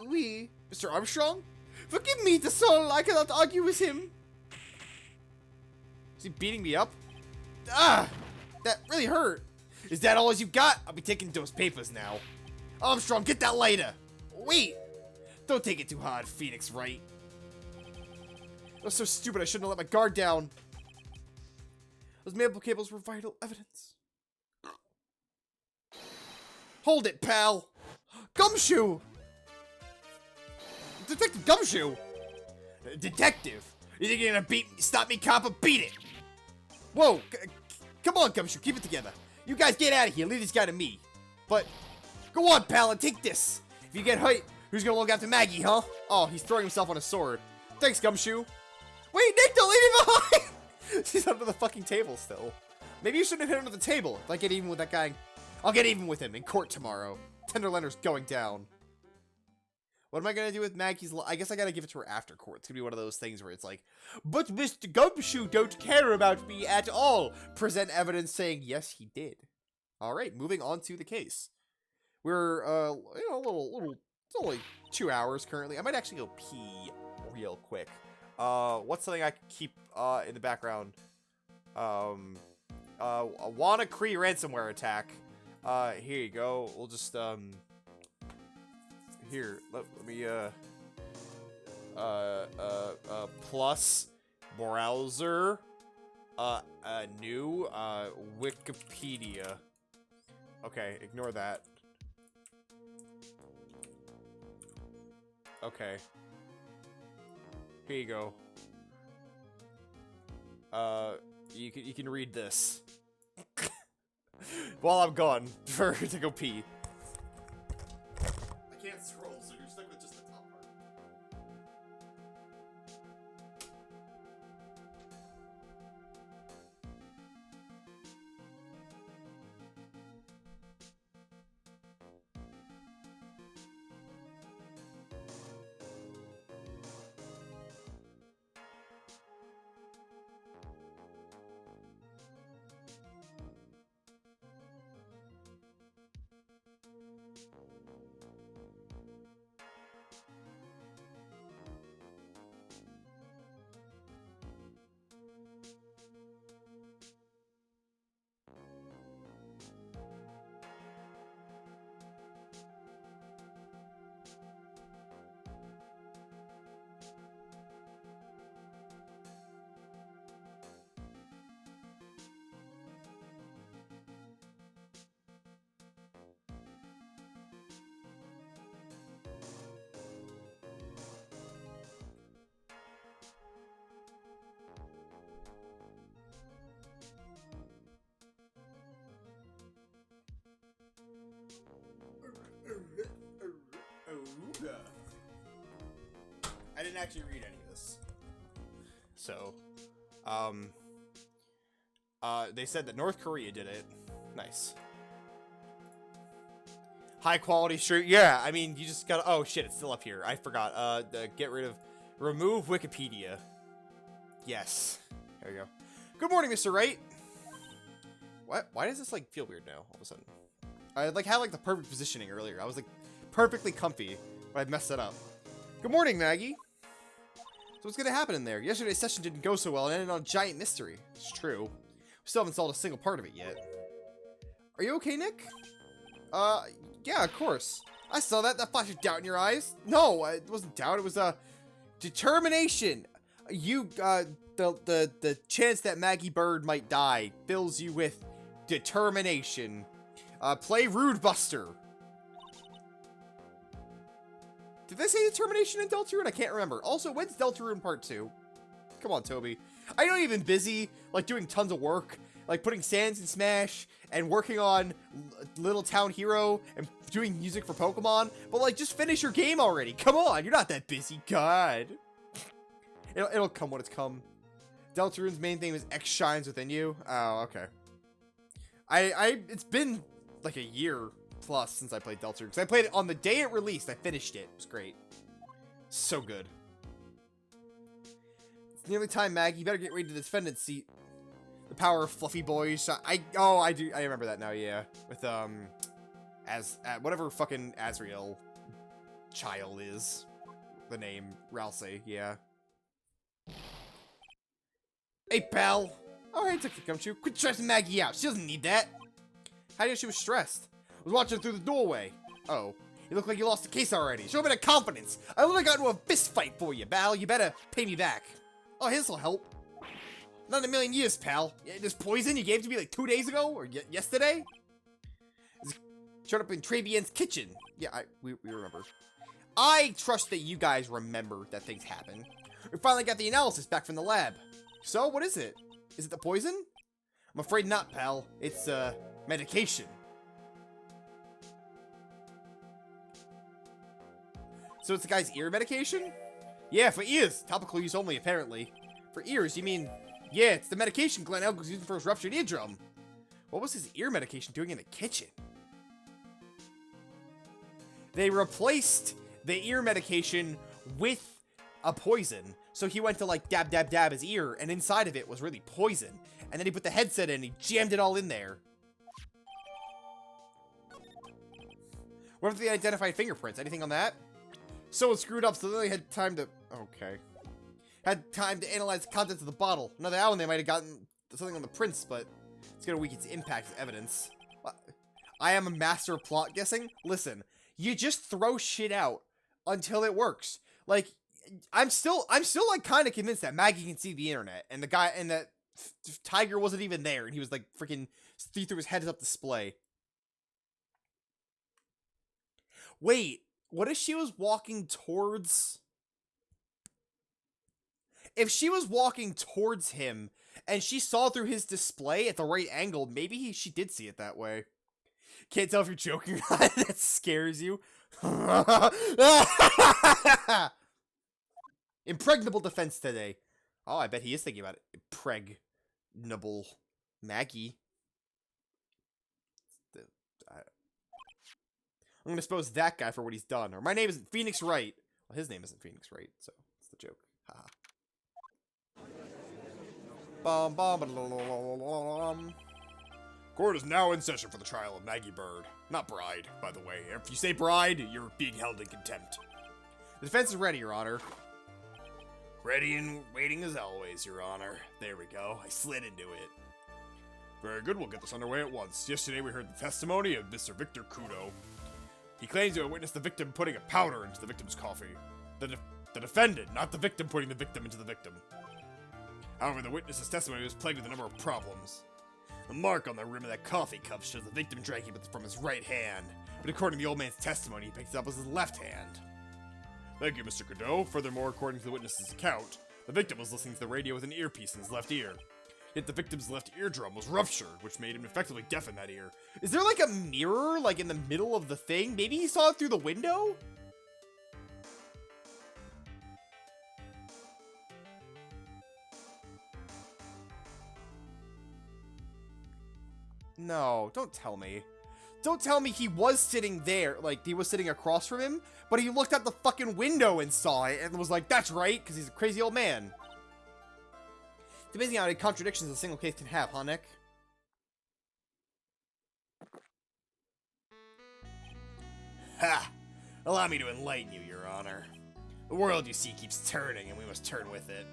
Speaker 4: Oui.
Speaker 2: Mr. Armstrong?
Speaker 4: Forgive me, Dassault. I cannot argue with him.
Speaker 2: Is he beating me up? Ah! That really hurt. Is that all you got? I'll be taking those papers now. Armstrong, get that lighter. Wait. Don't take it too hard, Phoenix Wright. That was so stupid. I shouldn't have let my guard down. Those maple cables were vital evidence. Hold it, pal. Gumshoe! Detective Gumshoe! Detective? You think you're gonna stop me, copper? Beat it! Whoa! Come on, Gumshoe, keep it together. You guys get out of here, leave this guy to me. But, go on, pal, and take this. If you get hurt, who's gonna look after Maggie, huh? Oh, he's throwing himself on a sword. Thanks, Gumshoe. Wait, Nick, don't leave me behind! He's under the fucking table still. Maybe you shouldn't have hit him with the table. If I get even with that guy, I'll get even with him in court tomorrow. Tenderlander's going down. What am I gonna do with Maggie's? I guess I gotta give it to her after court. It's gonna be one of those things where it's like, but Mr. Gumshoe don't care about me at all. Present evidence saying yes, he did. All right, moving on to the case. We're you know, a little. It's only 2 hours currently. I might actually go pee real quick. What's something I can keep in the background? A WannaCree ransomware attack. Here you go. We'll just here, let me plus browser new Wikipedia. Okay, ignore that. Okay. Here you go. You can read this while I'm gone to go pee. I can't scroll, so you're stuck with just the top part. I didn't actually read any of this. So, they said that North Korea did it. Nice. High quality shirt. Yeah, I mean, you just gotta. Oh shit, it's still up here. I forgot. Get rid of. Remove Wikipedia. Yes. There we go. Good morning, Mr. Wright. What? Why does this like feel weird now? All of a sudden, I like had like the perfect positioning earlier. I was like perfectly comfy, but I messed it up. Good morning, Maggie. So what's gonna happen in there? Yesterday's session didn't go so well and ended on a giant mystery. It's true. We still haven't solved a single part of it yet. Are you okay, Nick? Yeah, of course. I saw that. That flash of doubt in your eyes. No, it wasn't doubt. It was, determination. You, the chance that Maggie Bird might die fills you with determination. Play Rude Buster. Did they say determination in Deltarune? I can't remember. Also, when's Deltarune Part 2? Come on, Toby. I know you've been busy, like, doing tons of work, like, putting Sans in Smash, and working on Little Town Hero, and doing music for Pokemon, but, like, just finish your game already. Come on, you're not that busy. God. It'll come when it's come. Deltarune's main theme is X shines within you. Oh, okay. It's been, like, a year plus since I played Deltarune, because I played it on the day it released. I finished it. It was great. So good. It's nearly time, Maggie. You better get ready to the defendant's seat. The power of fluffy boys. I remember that now. Yeah, with whatever fucking Azrael child is, the name Ralsei. Yeah. Hey, pal. Oh, hey, Tick Gumshoe. Quit stressing Maggie out. She doesn't need that. How do you know she was stressed? I was watching through the doorway. Oh, you look like you lost the case already. Show a bit of confidence. I literally got into a fist fight for you, pal. You better pay me back. Oh, this'll help. Not in a million years, pal. This poison you gave to me like 2 days ago or yesterday? It showed up in Trabian's kitchen. Yeah, we remember. I trust that you guys remember that things happen. We finally got the analysis back from the lab. So, what is it? Is it the poison? I'm afraid not, pal. It's, medication. So it's the guy's ear medication? Yeah, for ears. Topical use only, apparently. For ears, you mean... Yeah, it's the medication Glenn Elk was using for his ruptured eardrum. What was his ear medication doing in the kitchen? They replaced the ear medication with a poison. So he went to, like, dab, dab, dab his ear, and inside of it was really poison. And then he put the headset in, and he jammed it all in there. What if they identified fingerprints? Anything on that? Someone screwed up, so they only had time to... Okay. Had time to analyze the contents of the bottle. Another hour and they might have gotten something on the prints, but it's gonna weaken its impact as evidence. I am a master of plot guessing. Listen, you just throw shit out until it works. Like, I'm still like kind of convinced that Maggie can see the internet, and the guy, and that Tiger wasn't even there, and he was like freaking through his head up display. Wait, what if she was walking towards... If she was walking towards him, and she saw through his display at the right angle, maybe she did see it that way. Can't tell if you're joking or not. That scares you. Impregnable defense today. Oh, I bet he is thinking about it. Impregnable Maggie. I'm gonna expose that guy for what he's done. Or my name isn't Phoenix Wright. Well, his name isn't Phoenix Wright, so it's the joke. Haha. Court is now in session for the trial of Maggie Bird. Not Bride, by the way. If you say Bride, you're being held in contempt. The defense is ready, Your Honor. Ready and waiting as always, Your Honor. There we go. I slid into it. Very good, we'll get this underway at once. Yesterday we heard the testimony of Mr. Victor Kudo. He claims to have witnessed the victim putting a powder into the victim's coffee. The defendant, not the victim, putting the victim into the victim. However, the witness's testimony was plagued with a number of problems. The mark on the rim of that coffee cup shows the victim drank it from his right hand, but according to the old man's testimony, he picked it up with his left hand. Thank you, Mr. Cadeau. Furthermore, according to the witness's account, the victim was listening to the radio with an earpiece in his left ear. Yet the victim's left eardrum was ruptured, which made him effectively deaf in that ear. Is there like a mirror, like in the middle of the thing? Maybe he saw it through the window? No, don't tell me. Don't tell me he was sitting there, like, he was sitting across from him, but he looked out the fucking window and saw it and was like, that's right, because he's a crazy old man. It's amazing how many contradictions a single case can have, huh, Nick? Ha! Allow me to enlighten you, Your Honor. The world, you see, keeps turning, and we must turn with it.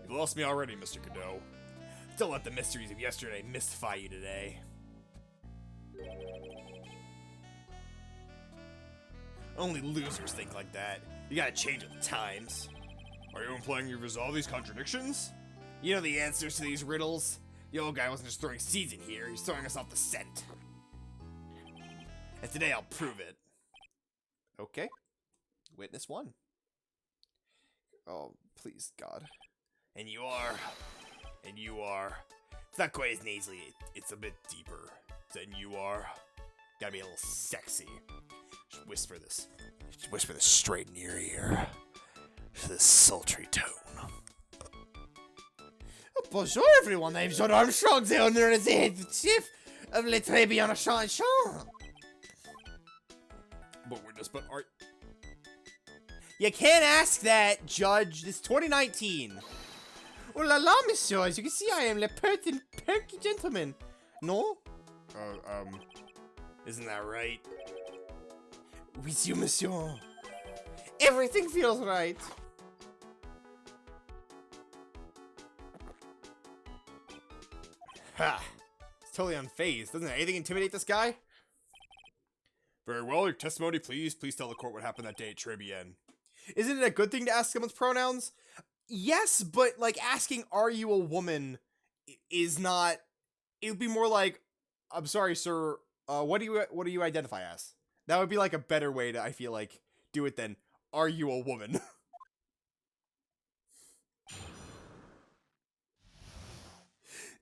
Speaker 2: You've lost me already, Mr. Cadeau. Don't let the mysteries of yesterday mystify you today. Only losers think like that. You gotta change with the times. Are you implying you've resolved these contradictions? You know the answers to these riddles? The old guy wasn't just throwing seeds in here, he's throwing us off the scent. And today I'll prove it. Okay. Witness 1. Oh, please, God. And you are... It's not quite as nasally, it's a bit deeper. Then you are... Gotta be a little sexy. Just whisper this. Just whisper this straight in your ear. This sultry tone. Bonjour everyone, I'm John Armstrong, the owner and the head chief of Le Très Bien Chanson. But art... You can't ask that, Judge. This 2019. Oh la la, monsieur. As you can see, I am le perky gentleman. No? Isn't that right? With you, monsieur. Everything feels right. Ha! It's totally unfazed. Doesn't anything intimidate this guy? Very well, your testimony, please. Please tell the court what happened that day at Trebien. Isn't it a good thing to ask someone's pronouns? Yes, but like asking, "Are you a woman?" is not. It would be more like, "I'm sorry, sir. What do you identify as?" That would be like a better way to, I feel like, do it than, "Are you a woman?"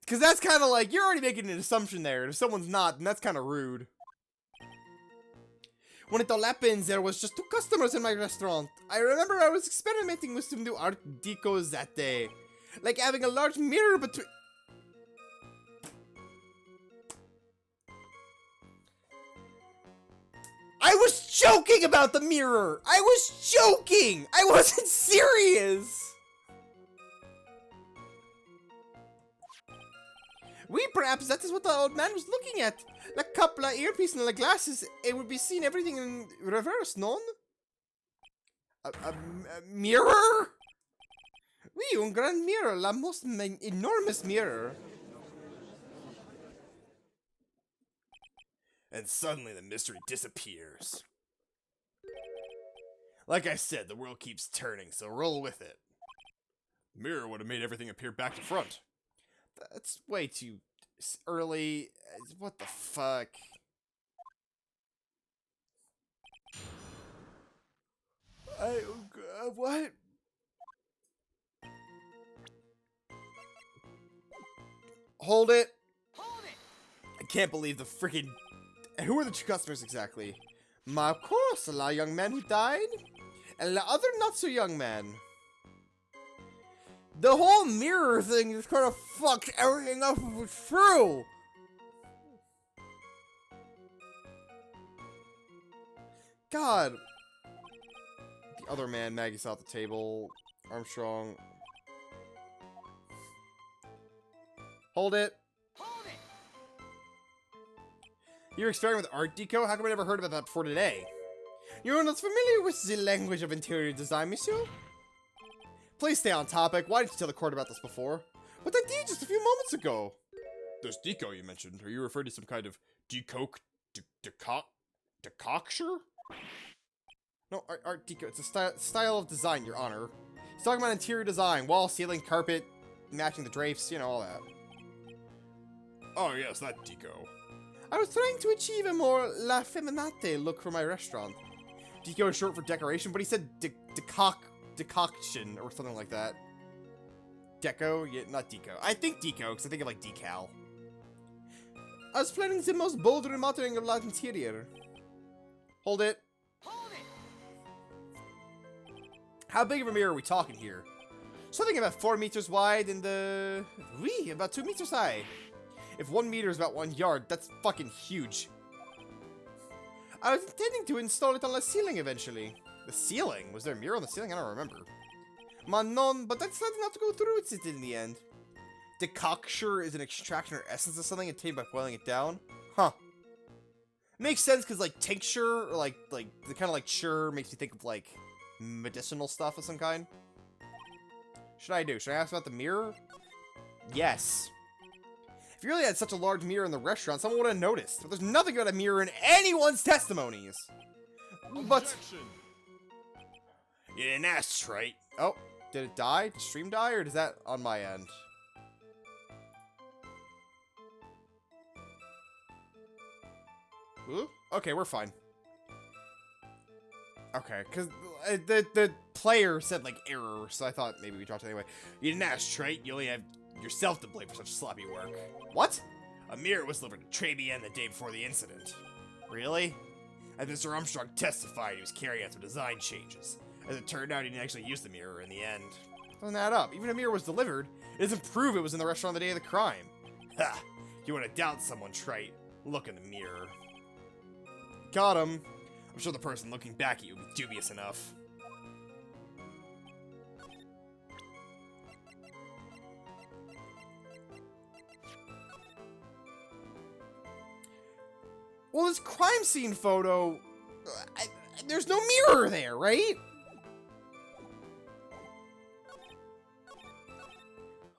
Speaker 2: Because that's kind of like, you're already making an assumption there. If someone's not, then that's kind of rude. When it all happened, there was just 2 customers in my restaurant. I remember I was experimenting with some new art decos that day. Like having a large mirror between... I was joking about the mirror! I was joking! I wasn't serious! We perhaps that is what the old man was looking at. La couple of earpiece and the glasses, it would be seeing everything in reverse, non? A mirror? Oui, un grand mirror, la most enormous mirror. And suddenly the mystery disappears. Like I said, the world keeps turning, so roll with it. The mirror would have made everything appear back to front. That's way too early. What the fuck? What? Hold it.
Speaker 5: Hold it!
Speaker 2: I can't believe the freaking... Who are the 2 customers exactly? Of course, a lot of young men who died, and the other not so young man. The whole mirror thing just kind of fucked everything up if it was true. God. The other man, Maggie saw at the table. Armstrong. Hold it.
Speaker 5: Hold it!
Speaker 2: You're experimenting with Art Deco? How come I never heard about that before today? You're not familiar with the language of interior design, monsieur? Please stay on topic. Why didn't you tell the court about this before? But I did just a few moments ago. This deco you mentioned. Are you referring to some kind of decoction? No, art deco. It's a style of design, Your Honor. He's talking about interior design. Wall, ceiling, carpet, matching the drapes, you know, all that. Oh, yes, that deco. I was trying to achieve a more la feminate look for my restaurant. Deco is short for decoration, but he said decoction or something like that. Deco? Yeah, not deco. I think deco, because I think of like decal. I was planning the most bold remodeling of the interior. Hold it.
Speaker 5: Hold it!
Speaker 2: How big of a mirror are we talking here? Something about 4 meters wide and about 2 meters high. If 1 meter is about 1 yard, that's fucking huge. I was intending to install it on the ceiling eventually. The ceiling? Was there a mirror on the ceiling? I don't remember. Manon, but that's not to go through with it in the end. Decoction is an extraction or essence of something obtained by boiling it down. Huh. Makes sense because like tincture or like the kind of like sure makes me think of like medicinal stuff of some kind. Should I ask about the mirror? Yes. If you really had such a large mirror in the restaurant, someone would have noticed. But there's nothing about a mirror in anyone's testimonies. But you didn't ask, right? Oh, did it die? Did the stream die, or is that on my end? Ooh, okay, we're fine. Okay, because the player said, like, error, so I thought maybe we dropped it anyway. You didn't ask, right? You only have yourself to blame for such sloppy work. What? A mirror was delivered to Trebien the day before the incident. Really? And Mr. Armstrong testified he was carrying out some design changes. As it turned out, he didn't actually use the mirror in the end. Doesn't add up. Even if a mirror was delivered, it doesn't prove it was in the restaurant the day of the crime. Ha! You want to doubt someone, Trite? Look in the mirror. Got him. I'm sure the person looking back at you will be dubious enough. Well, this crime scene photo, there's no mirror there, right?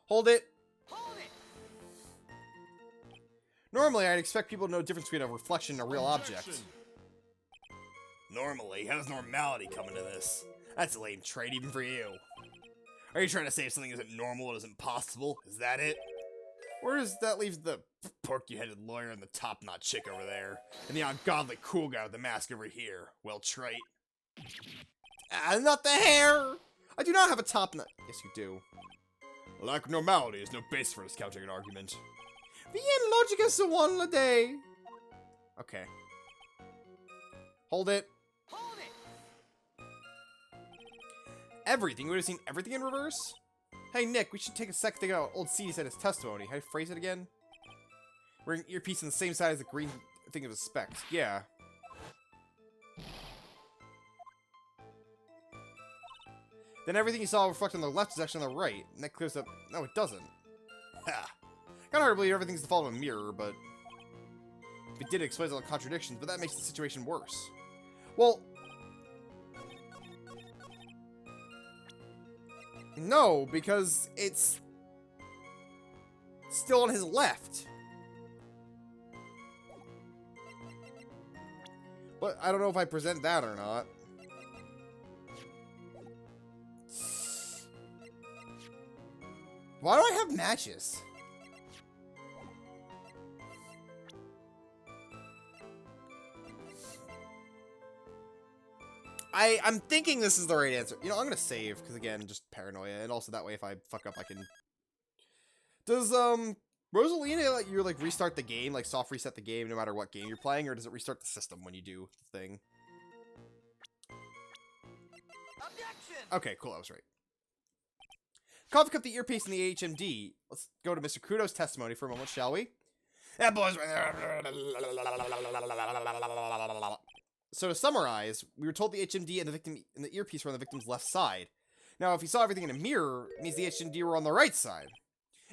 Speaker 2: Hold it.
Speaker 5: Hold it!
Speaker 2: Normally, I'd expect people to know the difference between a reflection and a real object. Normally, how does normality come into this? That's a lame trait even for you. Are you trying to say if something isn't normal, it isn't possible? Is that it? Or does that leave the porky-headed lawyer and the top-knot chick over there, and the ungodly cool guy with the mask over here? Well, trait. Ah, not the hair! I do not have a top-knot. Yes, you do. Lack of normality is no basis for discounting an argument. Bien logic is the one a day. Okay. Hold it.
Speaker 5: Hold it!
Speaker 2: Everything? We would have seen everything in reverse? Hey, Nick, we should take a sec to think about what old CD said in his testimony. How do you phrase it again? Wearing earpiece on the same side as the green thing of his specs. Yeah. Then everything you saw reflected on the left is actually on the right. And that clears up... No, it doesn't. Ha! Kinda hard to believe everything's the fault of a mirror, but... If it did, it explains all the contradictions, but that makes the situation worse. Well... No, because it's... still on his left. But I don't know if I present that or not. Why do I have matches? I'm thinking this is the right answer. You know, I'm gonna save, because again, just paranoia, and also that way if I fuck up, I can... Does, Rosalina let you, like, restart the game, like, soft reset the game no matter what game you're playing, or does it restart the system when you do the thing?
Speaker 5: Objection!
Speaker 2: Okay, cool, I was right. Coffee cup the earpiece in the HMD. Let's go to Mr. Kudo's testimony for a moment, shall we? That boy's right there. So to summarize, we were told the HMD and the victim and the earpiece were on the victim's left side. Now, if you saw everything in a mirror, it means the HMD were on the right side.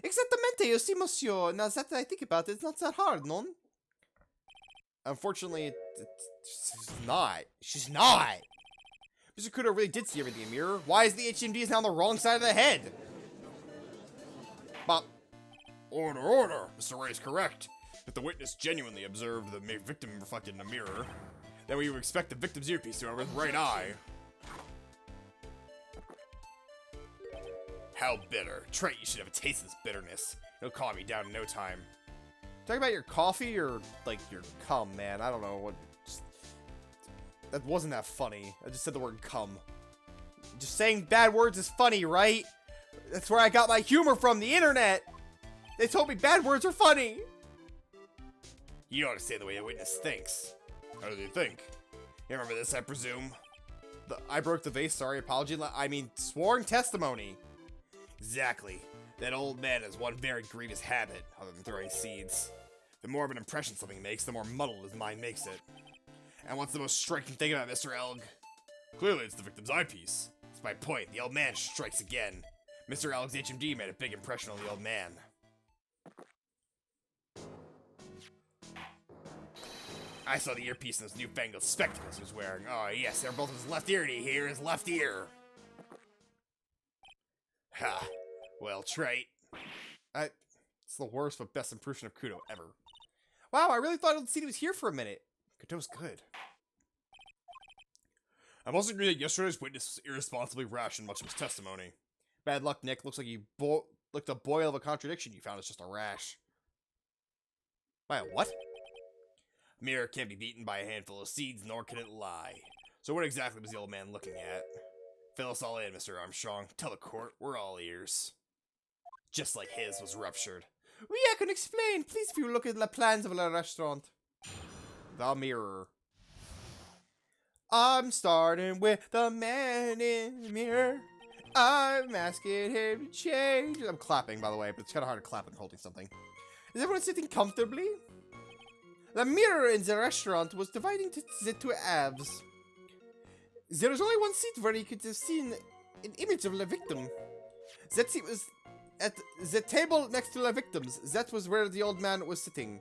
Speaker 2: Exactamente, you see, monsieur. Now that I think about it, it's not that hard, non? Unfortunately, she's not. She's not. Mr. Kudo really did see everything in a mirror. Why is the HMD now on the wrong side of the head? But order, order. Mr. Ray is correct. If the witness genuinely observed the victim reflected in a mirror, then we would expect the victim's earpiece to have his right eye. How bitter. Trent, you should have a taste of this bitterness. It'll calm me down in no time. Talking about your coffee or, like, your cum, man. I don't know what... That wasn't that funny. I just said the word cum. Just saying bad words is funny, right? That's where I got my humor from, the internet! They told me bad words are funny! You ought to say the way a witness thinks. How do they think? You remember this, I presume? I broke the vase, sorry, apology. I mean, sworn testimony. Exactly. That old man has one very grievous habit, other than throwing seeds. The more of an impression something makes, the more muddled his mind makes it. And what's the most striking thing about Mr. Elg? Clearly it's the victim's eyepiece. That's my point, the old man strikes again. Mr. Elg's HMD made a big impression on the old man. I saw the earpiece and those newfangled spectacles he was wearing. Oh yes, they're both his left ear, do you hear? His left ear. Ha. Well, trait. It's the worst but best impression of Kudo ever. Wow, I really thought he was here for a minute. Kudo's good. I must agree that yesterday's witness was irresponsibly rash in much of his testimony. Bad luck, Nick. Looks like you the boil of a contradiction you found is just a rash. Wait, what? Mirror can't be beaten by a handful of seeds, nor can it lie. So what exactly was the old man looking at? Fill us all in, Mr. Armstrong. Tell the court, we're all ears. Just like his was ruptured. Oui, I can explain. Please, if you look at the plans of the restaurant. The mirror. I'm starting with the man in the mirror. I'm asking him to change. I'm clapping, by the way, but it's kind of hard to clap when holding something. Is everyone sitting comfortably? The mirror in the restaurant was dividing the two halves. There was only one seat where you could have seen an image of the victim. That seat was at the table next to the victims. That was where the old man was sitting.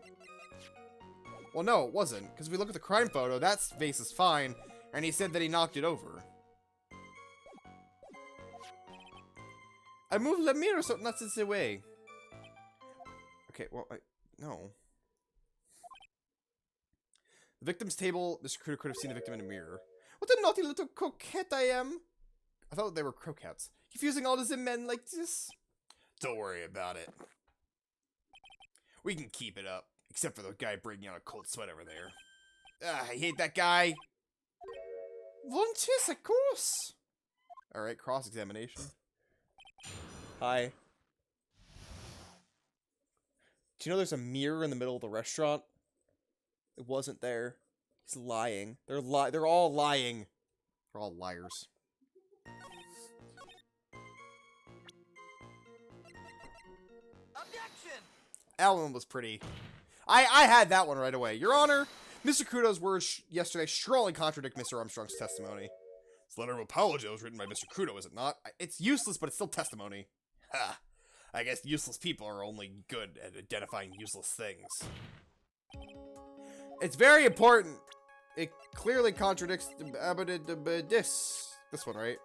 Speaker 2: Well, no, it wasn't. Because if we look at the crime photo, that vase is fine. And he said that he knocked it over. I moved the mirror so not in the way. Okay, well, no. The victim's table, Mr. Kruto could have seen the victim in a mirror. What a naughty little coquette I am. I thought they were croquettes. Confusing all the men like this. Don't worry about it. We can keep it up. Except for the guy breaking out a cold sweat over there. I hate that guy. Volunteers, of course. Alright, cross-examination. Hi. Do you know there's a mirror in the middle of the restaurant? It wasn't there. He's lying. They're all lying. They're all liars.
Speaker 5: Objection!
Speaker 2: That one was pretty. I had that one right away. Your Honor, Mr. Kruto's words yesterday strongly contradict Mr. Armstrong's testimony. This letter of apology was written by Mr. Kruto, is it not? It's useless, but it's still testimony. Ha! I guess useless people are only good at identifying useless things. It's very important. It clearly contradicts this one, right?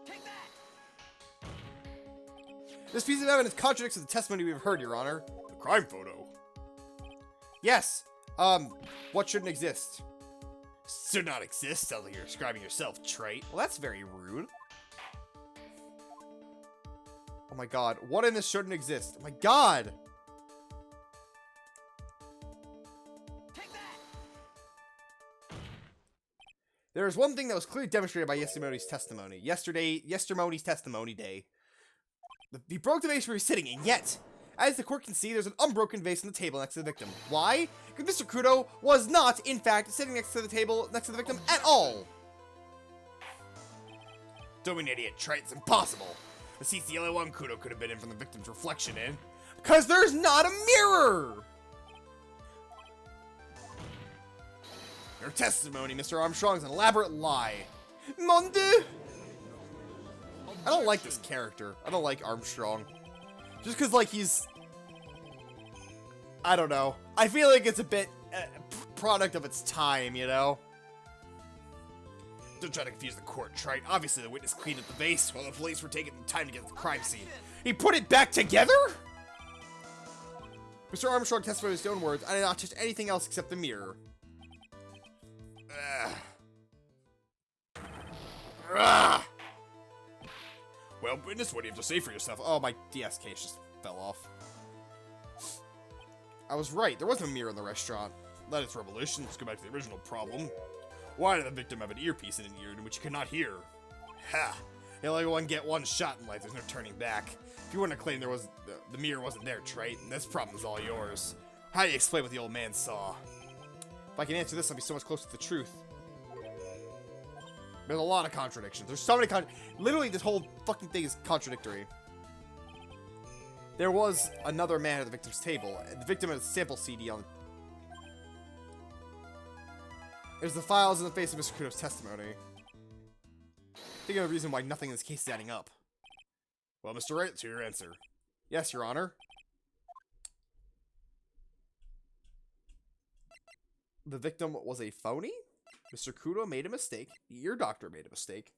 Speaker 5: Take that!
Speaker 2: This piece of evidence contradicts the testimony we've heard, Your Honor. The crime photo. Yes. What shouldn't exist? Should not exist. Sounds like you're describing yourself, trite. Well, that's very rude. Oh my god. What in this shouldn't exist? Oh my god.
Speaker 5: Take that!
Speaker 2: There is one thing that was clearly demonstrated by Yestermoni's testimony. Yestermoni's testimony day. He broke the vase we were sitting in, yet, as the court can see, there's an unbroken vase on the table next to the victim. Why? Because Mr. Kruto was not, in fact, sitting next to the table next to the victim at all. Don't be an idiot, trite. It's impossible. The seat's the only one Kruto could have been in from the victim's reflection in. Because there's not a mirror! Your testimony, Mr. Armstrong, is an elaborate lie. Mon Dieu! I don't like this character. I don't like Armstrong. Just because, like, he's... I don't know. I feel like it's a bit product of its time, you know? Don't try to confuse the court, trite. Obviously, the witness cleaned up the vase while the police were taking the time to get to the crime scene. He put it back together? Mr. Armstrong testified his own words. I did not touch anything else except the mirror. Well, witness, what do you have to say for yourself? Oh, my DS case just fell off. I was right. There wasn't a mirror in the restaurant. That is revolution. Let's go back to the original problem. Why did the victim have an earpiece in an ear in which he could not hear? Ha! You'll only one get one shot in life. There's no turning back. If you want to claim there was the mirror wasn't there, trite, this problem is all yours. How do you explain what the old man saw? If I can answer this, I'll be so much closer to the truth. There's a lot of contradictions. There's so many literally, this whole fucking thing is contradictory. There was another man at the victim's table. The victim had a sample CD on. There's the files in the face of Mr. Kruto's testimony. Think of a reason why nothing in this case is adding up. Well, Mr. Wright, to your answer. Yes, Your Honor. The victim was a phony? Mr. Kruto made a mistake. The ear doctor made a mistake.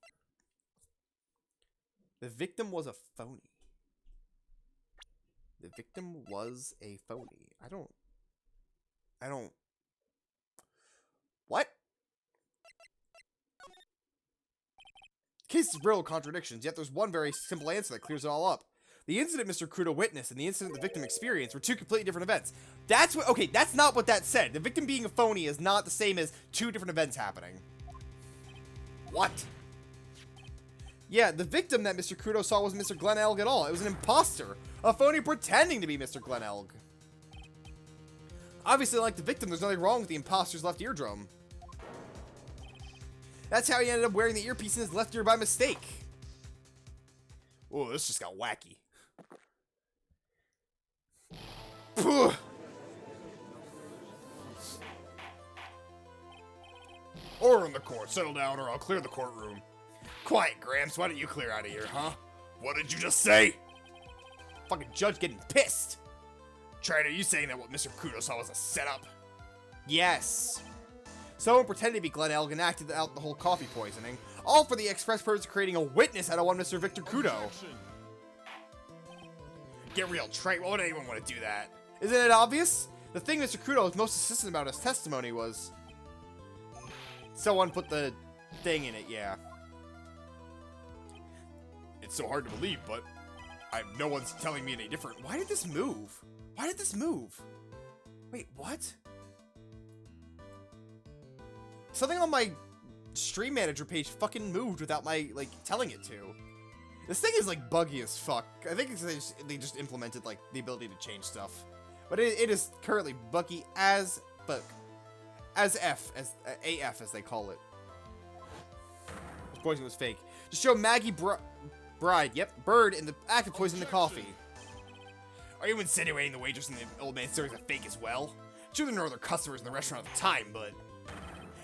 Speaker 2: The victim was a phony. The victim was a phony. I don't... What? The case is riddled with contradictions, yet there's one very simple answer that clears it all up. The incident Mr. Kruto witnessed and the incident the victim experienced were two completely different events. That's what- okay, that's not what that said. The victim being a phony is not the same as two different events happening. What? Yeah, the victim that Mr. Kruto saw wasn't Mr. Glenn Elg at all. It was an imposter. A phony pretending to be Mr. Glenn Elg. Obviously, like the victim, there's nothing wrong with the imposter's left eardrum. That's how he ended up wearing the earpiece in his left ear by mistake. Oh, this just got wacky. Puh. Order in the court. Settle down or I'll clear the courtroom. Quiet, Gramps. Why don't you clear out of here, huh? What did you just say? Fucking judge getting pissed. Trade, are you saying that what Mr. Kudo saw was a setup? Yes. Someone pretended to be Glenn Elg and acted out the whole coffee poisoning, all for the express purpose of creating a witness out of one Mr. Victor Kudo. Get real, Trey. Why would anyone want to do that? Isn't it obvious? The thing Mr. Kudo was most insistent about his testimony was... Someone put the thing in it, yeah. It's so hard to believe, but no one's telling me any different. Why did this move? Why did this move? Wait, what? Something on my stream manager page fucking moved without my, like, telling it to. This thing is, like, buggy as fuck. I think they just implemented, like, the ability to change stuff. But it is currently buggy as fuck. As AF, as they call it. The poison was fake. To show Maggie Bride, yep, Bird, in the act of poisoning the coffee. Are you insinuating the waitress in the old man's story is a fake as well? Sure, there were no other customers in the restaurant at the time, but...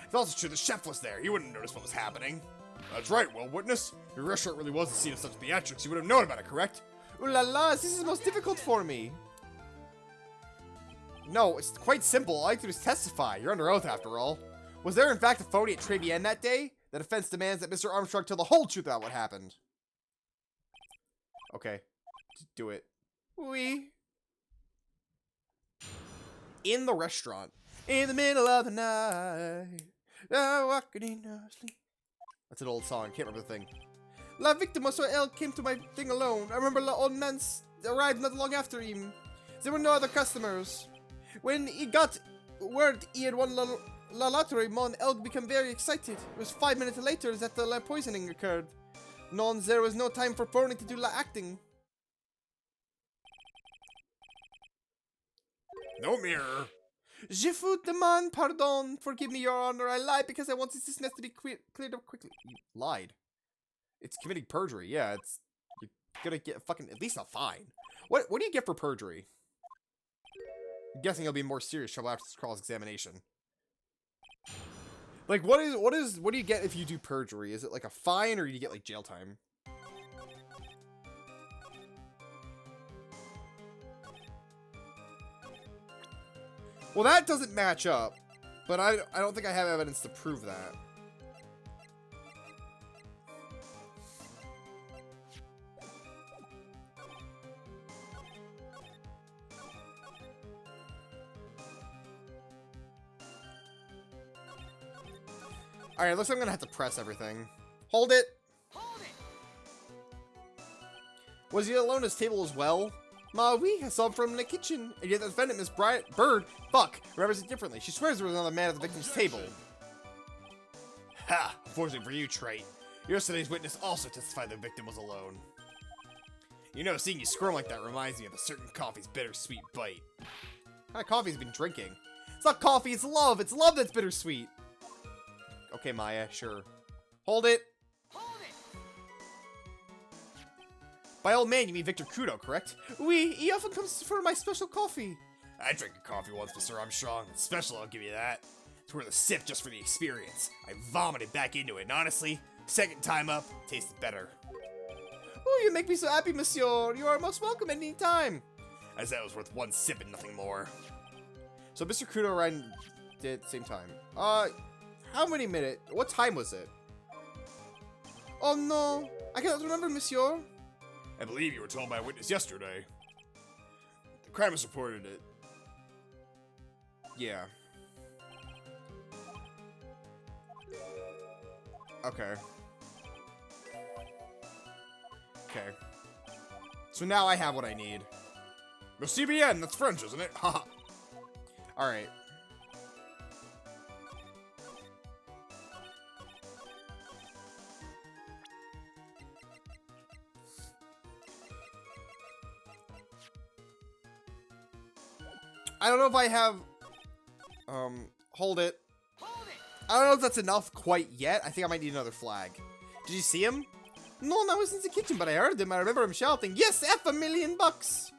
Speaker 2: It's also true the chef was there. He wouldn't notice what was happening. That's right, well, witness. Your restaurant really was a scene of such theatrics. You would have known about it, correct?
Speaker 4: Ooh la la, this is most difficult for me.
Speaker 2: No, it's quite simple. All I have to do is testify. You're under oath, after all. Was there, in fact, a phony at Trebienne that day? The defense demands that Mr. Armstrong tell the whole truth about what happened. Okay. Do it.
Speaker 4: Oui.
Speaker 2: In the restaurant. In the middle of the night. Walking in our sleep. That's an old song. Can't remember the thing.
Speaker 4: La victima so Elle came to my thing alone. I remember the old man arrived not long after him. There were no other customers. When he got word he had won la lottery, Mon Elg became very excited. It was 5 minutes later that the la poisoning occurred. There was no time for Pony to do la acting.
Speaker 2: No mirror.
Speaker 4: Je vous demande pardon. Forgive me, Your Honor. I lied because I wanted this mess to be cleared up quickly.
Speaker 2: You lied. It's committing perjury. Yeah, you're gonna get fucking at least a fine. What do you get for perjury? I'm guessing it'll be more serious trouble after this cross-examination. Like, what do you get if you do perjury? Is it like a fine, or do you get like jail time? Well, that doesn't match up, but I don't think I have evidence to prove that. Alright, looks like I'm gonna have to press everything. Hold it!
Speaker 5: Hold it!
Speaker 2: Was he alone at his table as well?
Speaker 4: Ma, oui, I saw him from the kitchen.
Speaker 2: And yet the defendant, Miss Bird, remembers it differently. She swears there was another man at the victim's table. Ha! Unfortunately for you, Trait. Yesterday's witness also testified the victim was alone. You know, seeing you squirm like that reminds me of a certain coffee's bittersweet bite. What kind of coffee has been drinking? It's not coffee, it's love! It's love that's bittersweet! Okay, Maya, sure. Hold it!
Speaker 5: Hold it!
Speaker 2: By old man, you mean Victor Kudo, correct?
Speaker 4: Oui, he often comes for my special coffee.
Speaker 2: I drank a coffee once, Mr. Armstrong. It's special, I'll give you that. It's worth a sip just for the experience. I vomited back into it, and honestly, second time up, tasted better.
Speaker 4: Oh, you make me so happy, monsieur. You are most welcome any time.
Speaker 2: I said it was worth one sip and nothing more. So Mr. Kudo and Ryan did at the same time. How many minutes? What time was it?
Speaker 4: Oh no, I cannot remember, monsieur.
Speaker 2: I believe you were told by a witness yesterday. The crime has reported it. Yeah. Okay. Okay. So now I have what I need. Merci bien, that's French, isn't it? Haha. Alright. I don't know if I have, hold it.
Speaker 5: Hold it!
Speaker 2: I don't know if that's enough quite yet. I think I might need another flag. Did you see him?
Speaker 4: No, I was in the kitchen, but I heard him. I remember him shouting, "Yes, F $1,000,000!"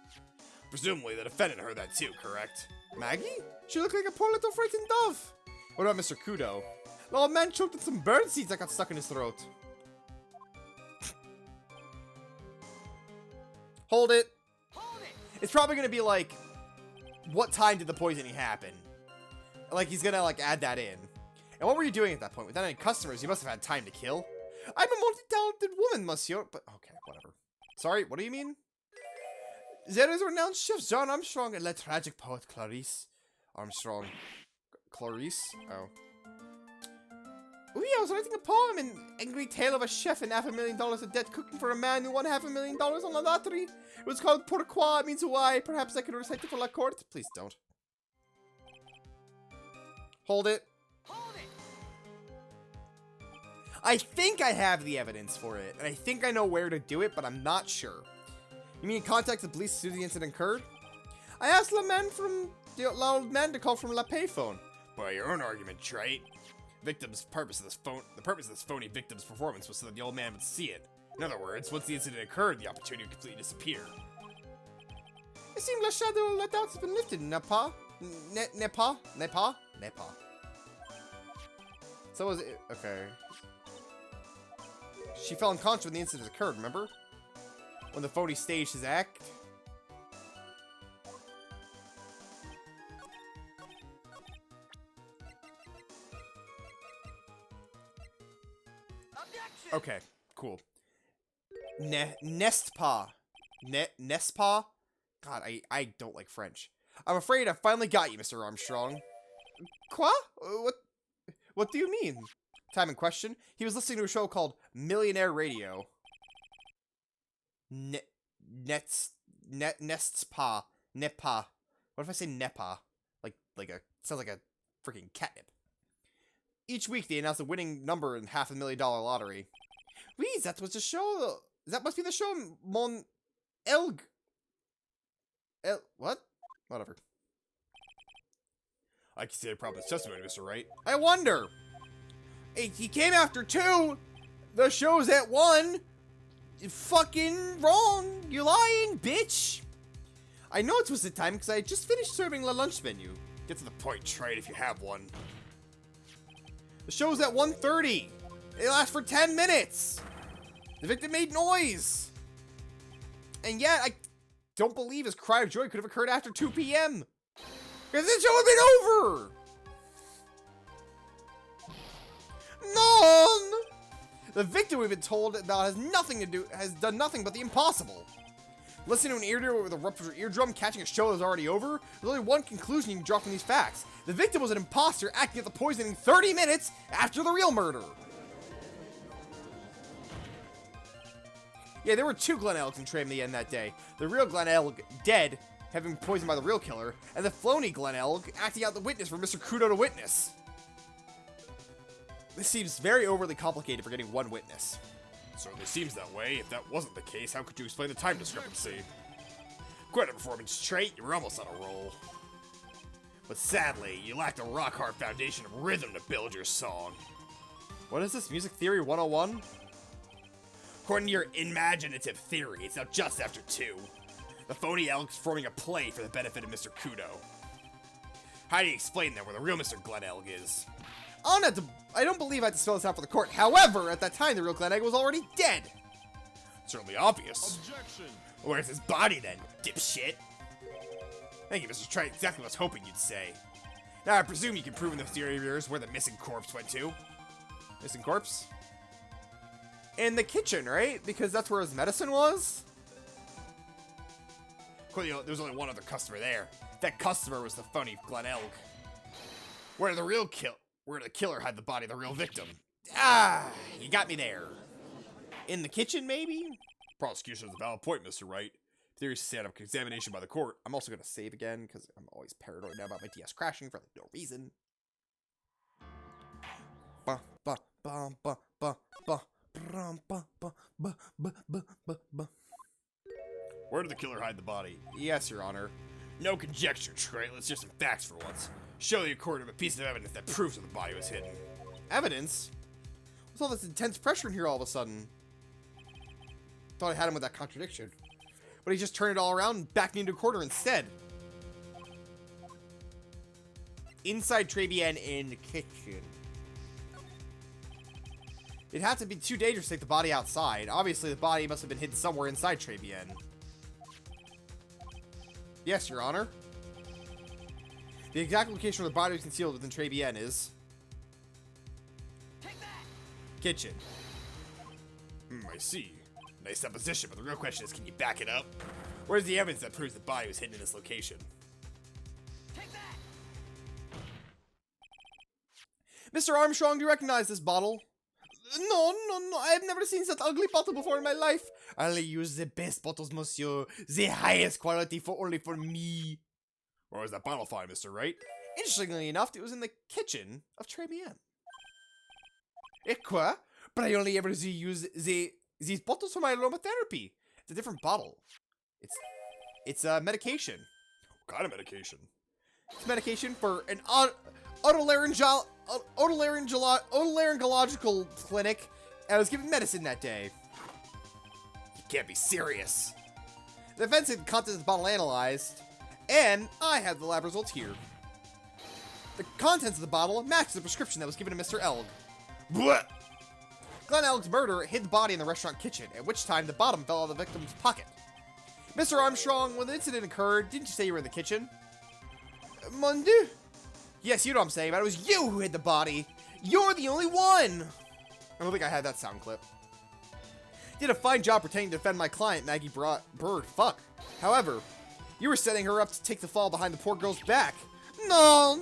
Speaker 2: Presumably the defendant heard that too, correct?
Speaker 4: Maggie? She looked like a poor little frightened dove.
Speaker 2: What about Mr. Kudo?
Speaker 4: The old man choked on some bird seeds that got stuck in his throat.
Speaker 2: Hold it.
Speaker 5: Hold it!
Speaker 2: It's probably gonna be like, what time did the poisoning happen? Like, he's gonna, like, add that in. And what were you doing at that point? Without any customers, you must have had time to kill. I'm a multi-talented woman, monsieur, but okay, whatever. Sorry, what do you mean? There is renowned chef John Armstrong and the tragic poet Clarice Armstrong. Clarice? Oh. I was writing a poem, an angry tale of a chef in $500,000 in debt cooking for a man who won $500,000 on the lottery. It was called Pourquoi, it means why. Perhaps I could recite it for la court. Please don't. Hold it.
Speaker 5: Hold it!
Speaker 2: I think I have the evidence for it, and I think I know where to do it, but I'm not sure. You mean contact the police as soon as the incident occurred? I asked the old man to call from la payphone. By your own argument, Trite. The purpose of this phony victim's performance was so that the old man would see it. In other words, once the incident occurred, the opportunity would completely disappear. It seems the shadow of the doubts has been lifted, Nepa. Nepa. So was it? Okay. She fell unconscious when the incident occurred, remember? When the phony staged his act?
Speaker 5: Objection!
Speaker 2: Okay, cool. Nestpa. Nestpa? God, I don't like French. I'm afraid I finally got you, Mr. Armstrong. Quoi? What do you mean? Time in question, he was listening to a show called Millionaire Radio. Nestspa. Nepa. What if I say Nepa? Sounds like a freaking catnip. Each week they announce the winning number in $500,000 lottery. Wheeze, that was the show. That must be the show Mon Elg. What? Whatever. I consider probably testimony, Mr. Wright. I wonder. Hey, he came after 2. The show's at 1. You're fucking wrong. You're lying, bitch. I know it was the time because I just finished serving the lunch menu. Get to the point, Trite, if you have one. The show's at 1:30. It lasts for 10 minutes. The victim made noise. And yet, I don't believe his cry of joy could have occurred after 2 p.m. Because the show had been over. None. The victim we've been told about has done nothing but the impossible. Listening to an eardrum with a ruptured eardrum, catching a show that was already over, there's only one conclusion you can draw from these facts. The victim was an imposter acting at the poisoning 30 minutes after the real murder. Yeah, there were 2 Glen Elgs in Tram the end that day. The real Glen Elg dead, having been poisoned by the real killer, and the phony Glen Elg acting out the witness for Mr. Kudo to witness. This seems very overly complicated for getting one witness. Certainly seems that way. If that wasn't the case, how could you explain the time discrepancy? Quite a performance, Trite. You were almost on a roll. But sadly, you lacked a rock-hard foundation of rhythm to build your song. What is this, Music Theory 101? According to your imaginative theory, it's now just after 2. The phony Elg's forming a play for the benefit of Mr. Kudo. How do you explain that where the real Mr. Glen Elg is? I don't believe I have to spell this out for the court. However, at that time, the real Glen Elg was already dead. Certainly obvious.
Speaker 3: Objection!
Speaker 2: Where's his body then, dipshit? Thank you, Mr. Trite. Exactly what I was hoping you'd say. Now, I presume you can prove in the theory of yours where the missing corpse went to. Missing corpse? In the kitchen, right? Because that's where his medicine was? There was only one other customer there. That customer was the phony Glen Elg. Where the killer had the body of the real victim. Ah, you got me there. In the kitchen, maybe? Prosecution is a valid point, Mr. Wright. Theory set up examination by the court. I'm also going to save again, because I'm always paranoid now about my DS crashing for no reason. Where did the killer hide the body? Yes, Your Honor. No conjecture, Trite. Let's hear some facts for once. Show the court of a piece of evidence that proves where the body was hidden. Evidence? What's all this intense pressure in here all of a sudden? Thought I had him with that contradiction. But he just turned it all around and backed me into a corner instead. Inside Trebian in the kitchen. It had to be too dangerous to take the body outside. Obviously, the body must have been hidden somewhere inside Trebian. Yes, Your Honor. The exact location where the body was concealed within Très Bien is...
Speaker 5: Take that!
Speaker 2: kitchen. I see. Nice supposition, but the real question is, can you back it up? Where's the evidence that proves the body was hidden in this location?
Speaker 5: Take that!
Speaker 4: Mr. Armstrong, do you recognize this bottle? No, I have never seen such ugly bottle before in my life. I only use the best bottles, monsieur. The highest quality only for me.
Speaker 2: Where was that bottle found, Mr. Wright?
Speaker 4: Interestingly enough, it was in the kitchen of Très Bien. Quoi? But I only ever use these bottles for my aromatherapy. It's a different bottle. It's a medication.
Speaker 2: What kind of medication?
Speaker 4: It's medication for an otolaryngological clinic. I was given medicine that day.
Speaker 2: You can't be serious.
Speaker 4: The defense had contents of the bottle analyzed, and I have the lab results here. The contents of the bottle match the prescription that was given to Mr. Elg.
Speaker 2: Blech!
Speaker 4: Glenn Elg's murderer hid the body in the restaurant kitchen, at which time the bottom fell out of the victim's pocket. Mr. Armstrong, when the incident occurred, didn't you say you were in the kitchen? Mon Dieu. Yes, you know what I'm saying, but it was you who hid the body. You're the only one. I don't think I had that sound clip. You did a fine job pretending to defend my client, Maggie Bird. Fuck. However, you were setting her up to take the fall behind the poor girl's back. No.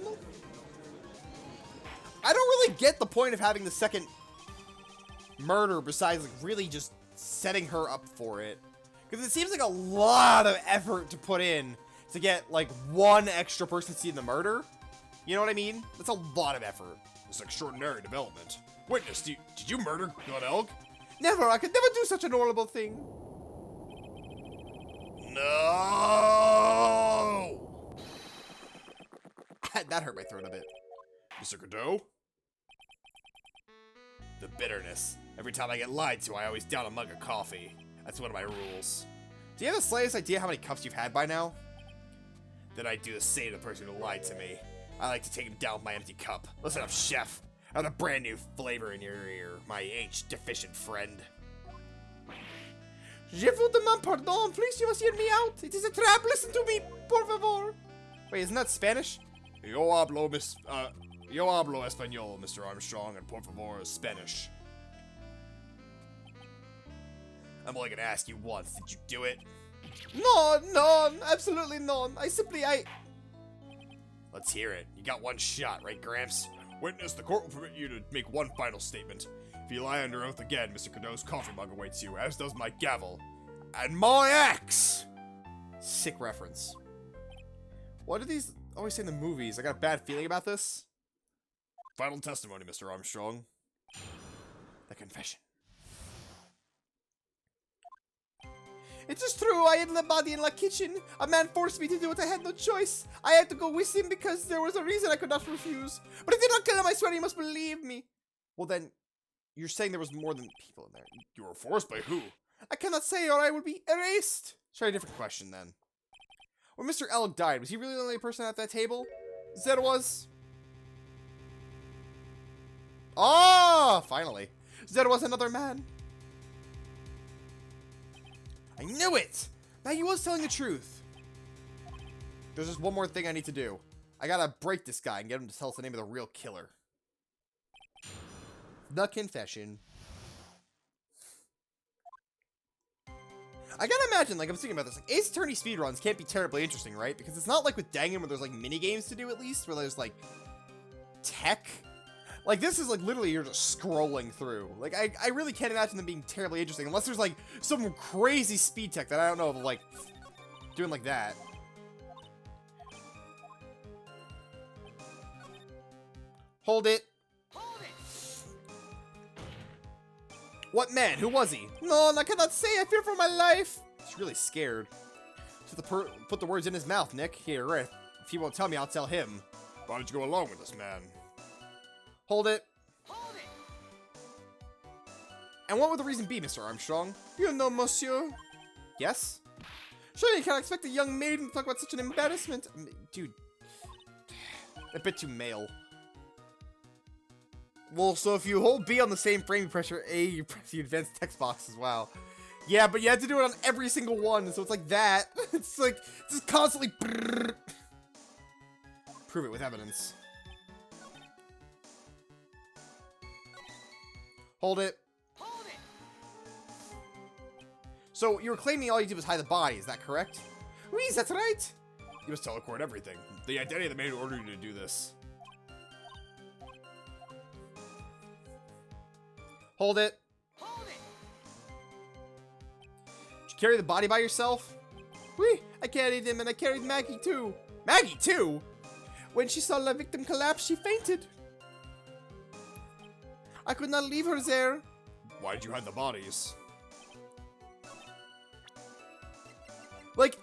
Speaker 4: I don't really get the point of having the second murder besides like really just setting her up for it. Because it seems like a lot of effort to put in to get like one extra person to see the murder. You know what I mean? That's a lot of effort.
Speaker 2: It's extraordinary development. Witness, did you murder Glenn Elg?
Speaker 4: Never, I could never do such an horrible thing.
Speaker 2: No!
Speaker 4: That hurt my throat a bit.
Speaker 2: Mr. Godot? The bitterness. Every time I get lied to, I always down a mug of coffee. That's one of my rules.
Speaker 4: Do you have the slightest idea how many cups you've had by now?
Speaker 2: Then I do the same to the person who lied to me. I like to take him down with my empty cup. Listen up, chef. I have a brand new flavor in your ear, my H-deficient friend.
Speaker 4: Je vous demande pardon. Please, you must hear me out. It is a trap. Listen to me, por favor. Wait, isn't that Spanish?
Speaker 2: Yo hablo español, Mr. Armstrong, and por favor is Spanish. I'm only gonna ask you once. Did you do it?
Speaker 4: No, absolutely none.
Speaker 2: Let's hear it. You got one shot, right, Gramps? Witness, the court will permit you to make one final statement. If you lie under oath again, Mr. Godot's coffee mug awaits you, as does my gavel. And my axe!
Speaker 4: Sick reference. What do these always say in the movies? I got a bad feeling about this.
Speaker 2: Final testimony, Mr. Armstrong.
Speaker 4: The confession. It is true, I hid the body in the kitchen. A man forced me to do it, I had no choice. I had to go with him because there was a reason I could not refuse. But I did not kill him, I swear you must believe me. Well then, you're saying there was more than people in there.
Speaker 2: You were forced by who?
Speaker 4: I cannot say or I will be erased. Try a different question then. When Mr. Elg died, was he really the only person at that table? Zed was. Oh, finally. Zed was another man. I knew it! Maggie was telling the truth. There's just one more thing I need to do. I gotta break this guy and get him to tell us the name of the real killer. The confession. I gotta imagine, like, I'm thinking about this, like, Ace Attorney speedruns can't be terribly interesting, right? Because it's not like with Dangan where there's, like, mini-games to do, at least, where there's, like, tech. Like, this is, like, literally you're just scrolling through. Like, I really can't imagine them being terribly interesting, unless there's, like, some crazy speed tech that I don't know of, like, doing like that. Hold it.
Speaker 5: Hold it!
Speaker 4: What man? Who was he? No, I cannot say. I fear for my life. He's really scared. Just put the words in his mouth, Nick. Here, right. If he won't tell me, I'll tell him.
Speaker 2: Why don't you go along with this man?
Speaker 4: Hold it.
Speaker 5: Hold it!
Speaker 4: And what would the reason be, Mr. Armstrong? You know, monsieur. Yes? Sure, you can't expect a young maiden to talk about such an embarrassment. Dude. A bit too male. Well, so if you hold B on the same frame, you pressure A, you press the advanced text box as well. Yeah, but you have to do it on every single one, so it's like that. It's like, just constantly...
Speaker 2: prove it with evidence. Hold it.
Speaker 5: Hold it!
Speaker 2: So, you were claiming all you did was hide the body, is that correct? Oui, that's right. You must tell the court everything. The identity of the man who ordered you to do this. Hold it.
Speaker 5: Hold it!
Speaker 2: Did you carry the body by yourself?
Speaker 4: Oui, I carried him and I carried Maggie too.
Speaker 2: Maggie, too?
Speaker 4: When she saw the victim collapse, she fainted. I could not leave her there.
Speaker 2: Why did you hide the bodies? Like,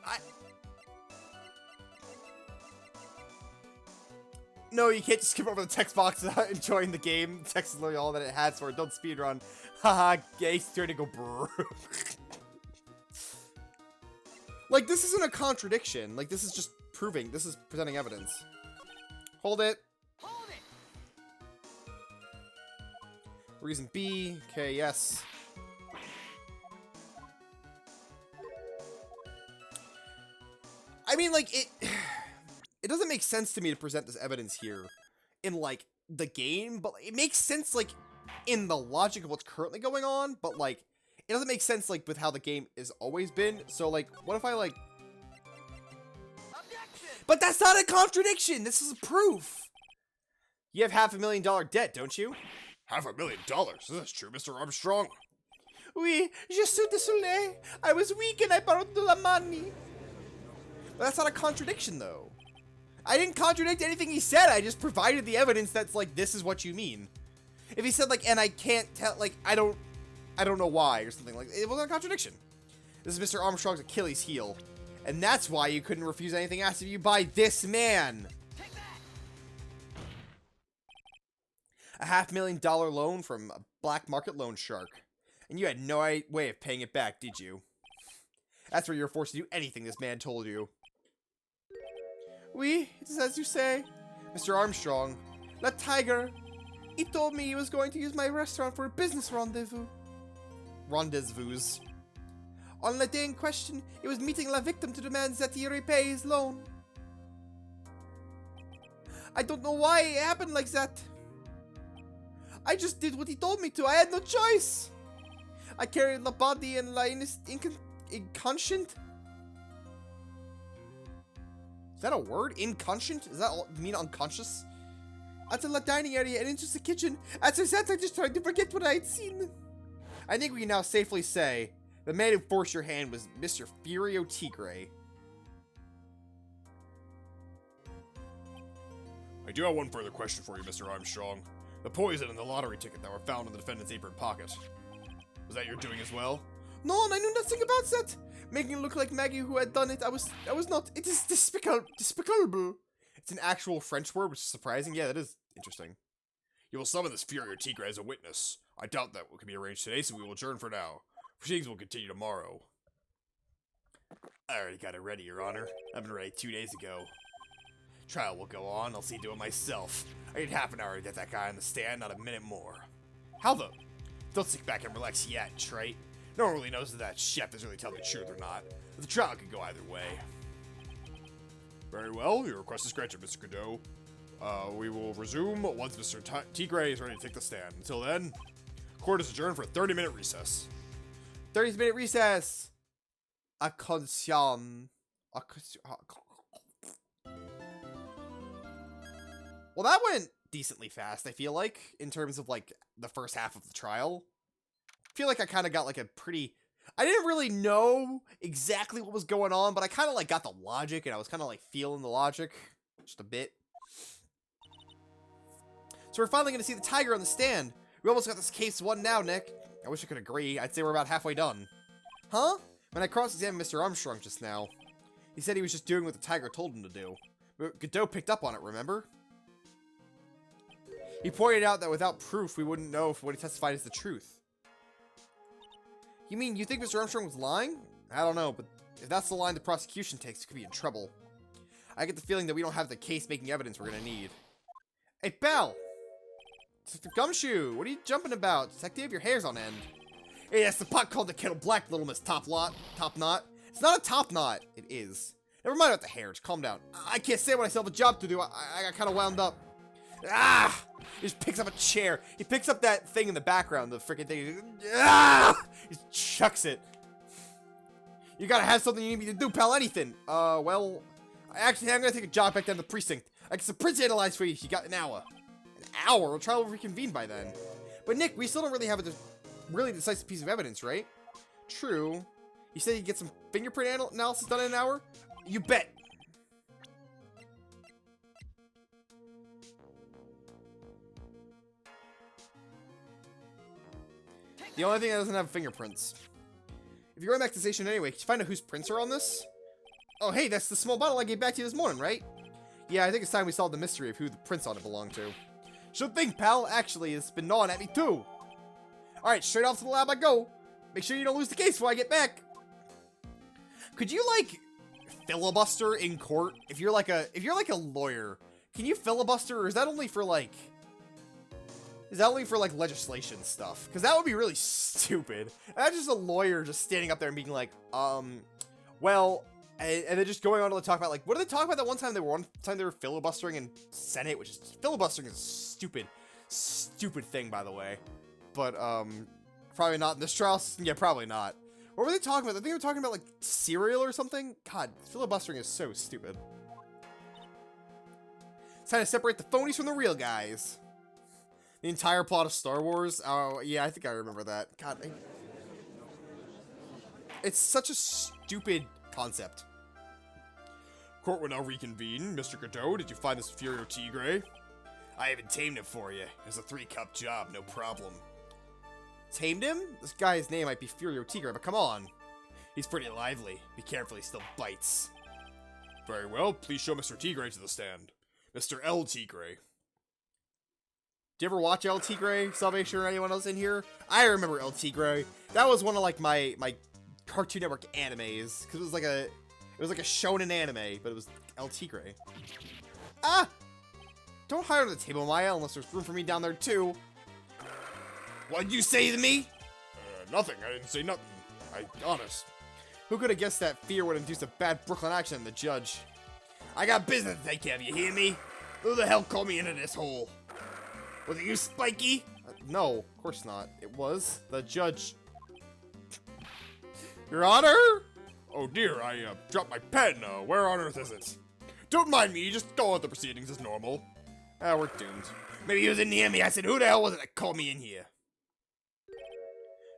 Speaker 2: No, you can't just skip over the text box without enjoying the game. Text is literally all that it has for it. Don't speedrun. Haha, Ace trying to go brrr. Like, this isn't a contradiction. Like, this is just proving. This is presenting evidence. Hold it.
Speaker 5: Hold it!
Speaker 2: Reason B. Okay, yes. I mean, like, it doesn't make sense to me to present this evidence here in, like, the game, but it makes sense, like, in the logic of what's currently going on, but, like, it doesn't make sense, like, with how the game has always been. So, like, what if I, like...
Speaker 5: Objection!
Speaker 2: But that's not a contradiction! This is proof! You have $500,000 debt, don't you? $500,000? Is this true, Mr. Armstrong?
Speaker 4: Oui, je suis désolé. I was weak and I borrowed the la money.
Speaker 2: But that's not a contradiction, though. I didn't contradict anything he said. I just provided the evidence that's like, this is what you mean. If he said, like, and I can't tell, like, I don't know why, or something like that, it wasn't a contradiction. This is Mr. Armstrong's Achilles heel. And that's why you couldn't refuse anything asked of you by this man.
Speaker 5: Take that!
Speaker 2: A $500,000 loan from a black market loan shark. And you had no way of paying it back, did you? That's where you were forced to do anything this man told you.
Speaker 4: Oui, it is as you say.
Speaker 2: Mr. Armstrong,
Speaker 4: La Tiger. He told me he was going to use my restaurant for a business rendezvous.
Speaker 2: rendezvous.
Speaker 4: On the day in question, he was meeting la victim to demand that he repay his loan. I don't know why it happened like that. I just did what he told me to. I had no choice. I carried la body and la inconscient.
Speaker 2: Is that a word? Inconscient? Does that mean unconscious?
Speaker 4: At the dining area and into the kitchen. As I said, I just tried to forget what I had seen.
Speaker 2: I think we can now safely say the man who forced your hand was Mr. Furio Tigre. I do have one further question for you, Mr. Armstrong. The poison and the lottery ticket that were found in the defendant's apron pocket. Was that your doing as well?
Speaker 4: No, and I knew nothing about that. Making it look like Maggie who had done it, I was not. It is despicable.
Speaker 2: It's an actual French word, which is surprising. Yeah, that is interesting. You will summon this Furio Tigre as a witness. I doubt that can be arranged today, so we will adjourn for now. Proceedings will continue tomorrow. I already got it ready, Your Honor. I've been ready 2 days ago. Trial will go on. I'll see to it myself. I need half an hour to get that guy on the stand, not a minute more. How the... Don't sit back and relax yet, Trite. No one really knows if that chef is really telling the truth or not. But the trial could go either way. Very well, your request is granted, Mr. Godot. We will resume once Mr. Tigre is ready to take the stand. Until then, court is adjourned for a 30-minute recess.
Speaker 4: 30-minute recess. A conscience.
Speaker 2: Well, that went decently fast, I feel like, in terms of, like, the first half of the trial. I feel like I kind of got, like, a pretty... I didn't really know exactly what was going on, but I kind of, like, got the logic, and I was kind of, like, feeling the logic just a bit. So we're finally going to see the Tiger on the stand. We almost got this case won now, Nick. I wish I could agree. I'd say we're about halfway done. Huh? When I cross-examined Mr. Armstrong just now, he said he was just doing what the Tiger told him to do. But Godot picked up on it, remember? He pointed out that without proof, we wouldn't know if what he testified is the truth. You mean you think Mr. Armstrong was lying? I don't know, but if that's the line the prosecution takes, it could be in trouble. I get the feeling that we don't have the case-making evidence we're gonna need. Hey, Belle! Detective Gumshoe, what are you jumping about? Detective, your hair's on end. Hey, that's the pot called the kettle black, little Miss Top Knot. It's not a top knot. It is. Never mind about the hair. Just calm down. I can't say when I still have a job to do. I got kind of wound up. Ah! He just picks up a chair. He picks up that thing in the background, the freaking thing. Ah! He just chucks it. You gotta have something you need me to do, pal. Anything. Well, I'm gonna take a jog back down to the precinct. I get some prints analyzed for you. You got an hour. An hour? We'll try to reconvene by then. But Nick, we still don't really have a really decisive piece of evidence, right? True. You said you get some fingerprint analysis done in an hour? You bet. The only thing that doesn't have fingerprints. If you're going back to the station anyway, can you find out whose prints are on this? Oh, hey, that's the small bottle I gave back to you this morning, right? Yeah, I think it's time we solved the mystery of who the prints on it belong to. Sure thing, pal. Actually, it's been gnawing at me, too. Alright, straight off to the lab I go. Make sure you don't lose the case before I get back. Could you, like, filibuster in court? If you're like a lawyer, can you filibuster, or is that only for, like... Is that only for, like, legislation stuff? Because that would be really stupid. That's just a lawyer just standing up there and being like, well... And then just going on to talk about, like, what did they talk about that one time? They were filibustering in Senate, which is... Filibustering is a stupid thing, by the way. But, probably not in this trial. Yeah, probably not. What were they talking about? I think they were talking about, like, cereal or something? God, filibustering is so stupid. It's time to separate the phonies from the real guys. The entire plot of Star Wars? Oh, yeah, I think I remember that. God, it's such a stupid concept. Court will now reconvene. Mr. Godot, did you find this Furio Tigre? I haven't tamed him for you. It's a 3-cup job, no problem. Tamed him? This guy's name might be Furio Tigre, but come on. He's pretty lively. Be careful, he still bites. Very well, please show Mr. Tigre to the stand. Mr. El Tigre. Do you ever watch El Tigre, Salvation, or anyone else in here? I remember El Tigre. That was one of, like, my Cartoon Network animes, because it was like a shonen anime, but it was El Tigre. Ah! Don't hide on the table, Maya, unless there's room for me down there, too. What'd you say to me?
Speaker 3: Nothing. I didn't say nothing. Honest.
Speaker 2: Who could have guessed that fear would induce a bad Brooklyn accent in the judge? I got business to take care of, you hear me? Who the hell called me into this hole? Was it you, Spiky? No, of course not. It was the judge. Your Honor?
Speaker 3: Oh dear, I dropped my pen. Where on earth is it? Don't mind me, just go on with the proceedings as normal.
Speaker 2: Ah, we're doomed.
Speaker 3: Maybe he wasn't near me. I said, who the hell was it that called me in here?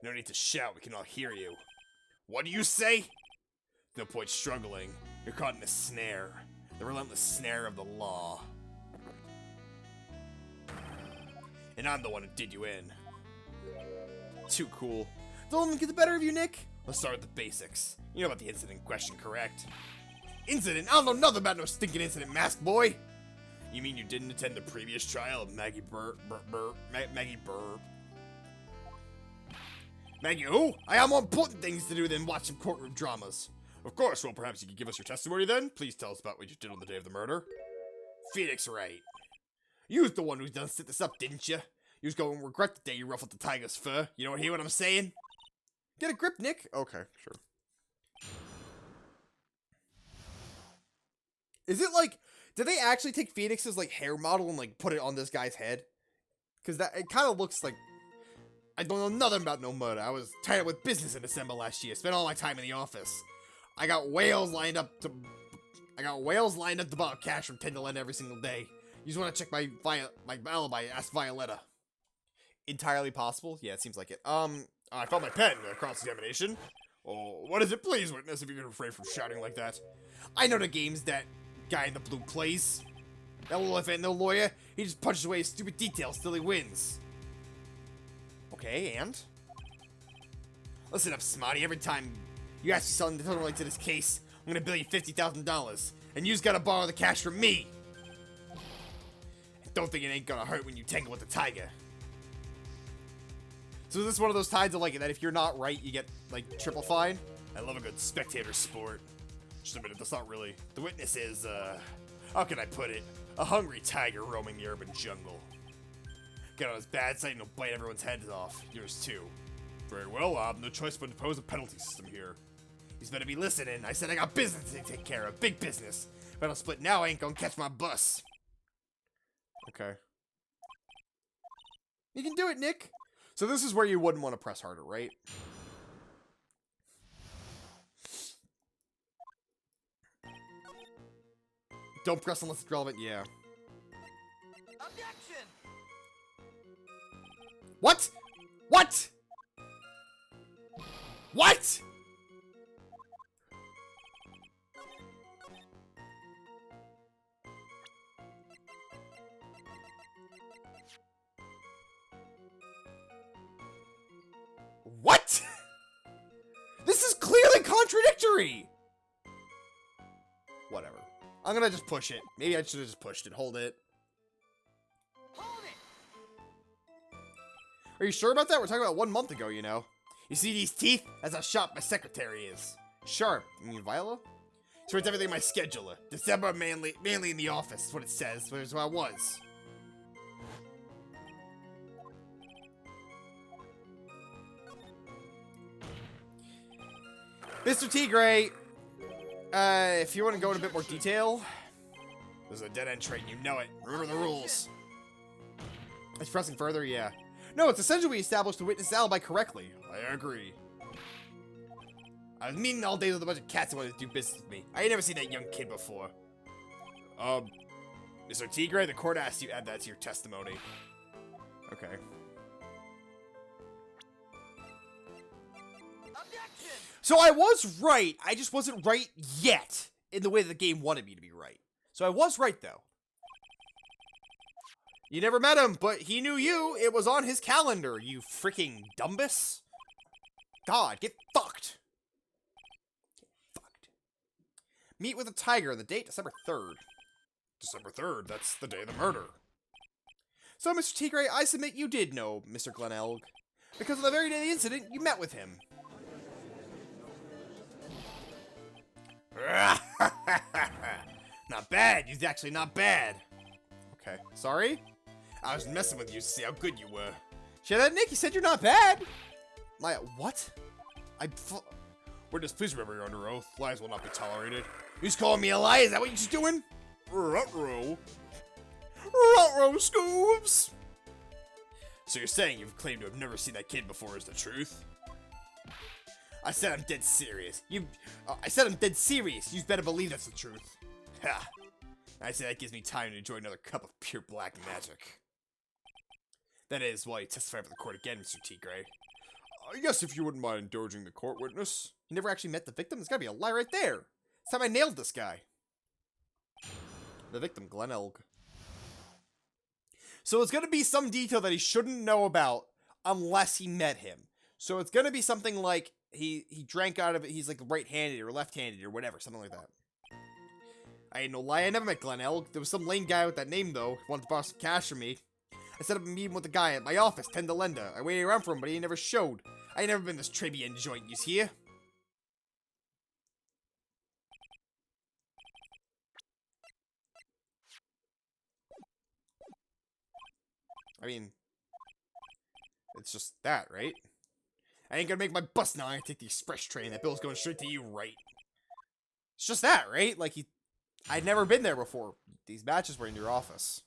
Speaker 3: No need to shout, we can all hear you. What do you say? No point struggling. You're caught in a snare. The relentless snare of the law. And I'm the one who did you in.
Speaker 2: Too cool. Don't let them get the better of you, Nick.
Speaker 3: Let's start with the basics. You know about the incident in question, correct? Incident? I don't know nothing about no stinking incident, mask boy! You mean you didn't attend the previous trial of Maggie Maggie Burr? Maggie who? I have more important things to do than watch some courtroom dramas. Of course, well perhaps you could give us your testimony then? Please tell us about what you did on the day of the murder. Phoenix, right. You was the one who done set this up, didn't you? You was going to regret the day you ruffled the tiger's fur. You don't hear what I'm saying?
Speaker 2: Get a grip, Nick. Okay, sure. Is it like, did they actually take Phoenix's like hair model and like put it on this guy's head? Because that, it kind of looks like, I don't know nothing about no murder. I was tied up with business in December last year. Spent all my time in the office. I got whales lined up to borrow cash from 10 to 11 every single day. You just want to check my alibi, ask Violetta. Entirely possible? Yeah, it seems like it.
Speaker 3: I found my pen, cross-examination. Oh, what is it, please, witness, if you can refrain from shouting like that?
Speaker 2: I know the games that guy in the blue plays. That little if ain't no lawyer, he just punches away his stupid details till he wins. Okay, and?
Speaker 3: Listen up, Smarty, every time you ask me something that doesn't relate to this case, I'm gonna bill you $50,000, and you's gotta borrow the cash from me. And don't think it ain't gonna hurt when you tangle with the tiger.
Speaker 2: So is this one of those tides of like that if you're not right, you get like triple fine?
Speaker 3: I love a good spectator sport. Just a minute, that's not really. The witness is, how can I put it? A hungry tiger roaming the urban jungle. Get on his bad side and he'll bite everyone's heads off. Yours too. Very well, no choice but to impose a penalty system here. You better be listening. I said I got business to take care of. Big business. If I don't split now, I ain't gonna catch my bus.
Speaker 2: Okay.
Speaker 4: You can do it, Nick.
Speaker 2: So this is where you wouldn't want to press harder, right?
Speaker 3: Don't press unless it's relevant. Yeah.
Speaker 5: Objection!
Speaker 3: What? What? What? What? This is clearly contradictory.
Speaker 2: Whatever.
Speaker 3: I'm gonna just push it. Maybe I should have just pushed it. Hold it.
Speaker 5: Hold it!
Speaker 3: Are you sure about that? We're talking about 1 month ago, you know. You see these teeth? That's how sharp my secretary is. Sharp. You mean Viola? She writes everything in my scheduler. December mainly in the office. That's what it says. That's where I was.
Speaker 2: Mr. Tigray, if you want to go in a bit more detail.
Speaker 3: This is a dead end train. You know it. Remember the rules.
Speaker 2: It's pressing further, yeah. No, it's essentially we established the witness alibi correctly.
Speaker 3: I agree. I was meeting all day with a bunch of cats that wanted to do business with me. I ain't never seen that young kid before. Mr. Tigray, the court asked you to add that to your testimony.
Speaker 2: Okay.
Speaker 5: Objection!
Speaker 2: So I was right. I just wasn't right yet in the way that the game wanted me to be right. So I was right, though. You never met him, but he knew you. It was on his calendar, you freaking dumbus. God, get fucked. Get fucked. Meet with a tiger on the date, December 3rd.
Speaker 3: December 3rd, that's the day of the murder.
Speaker 2: So, Mr. Tigray, I submit you did know Mr. Glenelg. Because on the very day of the incident, you met with him.
Speaker 3: Not bad. You're actually not bad.
Speaker 2: Okay. Sorry?
Speaker 3: I was messing with you to see how good you were.
Speaker 2: Shut up, Nick. You said you're not bad. My, what?
Speaker 3: Witness, please remember you're under oath. Lies will not be tolerated. You just calling me a lie? Is that what you're just doing? Ruh-roh.
Speaker 2: Ruh-roh, Scoobs.
Speaker 3: So you're saying you've claimed to have never seen that kid before is the truth? I said I'm dead serious. I said I'm dead serious. You better believe that's the truth. Ha! I say that gives me time to enjoy another cup of pure black magic. That is, while you testify for the court again, Mr. Tigray.
Speaker 2: Yes, if you wouldn't mind indulging the court witness. You never actually met the victim? There's gotta be a lie right there. It's time I nailed this guy. The victim, Glenelg. So it's gonna be some detail that he shouldn't know about unless he met him. So it's gonna be something like he drank out of it, he's like right-handed or left-handed or whatever, something like that. I ain't no lie, I never met Glenelg. There was some lame guy with that name though, who wanted to borrow some cash from me. I set up a meeting with the guy at my office, 10 to Lenda. I waited around for him, but he never showed. I ain't never been this Trebian joint, you hear? I mean, it's just that, right? I ain't gonna make my bus now, I'm gonna take the express train. That bill's going straight to you, right? It's just that, right? Like, I'd never been there before. These matches were in your office.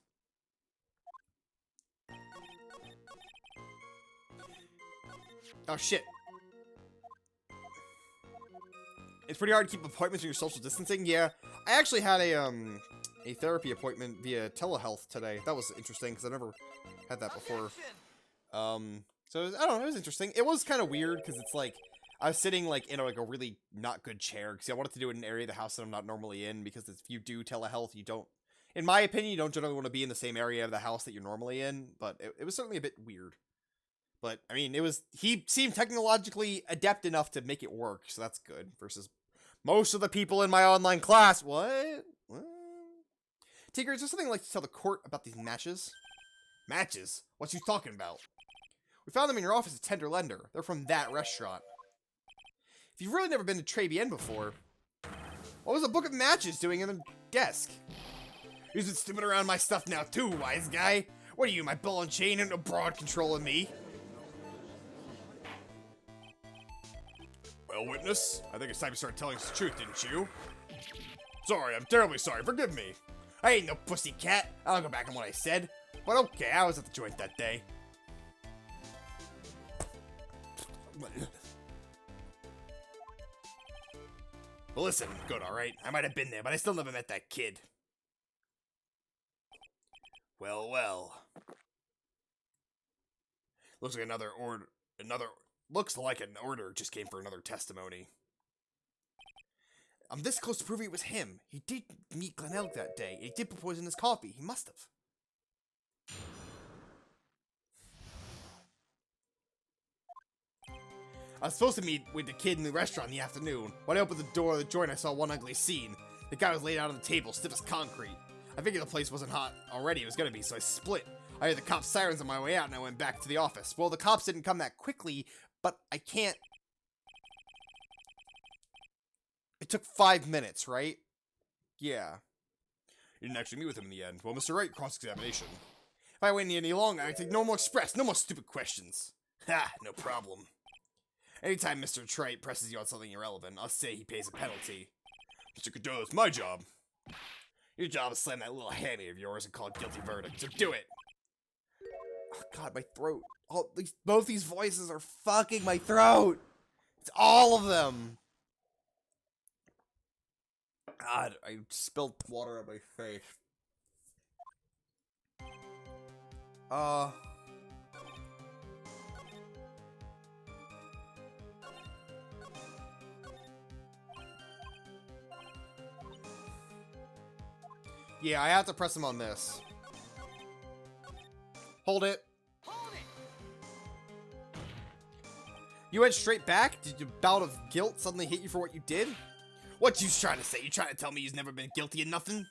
Speaker 2: Oh, shit. It's pretty hard to keep appointments when you're social distancing. Yeah, I actually had a therapy appointment via telehealth today. That was interesting because I've never had that before. So I don't know, it was interesting. It was kind of weird because it's like I was sitting like in like a really not good chair because I wanted to do it in an area of the house that I'm not normally in because if you do telehealth, you don't, in my opinion, you don't generally want to be in the same area of the house that you're normally in. But it was certainly a bit weird. But I mean, he seemed technologically adept enough to make it work, so that's good. Versus most of the people in my online class. What? Tigger, is there something I'd like to tell the court about these matches?
Speaker 3: Matches? What you talking about?
Speaker 2: We found them in your office at Tender Lender. They're from that restaurant. If you've really never been to Trebian before, what was a book of matches doing in the desk?
Speaker 3: You've been snooping around my stuff now too, wise guy. What are you, my ball and chain and no broad controlling me? Well, witness, I think it's time you start telling us the truth, didn't you? Sorry, I'm terribly sorry. Forgive me. I ain't no pussy cat. I'll go back on what I said. But okay, I was at the joint that day. Well, listen, good, alright? I might have been there, but I still never met that kid. Well, well. Looks like looks like an order just came for another testimony.
Speaker 4: I'm this close to proving it was him. He did meet Glen Elk that day. He did put poison in his coffee. He must have.
Speaker 3: I was supposed to meet with the kid in the restaurant in the afternoon. When I opened the door of the joint, I saw one ugly scene. The guy was laid out on the table, stiff as concrete. I figured the place wasn't hot already, it was gonna be, so I split. I heard the cops' sirens on my way out, and I went back to the office.
Speaker 4: Well, the cops didn't come that quickly, but I can't... It took 5 minutes, right? Yeah.
Speaker 3: You didn't actually meet with him in the end. Well, Mr. Wright, cross-examination. If I waited any longer, I'd take no more express, no more stupid questions. Ha, no problem. Anytime Mr. Trite presses you on something irrelevant, I'll say he pays a penalty. Mr. Godot, it's my job. Your job is to slam that little hammy of yours and call it guilty verdict, so do it.
Speaker 4: Oh, God, my throat. Both these voices are fucking my throat. It's all of them. God, I spilled water on my face. Yeah, I have to press him on this. Hold it.
Speaker 5: Hold it!
Speaker 4: You went straight back? Did your bout of guilt suddenly hit you for what you did?
Speaker 3: What you trying to say? You trying to tell me you've never been guilty of nothing?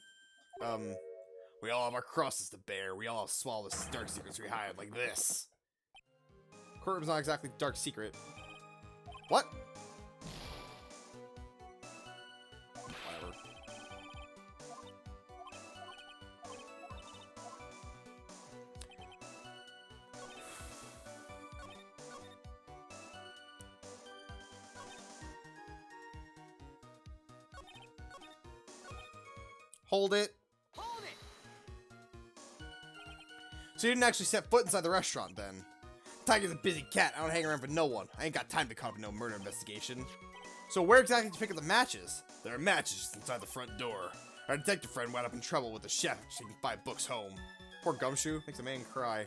Speaker 3: We all have our crosses to bear. We all have swallowed the dark secrets we hide, like this.
Speaker 4: Courtroom's not exactly dark secret. What?
Speaker 3: Whatever.
Speaker 4: Hold it.
Speaker 5: Hold it!
Speaker 4: So you didn't actually set foot inside the restaurant then?
Speaker 3: Tiger's a busy cat. I don't hang around for no one. I ain't got time to caught up in no murder investigation.
Speaker 4: So where exactly did you pick up the matches?
Speaker 3: There are matches just inside the front door. Our detective friend wound up in trouble with the chef, taking 5 books home.
Speaker 4: Poor Gumshoe. Makes a man cry.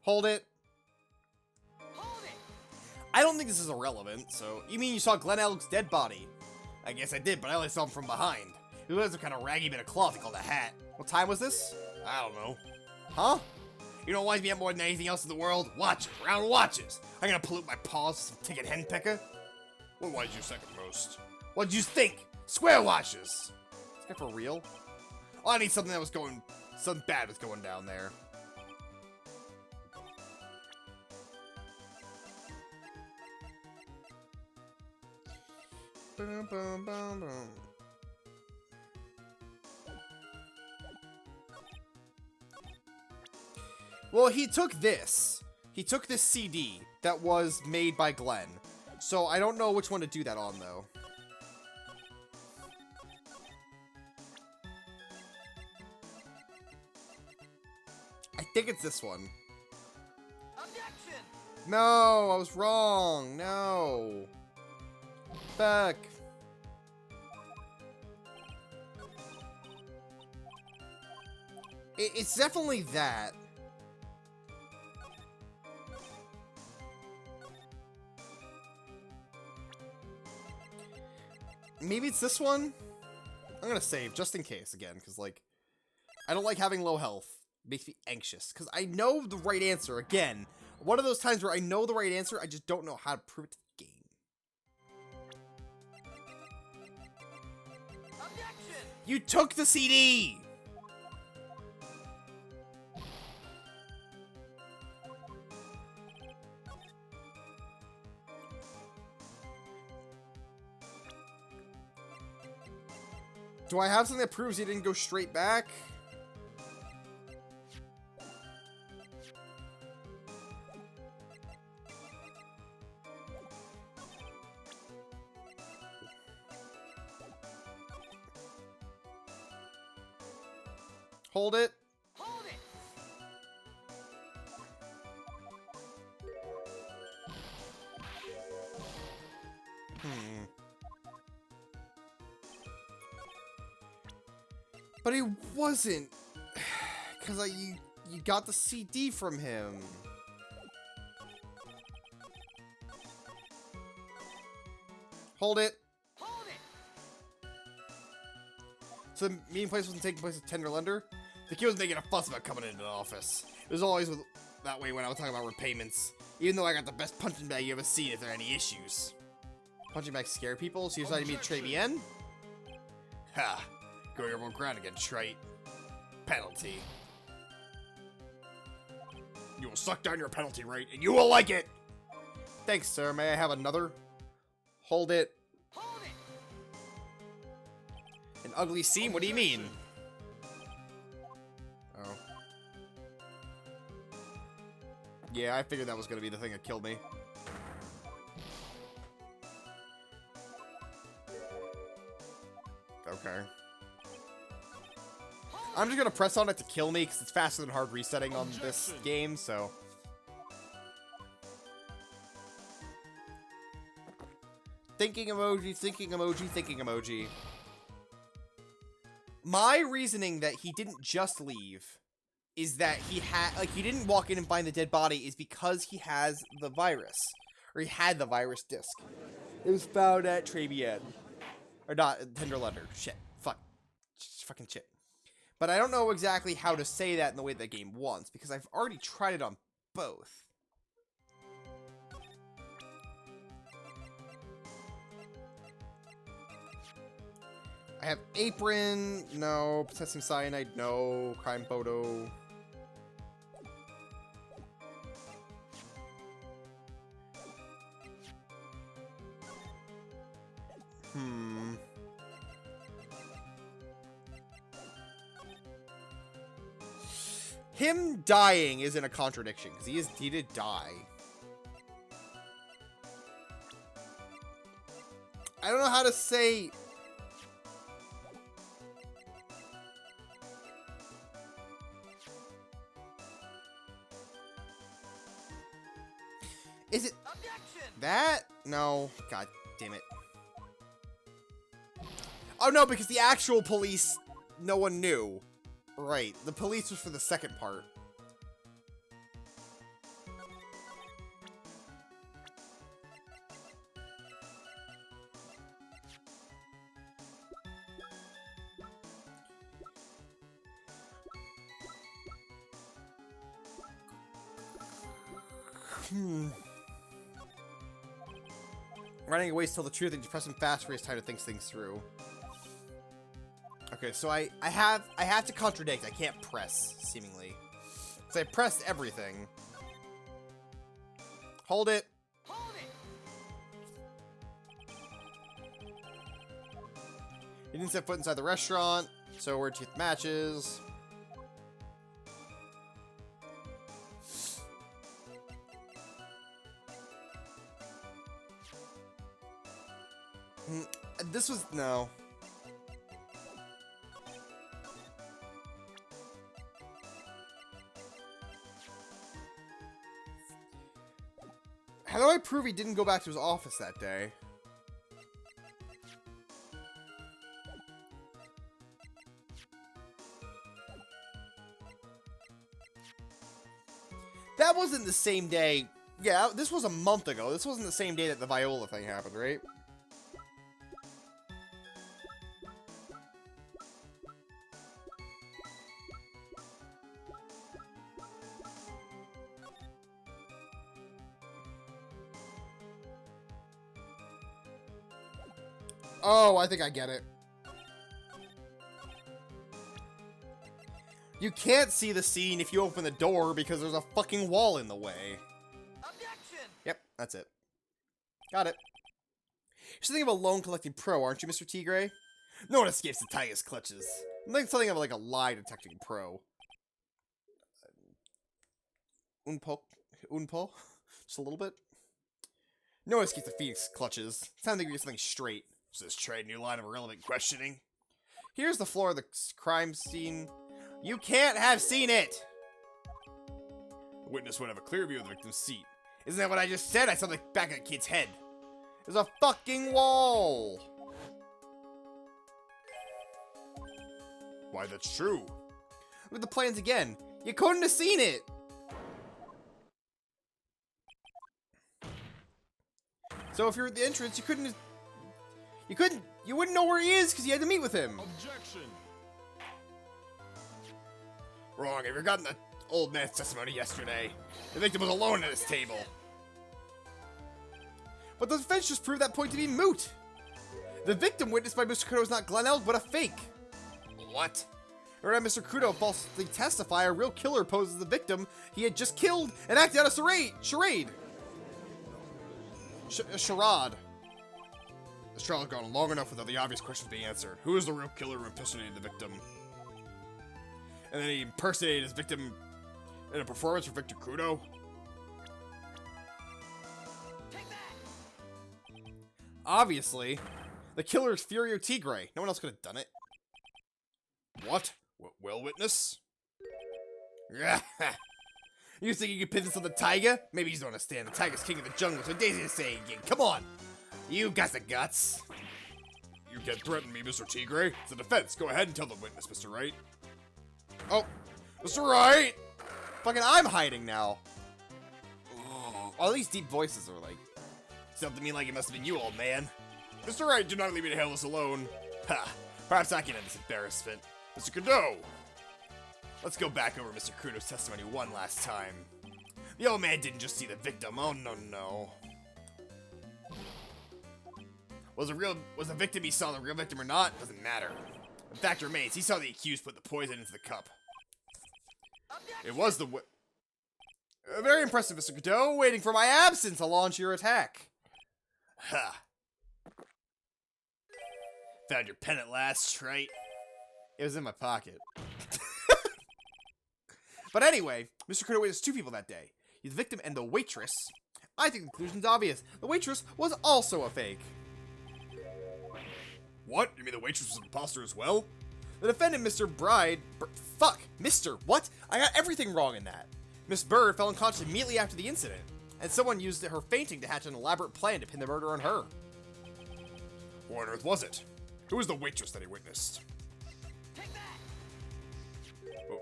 Speaker 4: Hold it.
Speaker 5: Hold it!
Speaker 4: I don't think this is irrelevant, so... You mean you saw Glen Elk's dead body?
Speaker 3: I guess I did, but I only saw him from behind. He wears some kind of raggy bit of cloth he called a hat.
Speaker 4: What time was this?
Speaker 3: I don't know.
Speaker 4: Huh?
Speaker 3: You know what winds me up more than anything else in the world? Watches. Round watches. I'm gonna pollute my paws with some ticket henpecker. What winds you second most? What'd you think? Square watches.
Speaker 4: Is that for real?
Speaker 3: Oh, I need something that was going... Something bad was going down there.
Speaker 4: Boom, boom, boom, boom. Well, he took this. He took this CD that was made by Glenn. So I don't know which one to do that on, though. I think it's this one.
Speaker 5: Objection!
Speaker 4: No, I was wrong. No. Fuck. It's definitely that. Maybe it's this one? I'm gonna save, just in case, again, because, like, I don't like having low health. It makes me anxious, because I know the right answer, again. One of those times where I know the right answer, I just don't know how to prove it to the game.
Speaker 5: Objection!
Speaker 4: You took the CD! Do I have something that proves he didn't go straight back? Hold it.
Speaker 5: Hold it!
Speaker 4: But he wasn't. Because you got the CD from him. Hold it.
Speaker 5: Hold it!
Speaker 4: So the meeting place wasn't taking place at Tenderlunder? The kid was making a fuss about coming into the office. It was always that way when I was talking about repayments. Even though I got the best punching bag you ever seen if there are any issues. Punching bags scare people, so you decided to meet Trebian? Ha! Going over ground again, Trite. Penalty.
Speaker 3: You will suck down your penalty rate, and you will like it!
Speaker 4: Thanks, sir. May I have another? Hold it.
Speaker 5: Hold it!
Speaker 4: An ugly scene? What do you mean? Oh. Yeah, I figured that was gonna be the thing that killed me. Okay. I'm just gonna press on it to kill me, because it's faster than hard resetting on this game, so... Thinking emoji, thinking emoji, thinking emoji. My reasoning that he didn't just leave is that he didn't walk in and find the dead body is because he has the virus. Or he had the virus disc. It was found at Trebian. Or not, Tenderlunder. Shit. Fuck. Fucking shit. But I don't know exactly how to say that in the way the game wants, because I've already tried it on both. I have Apron, no. Potassium Cyanide, no. Crime Photo. Him dying isn't a contradiction, because he did die. I don't know how to say... Is it
Speaker 5: Objection!
Speaker 4: that? No. God damn it. Oh no, because the actual police, no one knew. Right, the police was for the second part. Running away is tell the truth and just pressing fast for his time to think things through. Okay, so I have to contradict. I can't press, seemingly. So I pressed everything. Hold it.
Speaker 5: Hold it!
Speaker 4: He didn't set foot inside the restaurant, so we're to matches. This was no. How do I prove he didn't go back to his office that day? That wasn't the same day. Yeah, this was a month ago. This wasn't the same day that the Viola thing happened, right? Oh, I think I get it. You can't see the scene if you open the door because there's a fucking wall in the way.
Speaker 5: Objection!
Speaker 4: Yep, that's it. Got it. You're something of a loan collecting pro, aren't you, Mr. Tigray?
Speaker 2: No one escapes the Taiga's clutches. I'm thinking something of like a lie detecting pro. Unpo? Just a little bit? No one escapes the Phoenix clutches. Sounds like you're something straight.
Speaker 3: Says try a new line of irrelevant questioning.
Speaker 2: Here's the floor of the crime scene. You can't have seen it!
Speaker 3: The witness would have a clear view of the victim's seat.
Speaker 2: Isn't that what I just said? I saw the back of the kid's head. There's a fucking wall!
Speaker 3: Why, that's true.
Speaker 2: Look at the plans again. You couldn't have seen it! So if you're at the entrance, you wouldn't know where he is because you had to meet with him.
Speaker 3: Objection. Wrong. Have you forgotten the old man's testimony yesterday? The victim was alone at his table.
Speaker 2: But the defense just proved that point to be moot. The victim witnessed by Mr. Kudo is not Glenn Elk, but a fake.
Speaker 3: What?
Speaker 2: Or had Mr. Kudo falsely testify a real killer poses the victim he had just killed and acted out a charade. A charade.
Speaker 3: This trial has gone long enough without the obvious questions being answered. Who is the real killer who impersonated the victim? And then he impersonated his victim in a performance for Victor Kudo?
Speaker 5: Take that!
Speaker 2: Obviously, the killer is Furio Tigre. No one else could have done it.
Speaker 3: What? Well, witness?
Speaker 2: You think you could pin this on the Taiga? Maybe you don't understand. The Taiga's king of the jungle, so Daisy is saying again. Come on! You got the guts.
Speaker 3: You can't threaten me, Mr. Tigre. It's a defense. Go ahead and tell the witness, Mr. Wright.
Speaker 2: Oh,
Speaker 3: Mr. Wright!
Speaker 2: fucking I'm hiding now. All these deep voices are like...
Speaker 3: Sounded to me like it must have been you, old man. Mr. Wright, do not leave me to handle this alone. Ha! Perhaps I can end this embarrassment. Mr. Kudo! Let's go back over Mr. Kudo's testimony one last time. The old man didn't just see the victim. Oh, no. Was the victim he saw the real victim or not? Doesn't matter. The fact remains, he saw the accused put the poison into the cup. It was the
Speaker 2: Very impressive, Mr. Kudo. Waiting for my absence to launch your attack.
Speaker 3: Ha! Found your pen at last, right?
Speaker 2: It was in my pocket. But anyway, Mr. Kudo witnessed two people that day. The victim and the waitress. I think the conclusion's obvious. The waitress was also a fake.
Speaker 3: What? You mean the waitress was an imposter as well?
Speaker 2: The defendant, Mr. Mr. What? I got everything wrong in that. Miss Bird fell unconscious immediately after the incident, and someone used her fainting to hatch an elaborate plan to pin the murder on her.
Speaker 3: What on earth was it? Who was the waitress that he witnessed?
Speaker 5: Take that!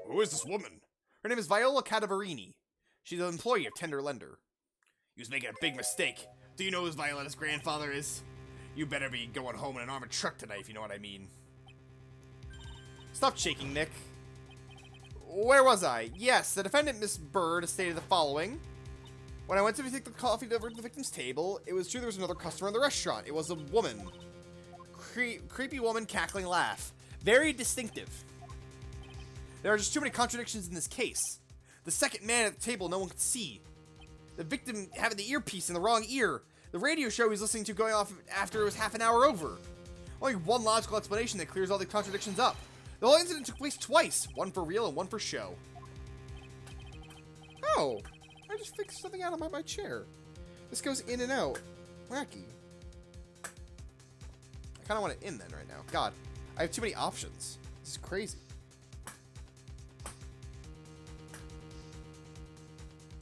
Speaker 3: Who is this woman?
Speaker 2: Her name is Viola Cadavarini. She's an employee of Tender Lender.
Speaker 3: He was making a big mistake. Do you know who Viola's grandfather is? You better be going home in an armored truck tonight, if you know what I mean.
Speaker 2: Stop shaking, Nick. Where was I? Yes, the defendant, Miss Bird, stated the following. When I went to take the coffee delivered to the victim's table, it was true there was another customer in the restaurant. It was a woman. Creepy woman cackling laugh. Very distinctive. There are just too many contradictions in this case. The second man at the table no one could see. The victim having the earpiece in the wrong ear. The radio show he was listening to going off after it was half an hour over. Only one logical explanation that clears all the contradictions up. The whole incident took place twice. One for real and one for show. Oh, I just fixed something out of my chair. This goes in and out. Wacky. I kind of want it in then right now. God, I have too many options. This is crazy.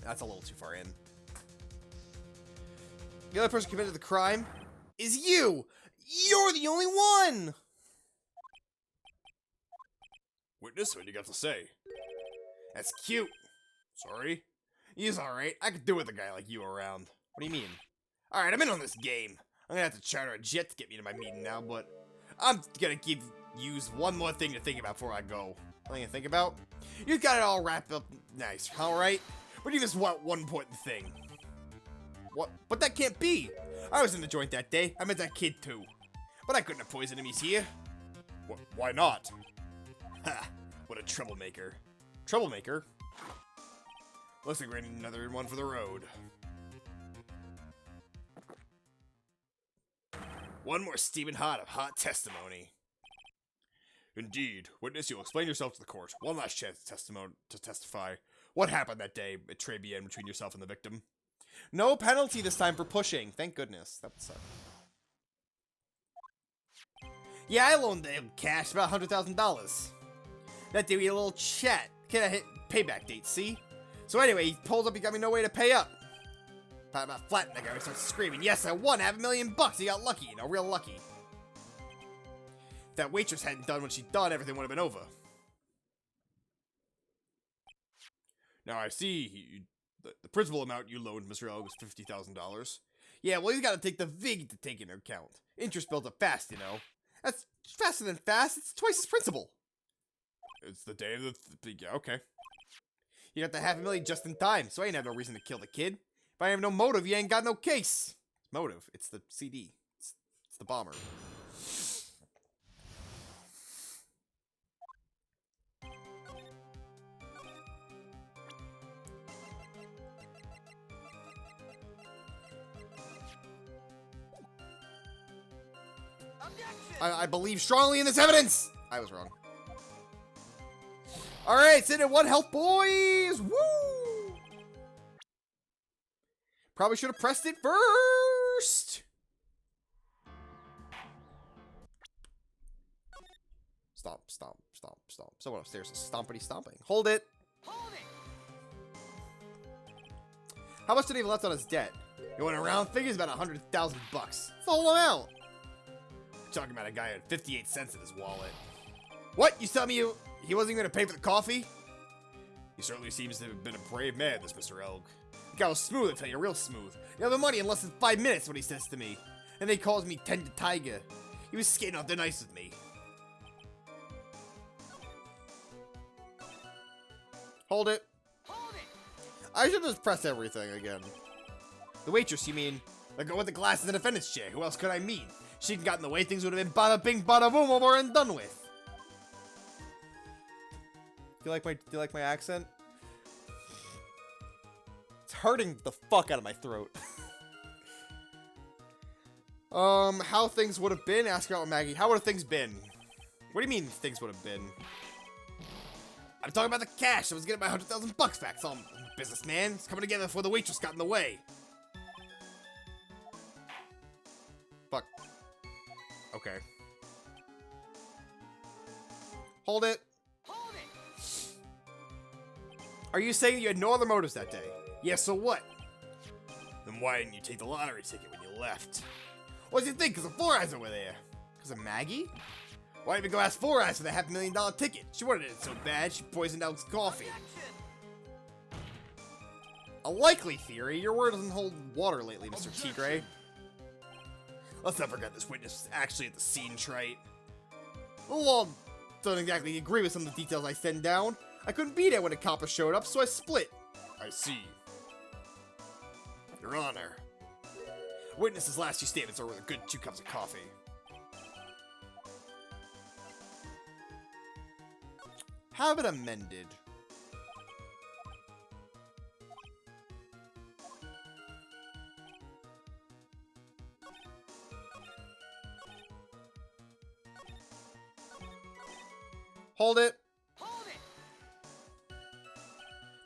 Speaker 2: That's a little too far in. The other person committed the crime is you! You're the only one!
Speaker 3: Witness, what do you got to say?
Speaker 2: That's cute.
Speaker 3: Sorry?
Speaker 2: He's alright. I could do with a guy like you around. What do you mean?
Speaker 3: Alright, I'm in on this game. I'm gonna have to charter a jet to get me to my meeting now, but I'm gonna use one more thing to think about before I go.
Speaker 2: Something to think about?
Speaker 3: You got it all wrapped up nice, alright? But you just want one important thing.
Speaker 2: What? But that can't be!
Speaker 3: I was in the joint that day. I met that kid too. But I couldn't have poisoned him, he's here.
Speaker 2: Why not?
Speaker 3: Ha! What a troublemaker.
Speaker 2: Troublemaker?
Speaker 3: Looks like we're in another one for the road. One more steaming hot of hot testimony. Indeed. Witness, you'll explain yourself to the court. One last chance to testify. What happened that day at Trebian between yourself and the victim?
Speaker 2: No penalty this time for pushing. Thank goodness. That would suck.
Speaker 4: Yeah, I loaned him cash, about $100,000. That day we had a little chat. Kid, I hit payback date, see? So anyway, he pulls up, he got me no way to pay up. Thought about flattening the guy, he starts screaming, yes, I won, I have $1 million bucks. He got lucky, you know, real lucky. If that waitress hadn't done what she'd done, everything would have been over.
Speaker 3: Now I see the principal amount you loaned Mr. Elg was $50,000.
Speaker 4: Yeah, well, he's got to take the VIG to take into account. Interest builds up fast, you know. That's faster than fast, it's twice his principal.
Speaker 3: It's the day of the yeah, okay.
Speaker 4: You got the $500,000 just in time, so I ain't have no reason to kill the kid. If I have no motive, you ain't got no case.
Speaker 2: Motive. It's the CD. It's the bomber.
Speaker 5: Objection!
Speaker 4: I believe strongly in this evidence.
Speaker 2: I was wrong.
Speaker 4: All right, sit at 1 health, boys. Woo! Probably should have pressed it first.
Speaker 2: Stomp, stomp, stomp, stomp. Someone upstairs is stompity stomping. Hold it.
Speaker 5: Hold it!
Speaker 4: How much did he have left on his debt? You want a round figures about $100,000 bucks. It's the whole amount.
Speaker 3: You're talking about a guy who had 58 cents in his wallet.
Speaker 4: What? You tell me he wasn't even gonna pay for the coffee?
Speaker 3: He certainly seems to have been a brave man, this Mr. Elg.
Speaker 4: The guy was smooth, I tell you, real smooth. You have the money in less than 5 minutes, what he says to me. And they calls me Tender Tiger. He was skating off the ice with me.
Speaker 2: Hold it.
Speaker 5: Hold it!
Speaker 2: I should just press everything again.
Speaker 4: The waitress, you mean? The girl with the glasses in the defendant's chair. Who else could I mean? She'd gotten the way, things would have been bada bing, bada boom, over and done with.
Speaker 2: Do you like my accent? It's hurting the fuck out of my throat. How things would have been? Ask about Maggie. How would have things been? What do you mean things would have been?
Speaker 4: I'm talking about the cash. I was getting my $100,000 back. Some businessman. It's coming together before the waitress got in the way.
Speaker 2: Fuck. Okay. Hold it.
Speaker 5: Hold it!
Speaker 4: Are you saying you had no other motives that day? Yeah, so what?
Speaker 3: Then why didn't you take the lottery ticket when you left?
Speaker 4: What do you think? Because of Four Eyes over there.
Speaker 2: Because of Maggie?
Speaker 4: Why didn't we go ask Four Eyes for the $500,000 ticket? She wanted it so bad, she poisoned Elk's coffee.
Speaker 5: Objection!
Speaker 2: A likely theory. Your word doesn't hold water lately, Mr. T. Gray.
Speaker 3: Let's not forget this witness was actually at the scene, Trite.
Speaker 4: Well, don't exactly agree with some of the details I send down. I couldn't be there when the coppers showed up, so I split.
Speaker 3: I see. Your Honor.
Speaker 4: Witness's last few statements are worth a good 2 cups of coffee.
Speaker 2: Have it amended. Hold it.
Speaker 5: Hold it!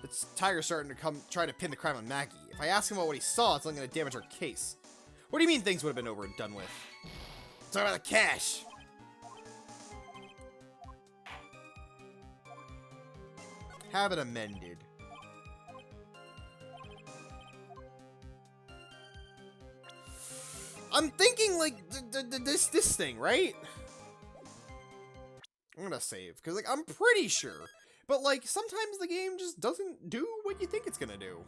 Speaker 2: It's Tiger's starting to try to pin the crime on Maggie. If I ask him about what he saw, it's only going to damage our case. What do you mean things would have been over and done with?
Speaker 4: Talk about the cash.
Speaker 2: Have it amended. I'm thinking like this thing, right? I'm gonna save because like I'm pretty sure, but like sometimes the game just doesn't do what you think it's gonna do.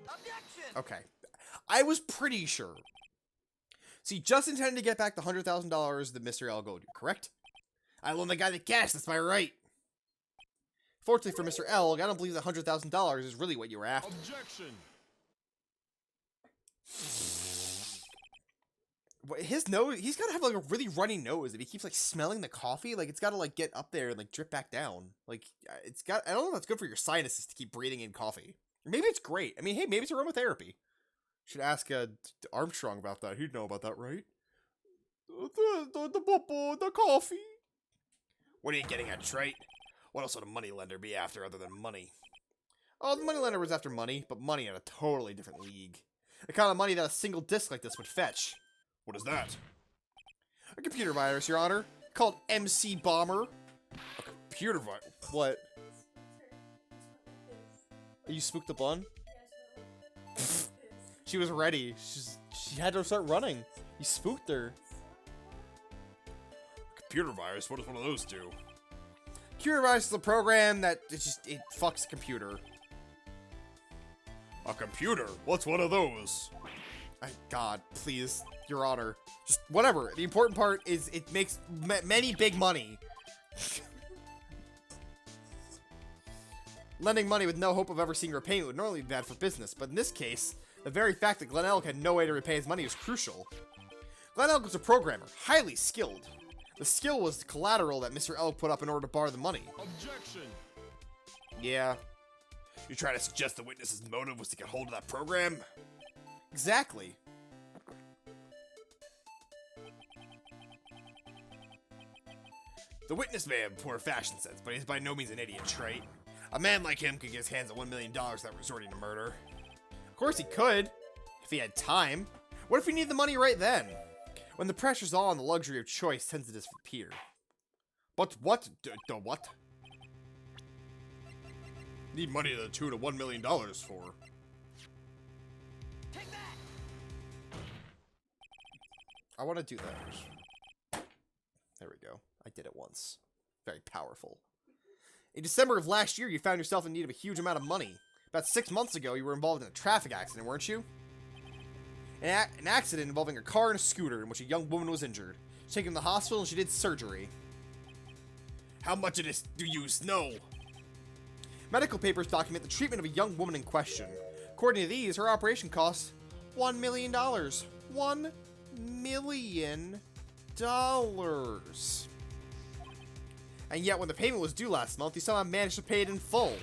Speaker 5: Objection!
Speaker 2: Okay, I was pretty sure. See, just intended to get back the $100,000 that Mr. Elg owed you, correct?
Speaker 4: I loaned the guy the cash, that's my right.
Speaker 2: Fortunately for Mr. Elg, I don't believe the $100,000 is really what you were after.
Speaker 3: Objection!
Speaker 2: His nose, he's gotta have like a really runny nose if he keeps like smelling the coffee. Like it's gotta like get up there and like drip back down. Like it's got, I don't know if that's good for your sinuses to keep breathing in coffee. Maybe it's great. I mean, hey, maybe it's aromatherapy. Should ask Armstrong about that. He'd know about that, right? The coffee.
Speaker 3: What are you getting at, Trite? What else would a moneylender be after other than money?
Speaker 2: Oh, the moneylender was after money, but money in a totally different league. The kind of money that a single disc like this would fetch.
Speaker 3: What is that?
Speaker 2: A computer virus, Your Honor, called MC Bomber.
Speaker 3: Computer virus?
Speaker 2: What? You spooked the bun? She was ready. She had to start running. You spooked her.
Speaker 3: Computer virus? What does one of those do?
Speaker 2: Computer virus is a program that it fucks the computer.
Speaker 3: A computer? What's one of those?
Speaker 2: God, please, Your Honor. Just whatever. The important part is it makes many big money. Lending money with no hope of ever seeing repayment would normally be bad for business, but in this case, the very fact that Glenn Elk had no way to repay his money was crucial. Glenn Elk was a programmer, highly skilled. The skill was the collateral that Mr. Elk put up in order to borrow the money.
Speaker 3: Objection!
Speaker 2: Yeah,
Speaker 3: You're trying to suggest the witness's motive was to get hold of that program?
Speaker 2: exactly.
Speaker 3: The witness may have poor fashion sense, but he's by no means an idiot, Trite. A man like him could get his hands on $1 million without resorting to murder.
Speaker 2: Of course he could, if he had time. What if he needed the money right then? When the pressure's on, the luxury of choice tends to disappear.
Speaker 3: But what? The what? Need money to the tune of $1 million for.
Speaker 5: Take that!
Speaker 2: I want to do that. There we go. I did it once. Very powerful. In December of last year, you found yourself in need of a huge amount of money. About 6 months ago, you were involved in a traffic accident, weren't you? An accident involving a car and a scooter in which a young woman was injured. She was taken to the hospital and she did surgery.
Speaker 3: How much of this do you know?
Speaker 2: Medical papers document the treatment of a young woman in question. According to these, her operation cost $1 million. $1 million. And yet, when the payment was due last month, you somehow managed to pay it in full.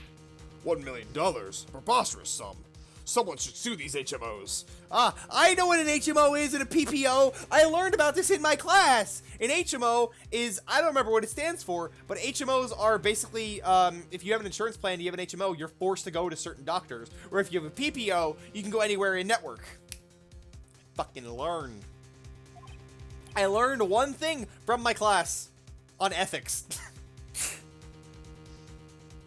Speaker 3: $1 million? A preposterous sum. Someone should sue these HMOs.
Speaker 2: Ah, I know what an HMO is and a PPO. I learned about this in my class. An HMO is, I don't remember what it stands for, but HMOs are basically, if you have an insurance plan and you have an HMO, you're forced to go to certain doctors. Or if you have a PPO, you can go anywhere in network. Fucking learn. I learned one thing from my class on ethics.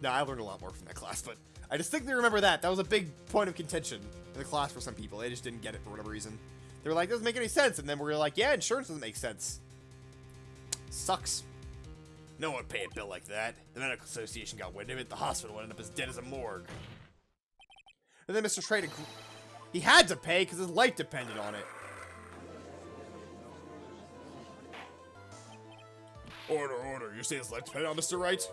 Speaker 2: No, I learned a lot more from that class, but I distinctly remember that. That was a big point of contention in the class for some people. They just didn't get it for whatever reason. They were like, doesn't make any sense. And then we were like, yeah, insurance doesn't make sense. Sucks.
Speaker 3: No one pay a bill like that. The medical association got wind of it. The hospital ended up as dead as a morgue.
Speaker 2: And then Mr. Trade, he had to pay because his life depended on it.
Speaker 3: Order. You say his life depended on Mr. Wright?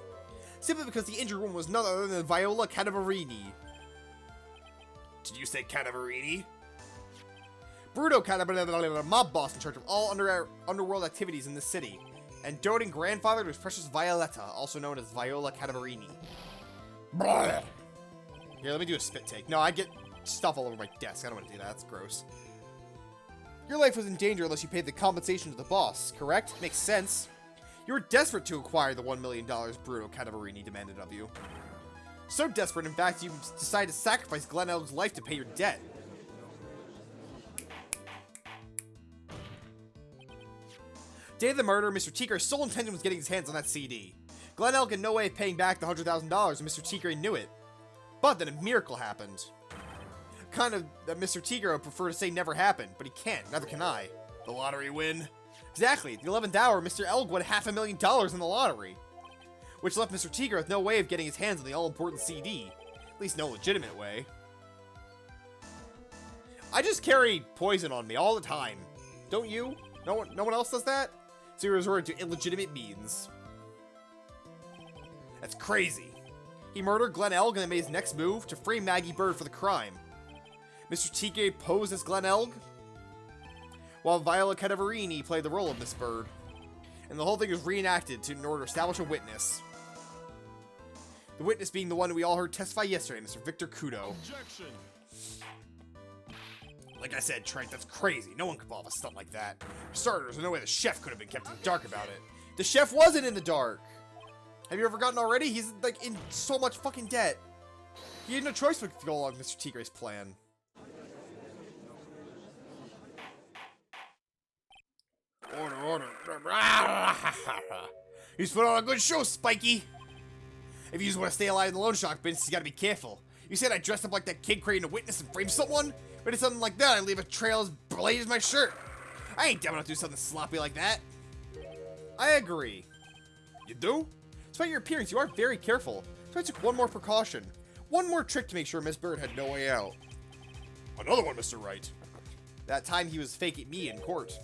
Speaker 2: Simply because the injured woman was none other than Viola Cadavarini.
Speaker 3: Did you say Cadavarini?
Speaker 2: Bruno Cadavarini, a mob boss in charge of all underworld activities in the city, and doting grandfather to his precious Violetta, also known as Viola Cadavarini.
Speaker 3: Blah.
Speaker 2: Here, let me do a spit take. No, I get stuff all over my desk. I don't want to do that. That's gross. Your life was in danger unless you paid the compensation to the boss, correct? Makes sense. You were desperate to acquire the $1 million Bruno Cadavarini demanded of you. So desperate, in fact, you decided to sacrifice Glenn Elk's life to pay your debt. Day of the murder, Mr. Tigre's sole intention was getting his hands on that CD. Glenn Elk had no way of paying back the $100,000, and Mr. Tigre knew it. But then a miracle happened. Kind of that Mr. Tigre would prefer to say never happened, but he can't, neither can I.
Speaker 3: The lottery win?
Speaker 2: Exactly. At the 11th hour, Mr. Elk won $500,000 in the lottery, which left Mr. Tigre with no way of getting his hands on the all-important CD. At least no legitimate way. I just carry poison on me all the time. Don't you? No one else does that? So you resort to illegitimate means. That's crazy. He murdered Glenn Elk and then made his next move to free Maggie Bird for the crime. Mr. Tigre posed as Glenn Elk, while Viola Cadavarini played the role of Miss Bird. And the whole thing was reenacted in order to establish a witness. The witness being the one we all heard testify yesterday, Mr. Victor Kudo.
Speaker 3: Objection! Like I said, Trent, that's crazy. No one could pull off a stunt like that. For starters, there's no way the chef could have been kept in the dark about it.
Speaker 2: The chef wasn't in the dark. Have you ever forgotten already? He's like in so much fucking debt. He had no choice but to go along with Mr. Tigre's plan.
Speaker 3: Order. You put on a good show, Spiky. If you just want to stay alive in the loan shark business, you gotta be careful. You said I dressed up like that kid creating a witness and frame someone? But it's something like that, I leave a trail as blade as my shirt. I ain't down to do something sloppy like that.
Speaker 2: I agree.
Speaker 3: You do?
Speaker 2: Despite your appearance, you are very careful. So I took one more precaution. One more trick to make sure Miss Bird had no way out.
Speaker 3: Another one, Mr. Wright.
Speaker 2: That time he was faking me in court.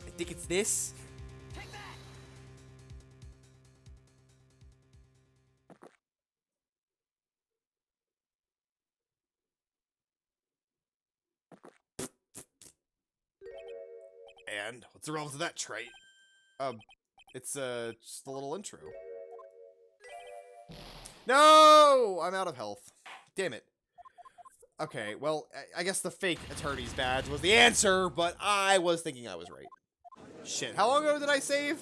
Speaker 2: I think it's this.
Speaker 6: Take that!
Speaker 3: And what's the relevance of that trait?
Speaker 2: It's just a little intro. No! I'm out of health. Damn it. Okay, well, I guess the fake attorney's badge was the answer, but I was thinking I was right. Shit, how long ago did I save?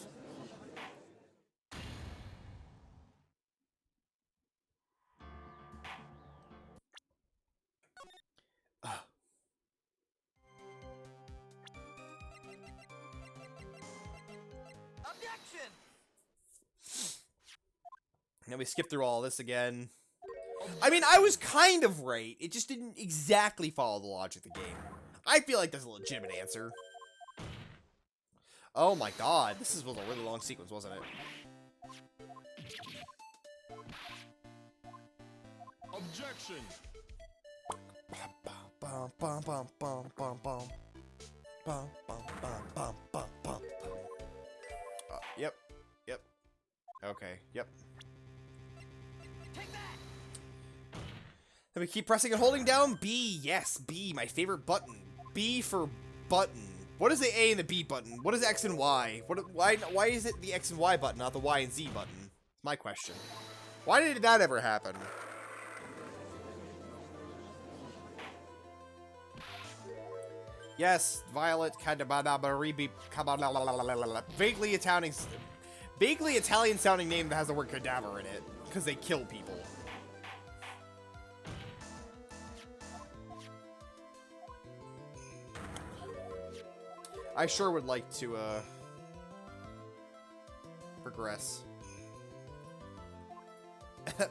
Speaker 6: Objection!
Speaker 2: Now we skip through all this again. I mean, I was kind of right. It just didn't exactly follow the logic of the game. I feel like that's a legitimate answer. Oh my god, this was a really long sequence, wasn't it?
Speaker 3: Objection!
Speaker 2: Bum, bum, bum, bum, bum, bum. Bum, bum, bum, bum, bum, bum. Yep. Okay, yep.
Speaker 6: Take that!
Speaker 2: Let me keep pressing and holding down B. Yes, B, my favorite button. B for button. What is the A and the B button? What is X and Y? Why is it the X and Y button, not the Y and Z button? My question. Why did that ever happen? Yes, Violet Cadabaribi. Vaguely Italian sounding name that has the word cadaver in it, because they kill people. I sure would like to, progress.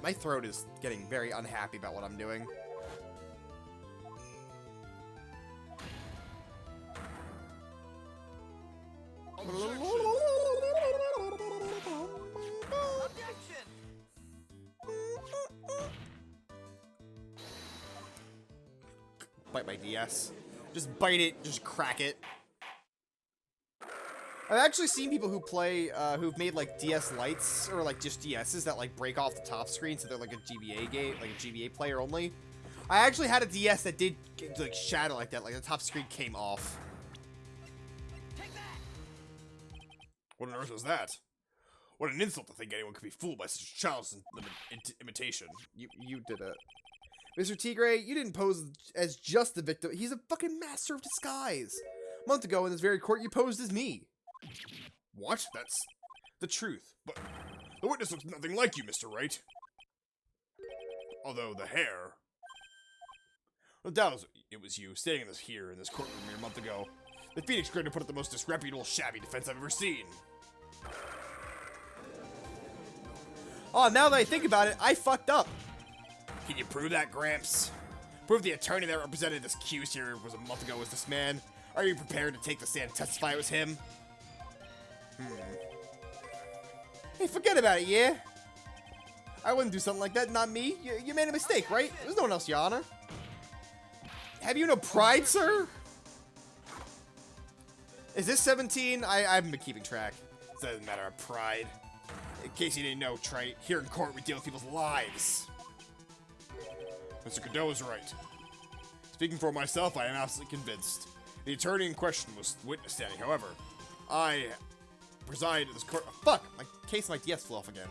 Speaker 2: My throat is getting very unhappy about what I'm doing.
Speaker 6: Objection!
Speaker 2: Bite my DS. Just bite it, just crack it. I've actually seen people who play, who've made like DS Lites or like just DSs that like break off the top screen, so they're like a GBA game, like a GBA player only. I actually had a DS that did like shadow like that, like the top screen came off.
Speaker 6: Take that!
Speaker 3: What on earth was that? What an insult to think anyone could be fooled by such a child's imitation.
Speaker 2: You did it. Mr. Tigre, you didn't pose as just the victim. He's a fucking master of disguise. A month ago in this very court, you posed as me.
Speaker 3: What? That's the truth. But the witness looks nothing like you, Mr. Wright. Although the hair... No doubt it was you, standing in this courtroom here a month ago. The Phoenix Grid put up the most disreputable, shabby defense I've ever seen.
Speaker 2: Oh, now that I think about it, I fucked up.
Speaker 3: Can you prove that, Gramps? Prove the attorney that represented this accused here was a month ago was this man? Are you prepared to take the stand and testify it was him?
Speaker 2: Hey, forget about it, yeah? I wouldn't do something like that, not me. You made a mistake, right? There's no one else, Your Honor. Have you no pride, sir? Is this 17? I haven't been keeping track.
Speaker 3: It doesn't matter of pride. In case you didn't know, Trite, here in court we deal with people's lives. Mr. Godot is right. Speaking for myself, I am absolutely convinced. The attorney in question was witness standing. However, I preside at this court.
Speaker 2: Fuck! My case of my DS flew off again.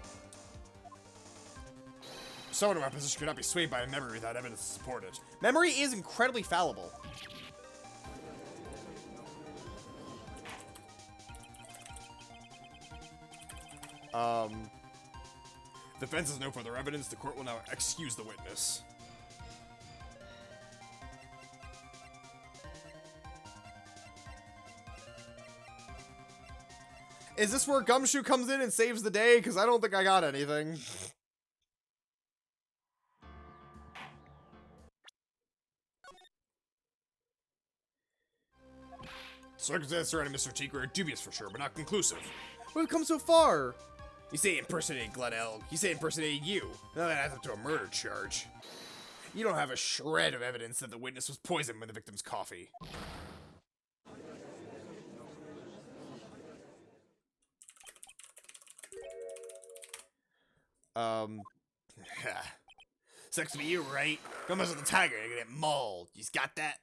Speaker 3: Someone in my position could not be swayed by a memory without evidence to support it.
Speaker 2: Memory is incredibly fallible.
Speaker 3: If the defense has no further evidence, the court will now excuse the witness.
Speaker 2: Is this where Gumshoe comes in and saves the day? Because I don't think I got anything.
Speaker 3: Circumstances surrounding Mr. Tigre are dubious for sure, but not conclusive.
Speaker 2: We've come so far.
Speaker 3: You say impersonating Glen Elg. You say impersonating you. Now that adds up to a murder charge. You don't have a shred of evidence that the witness was poisoned with the victim's coffee. Sucks to be you, right? Don't mess with the tiger, you're gonna get mauled. You just got that?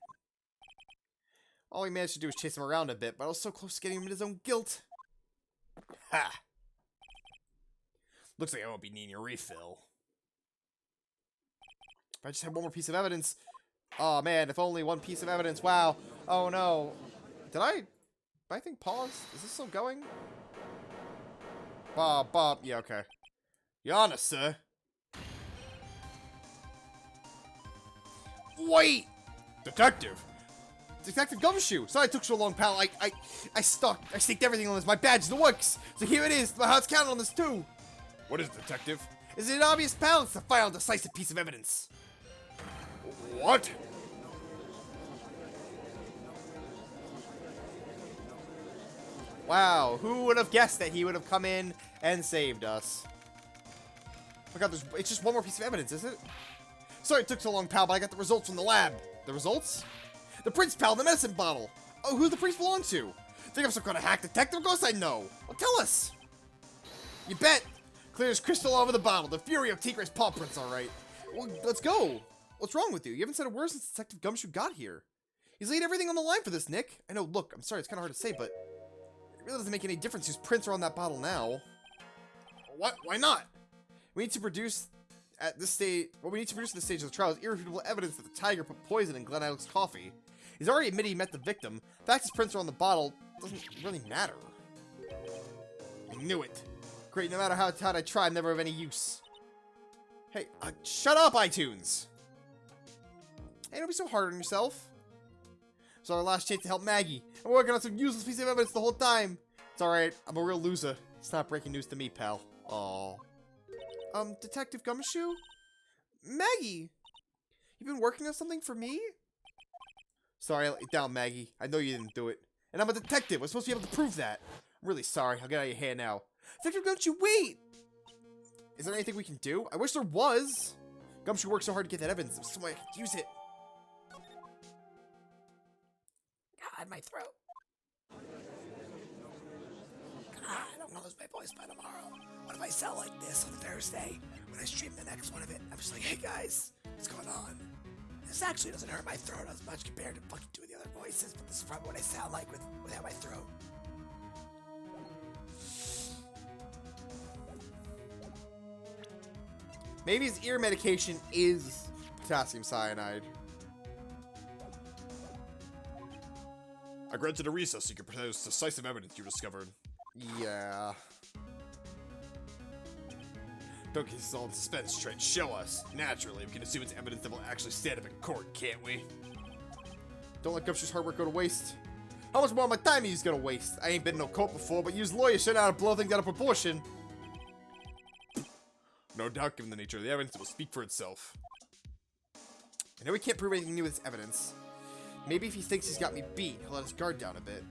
Speaker 2: All we managed to do was chase him around a bit, but I was so close to getting him in his own guilt.
Speaker 3: Ha! Looks like I won't be needing your refill.
Speaker 2: If I just had one more piece of evidence. Oh man, if only one piece of evidence. Wow. Oh no. Did I think pause? Is this still going? Bob. Yeah, okay.
Speaker 3: Your Honor, sir.
Speaker 2: Wait!
Speaker 3: Detective!
Speaker 2: Detective Gumshoe! Sorry it took so long, pal. I staked everything on this. My badge, the works. So here it is. My heart's counted on this too.
Speaker 3: What is it, detective?
Speaker 2: Is it obvious, pal? It's the final decisive piece of evidence.
Speaker 3: What?
Speaker 2: Wow, who would have guessed that he would have come in and saved us? Oh my god, it's just one more piece of evidence, is it? Sorry it took so long, pal, but I got the results from the lab. The results? The prince, pal, the medicine bottle. Oh, who the priest belong to? Think I'm some kind of hack detective? Of course I know. Well, tell us. You bet. Clear as crystal all over the bottle. The fury of Tigre's paw prints, all right. Well, let's go. What's wrong with you? You haven't said a word since Detective Gumshoe got here. He's laid everything on the line for this, Nick. I know, look, I'm sorry, it's kind of hard to say, but it really doesn't make any difference whose prints are on that bottle now.
Speaker 3: What? Why not?
Speaker 2: We need to produce at this stage. What we need to produce at this stage of the trial is irrefutable evidence that the tiger put poison in Glen Elg's coffee. He's already admitted he met the victim. The fact his prints are on the bottle doesn't really matter.
Speaker 3: I knew it.
Speaker 2: Great, no matter how hard I try, I'm never of any use. Hey, shut up, iTunes! Hey, don't be so hard on yourself. It's our last chance to help Maggie. I'm working on some useless piece of evidence the whole time. It's alright, I'm a real loser. It's not breaking news to me, pal. Aww. Detective Gumshoe? Maggie! You've been working on something for me? Sorry, I let you down, Maggie. I know you didn't do it. And I'm a detective. I'm supposed to be able to prove that. I'm really sorry. I'll get out of your hair now. Detective Gumshoe, wait! Is there anything we can do? I wish there was. Gumshoe worked so hard to get that evidence. There's some way I could use it.
Speaker 5: God, my throat. God, I'm gonna lose my voice by tomorrow. What if I sound like this on Thursday when I stream the next one of it? I'm just like, hey guys, what's going on? This actually doesn't hurt my throat as much compared to fucking two of the other voices, but this is probably what I sound like without my throat.
Speaker 2: Maybe his ear medication is potassium cyanide.
Speaker 3: I granted a recess so you can produce decisive evidence you discovered.
Speaker 2: Yeah.
Speaker 3: Don't keep this all in suspense, Trent. Show us. Naturally, we can assume it's evidence that will actually stand up in court, can't we?
Speaker 2: Don't let Gumshoe's hard work go to waste. How much more of my time he's gonna waste? I ain't been in no court before, but used lawyers should know how to blow things out of proportion.
Speaker 3: No doubt, given the nature of the evidence, it will speak for itself.
Speaker 2: I know we can't prove anything new with this evidence. Maybe if he thinks he's got me beat, he'll let his guard down a bit.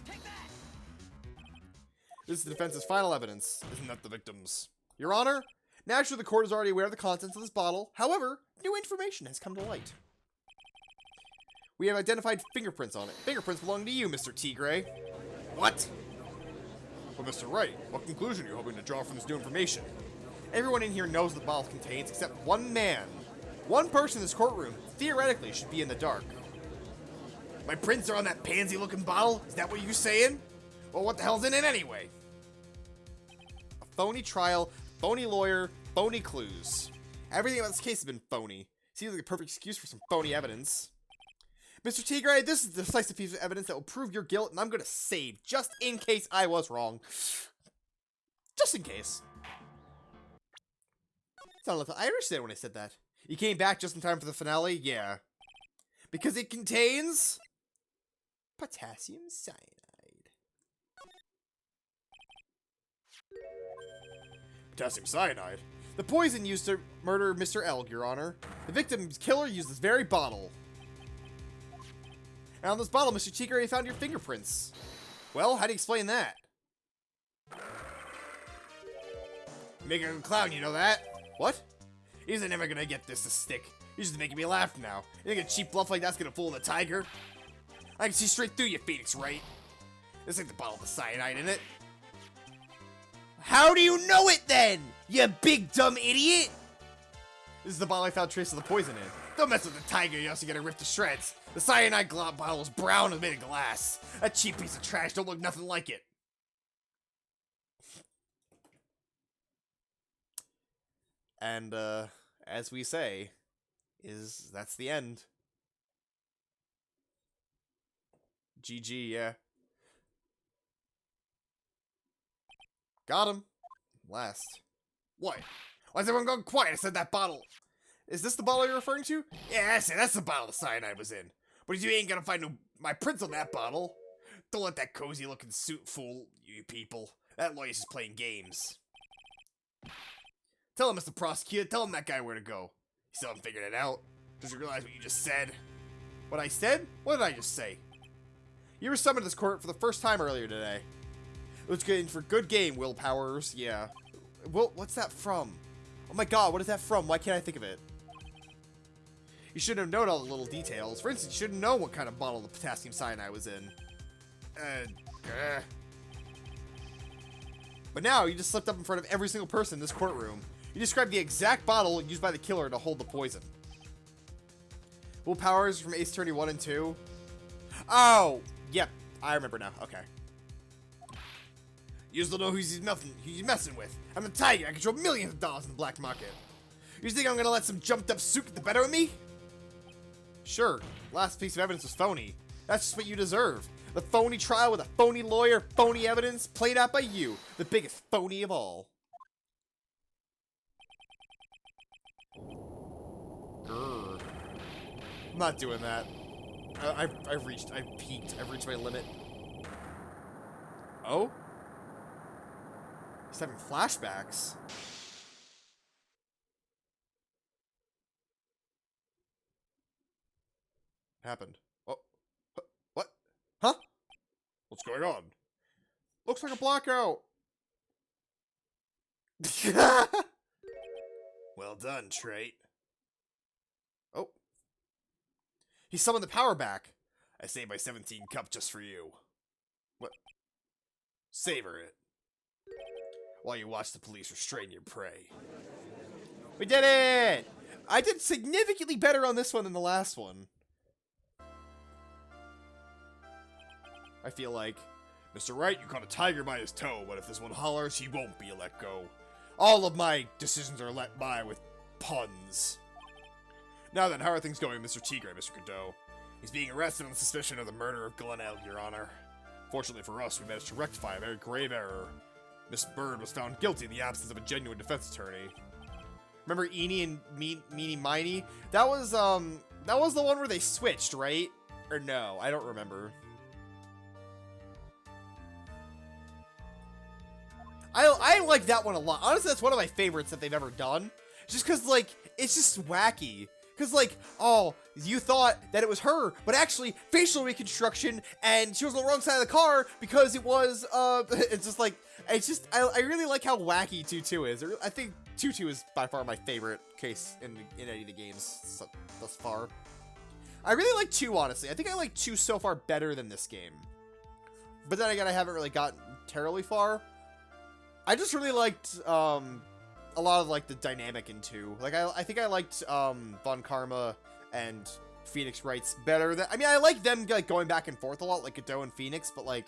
Speaker 6: Take that!
Speaker 2: This is the defense's final evidence.
Speaker 3: Isn't that the victim's?
Speaker 2: Your Honor, naturally the court is already aware of the contents of this bottle. However, new information has come to light. We have identified fingerprints on it. Fingerprints belong to you, Mr. Tigre.
Speaker 3: What? Well, Mr. Wright, what conclusion are you hoping to draw from this new information?
Speaker 2: Everyone in here knows what the bottle contains except one man. One person in this courtroom, theoretically, should be in the dark.
Speaker 3: My prints are on that pansy-looking bottle? Is that what you're saying? Well, what the hell's in it anyway?
Speaker 2: A phony trial, phony lawyer, phony clues. Everything about this case has been phony. Seems like a perfect excuse for some phony evidence. Mr. Tigray, this is the decisive piece of evidence that will prove your guilt, and I'm gonna save, just in case I was wrong. Just in case. Sounded like the Irish did when I said that. You came back just in time for the finale? Yeah. Because it contains... potassium cyanide.
Speaker 3: Potassium cyanide?
Speaker 2: The poison used to murder Mr. Elg, Your Honor. The victim's killer used this very bottle. And on this bottle, Mr. Tigray found your fingerprints. Well, how do you explain that?
Speaker 3: Making a clown, you know that?
Speaker 2: What?
Speaker 3: He's never gonna get this to stick. You're just making me laugh now. You think a cheap bluff like that's gonna fool the tiger? I can see straight through you, Phoenix Wright. This ain't the bottle with the cyanide in it.
Speaker 2: How do you know it then, you big dumb idiot? This is the bottle I found traces of the poison in.
Speaker 3: Don't mess with the tiger, you also get ripped to shreds. The cyanide bottle was brown and made of glass. That cheap piece of trash don't look nothing like it.
Speaker 2: And, as we say, that's the end. GG, yeah. Got him. Last.
Speaker 3: What? Why's everyone going quiet? I said that bottle.
Speaker 2: Is this the bottle you're referring to?
Speaker 3: Yeah, that's the bottle the cyanide was in. But you ain't gonna find my prints on that bottle. Don't let that cozy looking suit fool you people. That lawyer's just playing games. Tell him, Mr. Prosecutor, tell him that guy where to go. You still haven't figured it out. Does you realize what you just said?
Speaker 2: What I said? What did I just say? You were summoned to this court for the first time earlier today. Let's get in for good game, Will Powers. Yeah. Well, what's that from? Oh my god, what is that from? Why can't I think of it? You should have known all the little details. For instance, you should have known what kind of bottle the potassium cyanide was in. But now, you just slipped up in front of every single person in this courtroom. You described the exact bottle used by the killer to hold the poison. Will Powers from Ace Attorney 1 and 2? Oh! Yep, I remember now. Okay.
Speaker 3: You just don't know who you're messing with. I'm the tiger. I control millions of dollars in the black market. You think I'm gonna let some jumped up suit get the better of me?
Speaker 2: Sure, last piece of evidence was phony. That's just what you deserve. The phony trial with a phony lawyer, phony evidence, played out by you, the biggest phony of all. Grr. I'm not doing that. I've peaked. I've reached my limit. Oh? He's having flashbacks. Happened. Oh. What? Huh?
Speaker 3: What's going on?
Speaker 2: Looks like a blackout.
Speaker 3: Well done, Trait.
Speaker 2: Oh. He summoned the power back.
Speaker 3: I saved my 17 cup just for you. What? Savor it. While you watch the police restrain your prey.
Speaker 2: We did it! I did significantly better on this one than the last one. I feel like.
Speaker 3: Mr. Wright, you caught a tiger by his toe, but if this one hollers, he won't be let go. All of my decisions are let by with puns. Now then, how are things going, Mr. Tigray, Mr. Godot? He's being arrested on suspicion of the murder of Glen Elg, Your Honor. Fortunately for us, we managed to rectify a very grave error. Miss Bird was found guilty in the absence of a genuine defense attorney.
Speaker 2: Remember Eenie and Meanie Miny? That was the one where they switched, right? Or no, I don't remember. I like that one a lot. Honestly, that's one of my favorites that they've ever done. Just because, like, it's just wacky. Because, like, oh, you thought that it was her, but actually, facial reconstruction, and she was on the wrong side of the car because it was, it's just like, it's just, I really like how wacky 2-2 is. I think 2-2 is by far my favorite case in any of the games thus far. I really like 2, honestly. I think I like 2 so far better than this game. But then again, I haven't really gotten terribly far. I just really liked, a a lot of like the dynamic in 2. Like I think I liked Von Karma and Phoenix Wrights better than, I mean, I like them like going back and forth a lot, like Godot and Phoenix, but like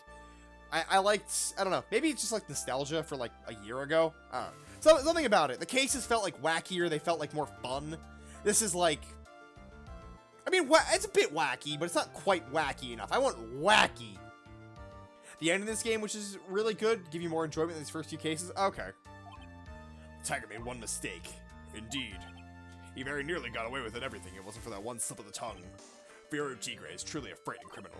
Speaker 2: I liked, I don't know, maybe it's just like nostalgia for like a year ago. I don't know. So, something about it. The cases felt like wackier, they felt like more fun. This is like, I mean, it's a bit wacky, but it's not quite wacky enough. I want wacky. The end of this game, which is really good, give you more enjoyment than these first few cases. Okay.
Speaker 3: Tiger made one mistake. Indeed. He very nearly got away with it everything. It wasn't for that one slip of the tongue. Fiorio Tigre is truly a frightening criminal.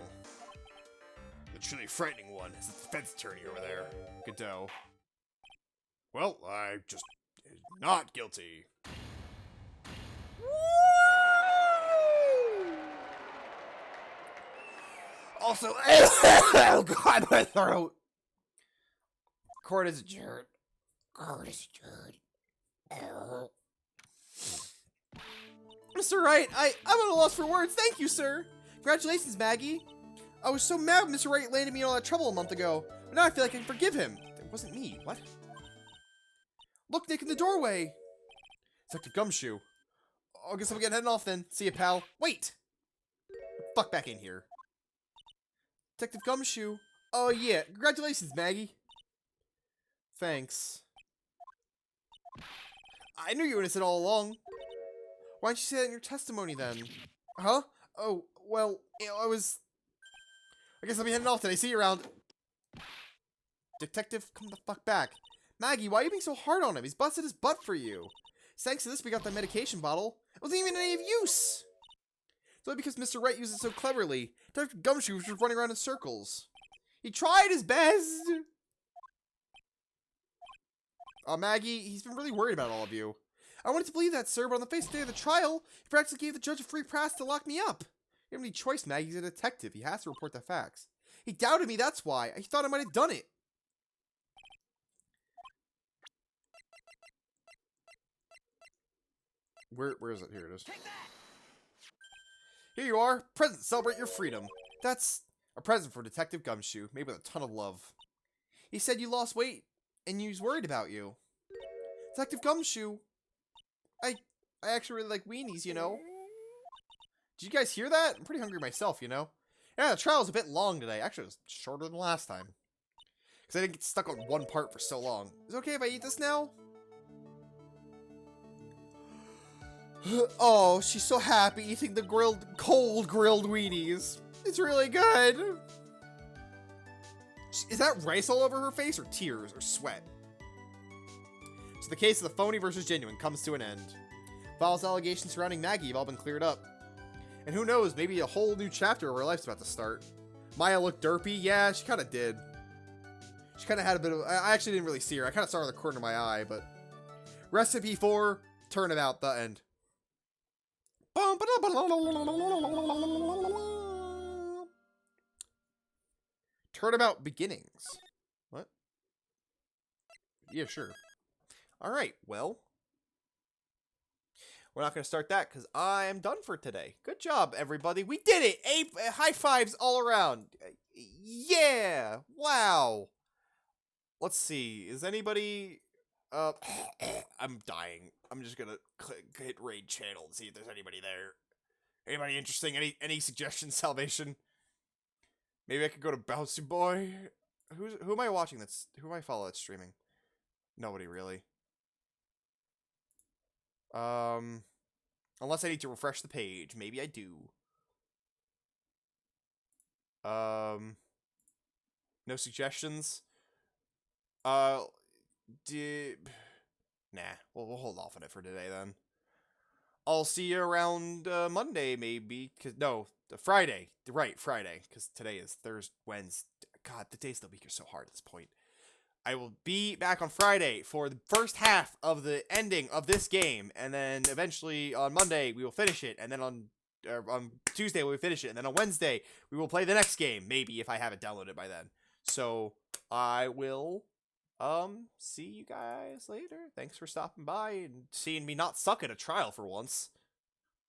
Speaker 3: The truly frightening one is the defense attorney over there, Godot. Well, I just not guilty.
Speaker 2: Also, oh god, my throat. Court is adjourned. Court is adjourned.
Speaker 4: Mr. Wright, I'm at a loss for words. Thank you, sir. Congratulations, Maggie. I was so mad when Mr. Wright landed me in all that trouble a month ago, but now I feel like I can forgive him. It wasn't me. What? Look, Nick in the doorway.
Speaker 2: Detective Gumshoe. I guess I'm getting heading off then. See you, pal. Wait! Fuck back in here.
Speaker 4: Detective Gumshoe. Oh, yeah. Congratulations, Maggie. Thanks. I knew you were innocent all along. Why didn't you say that in your testimony, then? Huh? Oh, well,
Speaker 2: I guess I'll be heading off today. See you around.
Speaker 4: Detective, come the fuck back. Maggie, why are you being so hard on him? He's busted his butt for you. Thanks to this, we got that medication bottle. It wasn't even any of use. It's only because Mr. Wright used it so cleverly. Detective Gumshoe was just running around in circles. He tried his best.
Speaker 2: Maggie, he's been really worried about all of you.
Speaker 4: I wanted to believe that, sir, but on the face of the day of the trial, he practically gave the judge a free pass to lock me up. He didn't have any choice, Maggie. He's a detective. He has to report the facts. He doubted me, that's why. He thought I might have done it.
Speaker 2: Where is it? Here it is.
Speaker 6: Take that!
Speaker 2: Here you are. Present. Celebrate your freedom. That's a present for Detective Gumshoe, made with a ton of love.
Speaker 4: He said you lost weight, and he was worried about you. Detective Gumshoe, I actually really like weenies, you know.
Speaker 2: Did you guys hear that? I'm pretty hungry myself, you know. Yeah, the trial was a bit long today. Actually, it was shorter than last time. Because I didn't get stuck on one part for so long.
Speaker 4: Is it okay if I eat this now? Oh, she's so happy eating the cold grilled weenies. It's really good.
Speaker 2: Is that rice all over her face, or tears, or sweat? So the case of the phony versus genuine comes to an end. False allegations surrounding Maggie have all been cleared up. And who knows, maybe a whole new chapter of her life's about to start. Maya looked derpy. Yeah, she kind of did. She kind of had a bit of... I actually didn't really see her. I kind of saw her in the corner of my eye, but... Recipe for Turnabout, the end. Turnabout beginnings. What? Yeah, sure. Alright, well... We're not going to start that because I am done for today. Good job, everybody. We did it! High fives all around. Yeah! Wow! Let's see. Is anybody... I'm dying. I'm just going to hit raid channel and see if there's anybody there. Anybody interesting? Any suggestions, Salvation? Maybe I could go to Bouncy Boy? Who am I watching that's... Who am I follow that's streaming? Nobody, really. Unless I need to refresh the page. Maybe I do. No suggestions? Nah, we'll hold off on it for today, then. I'll see you around, Monday, maybe. No, Friday. Right, Friday. Because today is Thursday, Wednesday. God, the days of the week are so hard at this point. I will be back on Friday for the first half of the ending of this game, and then eventually on Monday we will finish it, and then on Tuesday we'll finish it, and then on Wednesday we will play the next game, maybe if I have it downloaded by then. So I will see you guys later. Thanks for stopping by and seeing me not suck at a trial for once.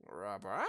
Speaker 2: Bye.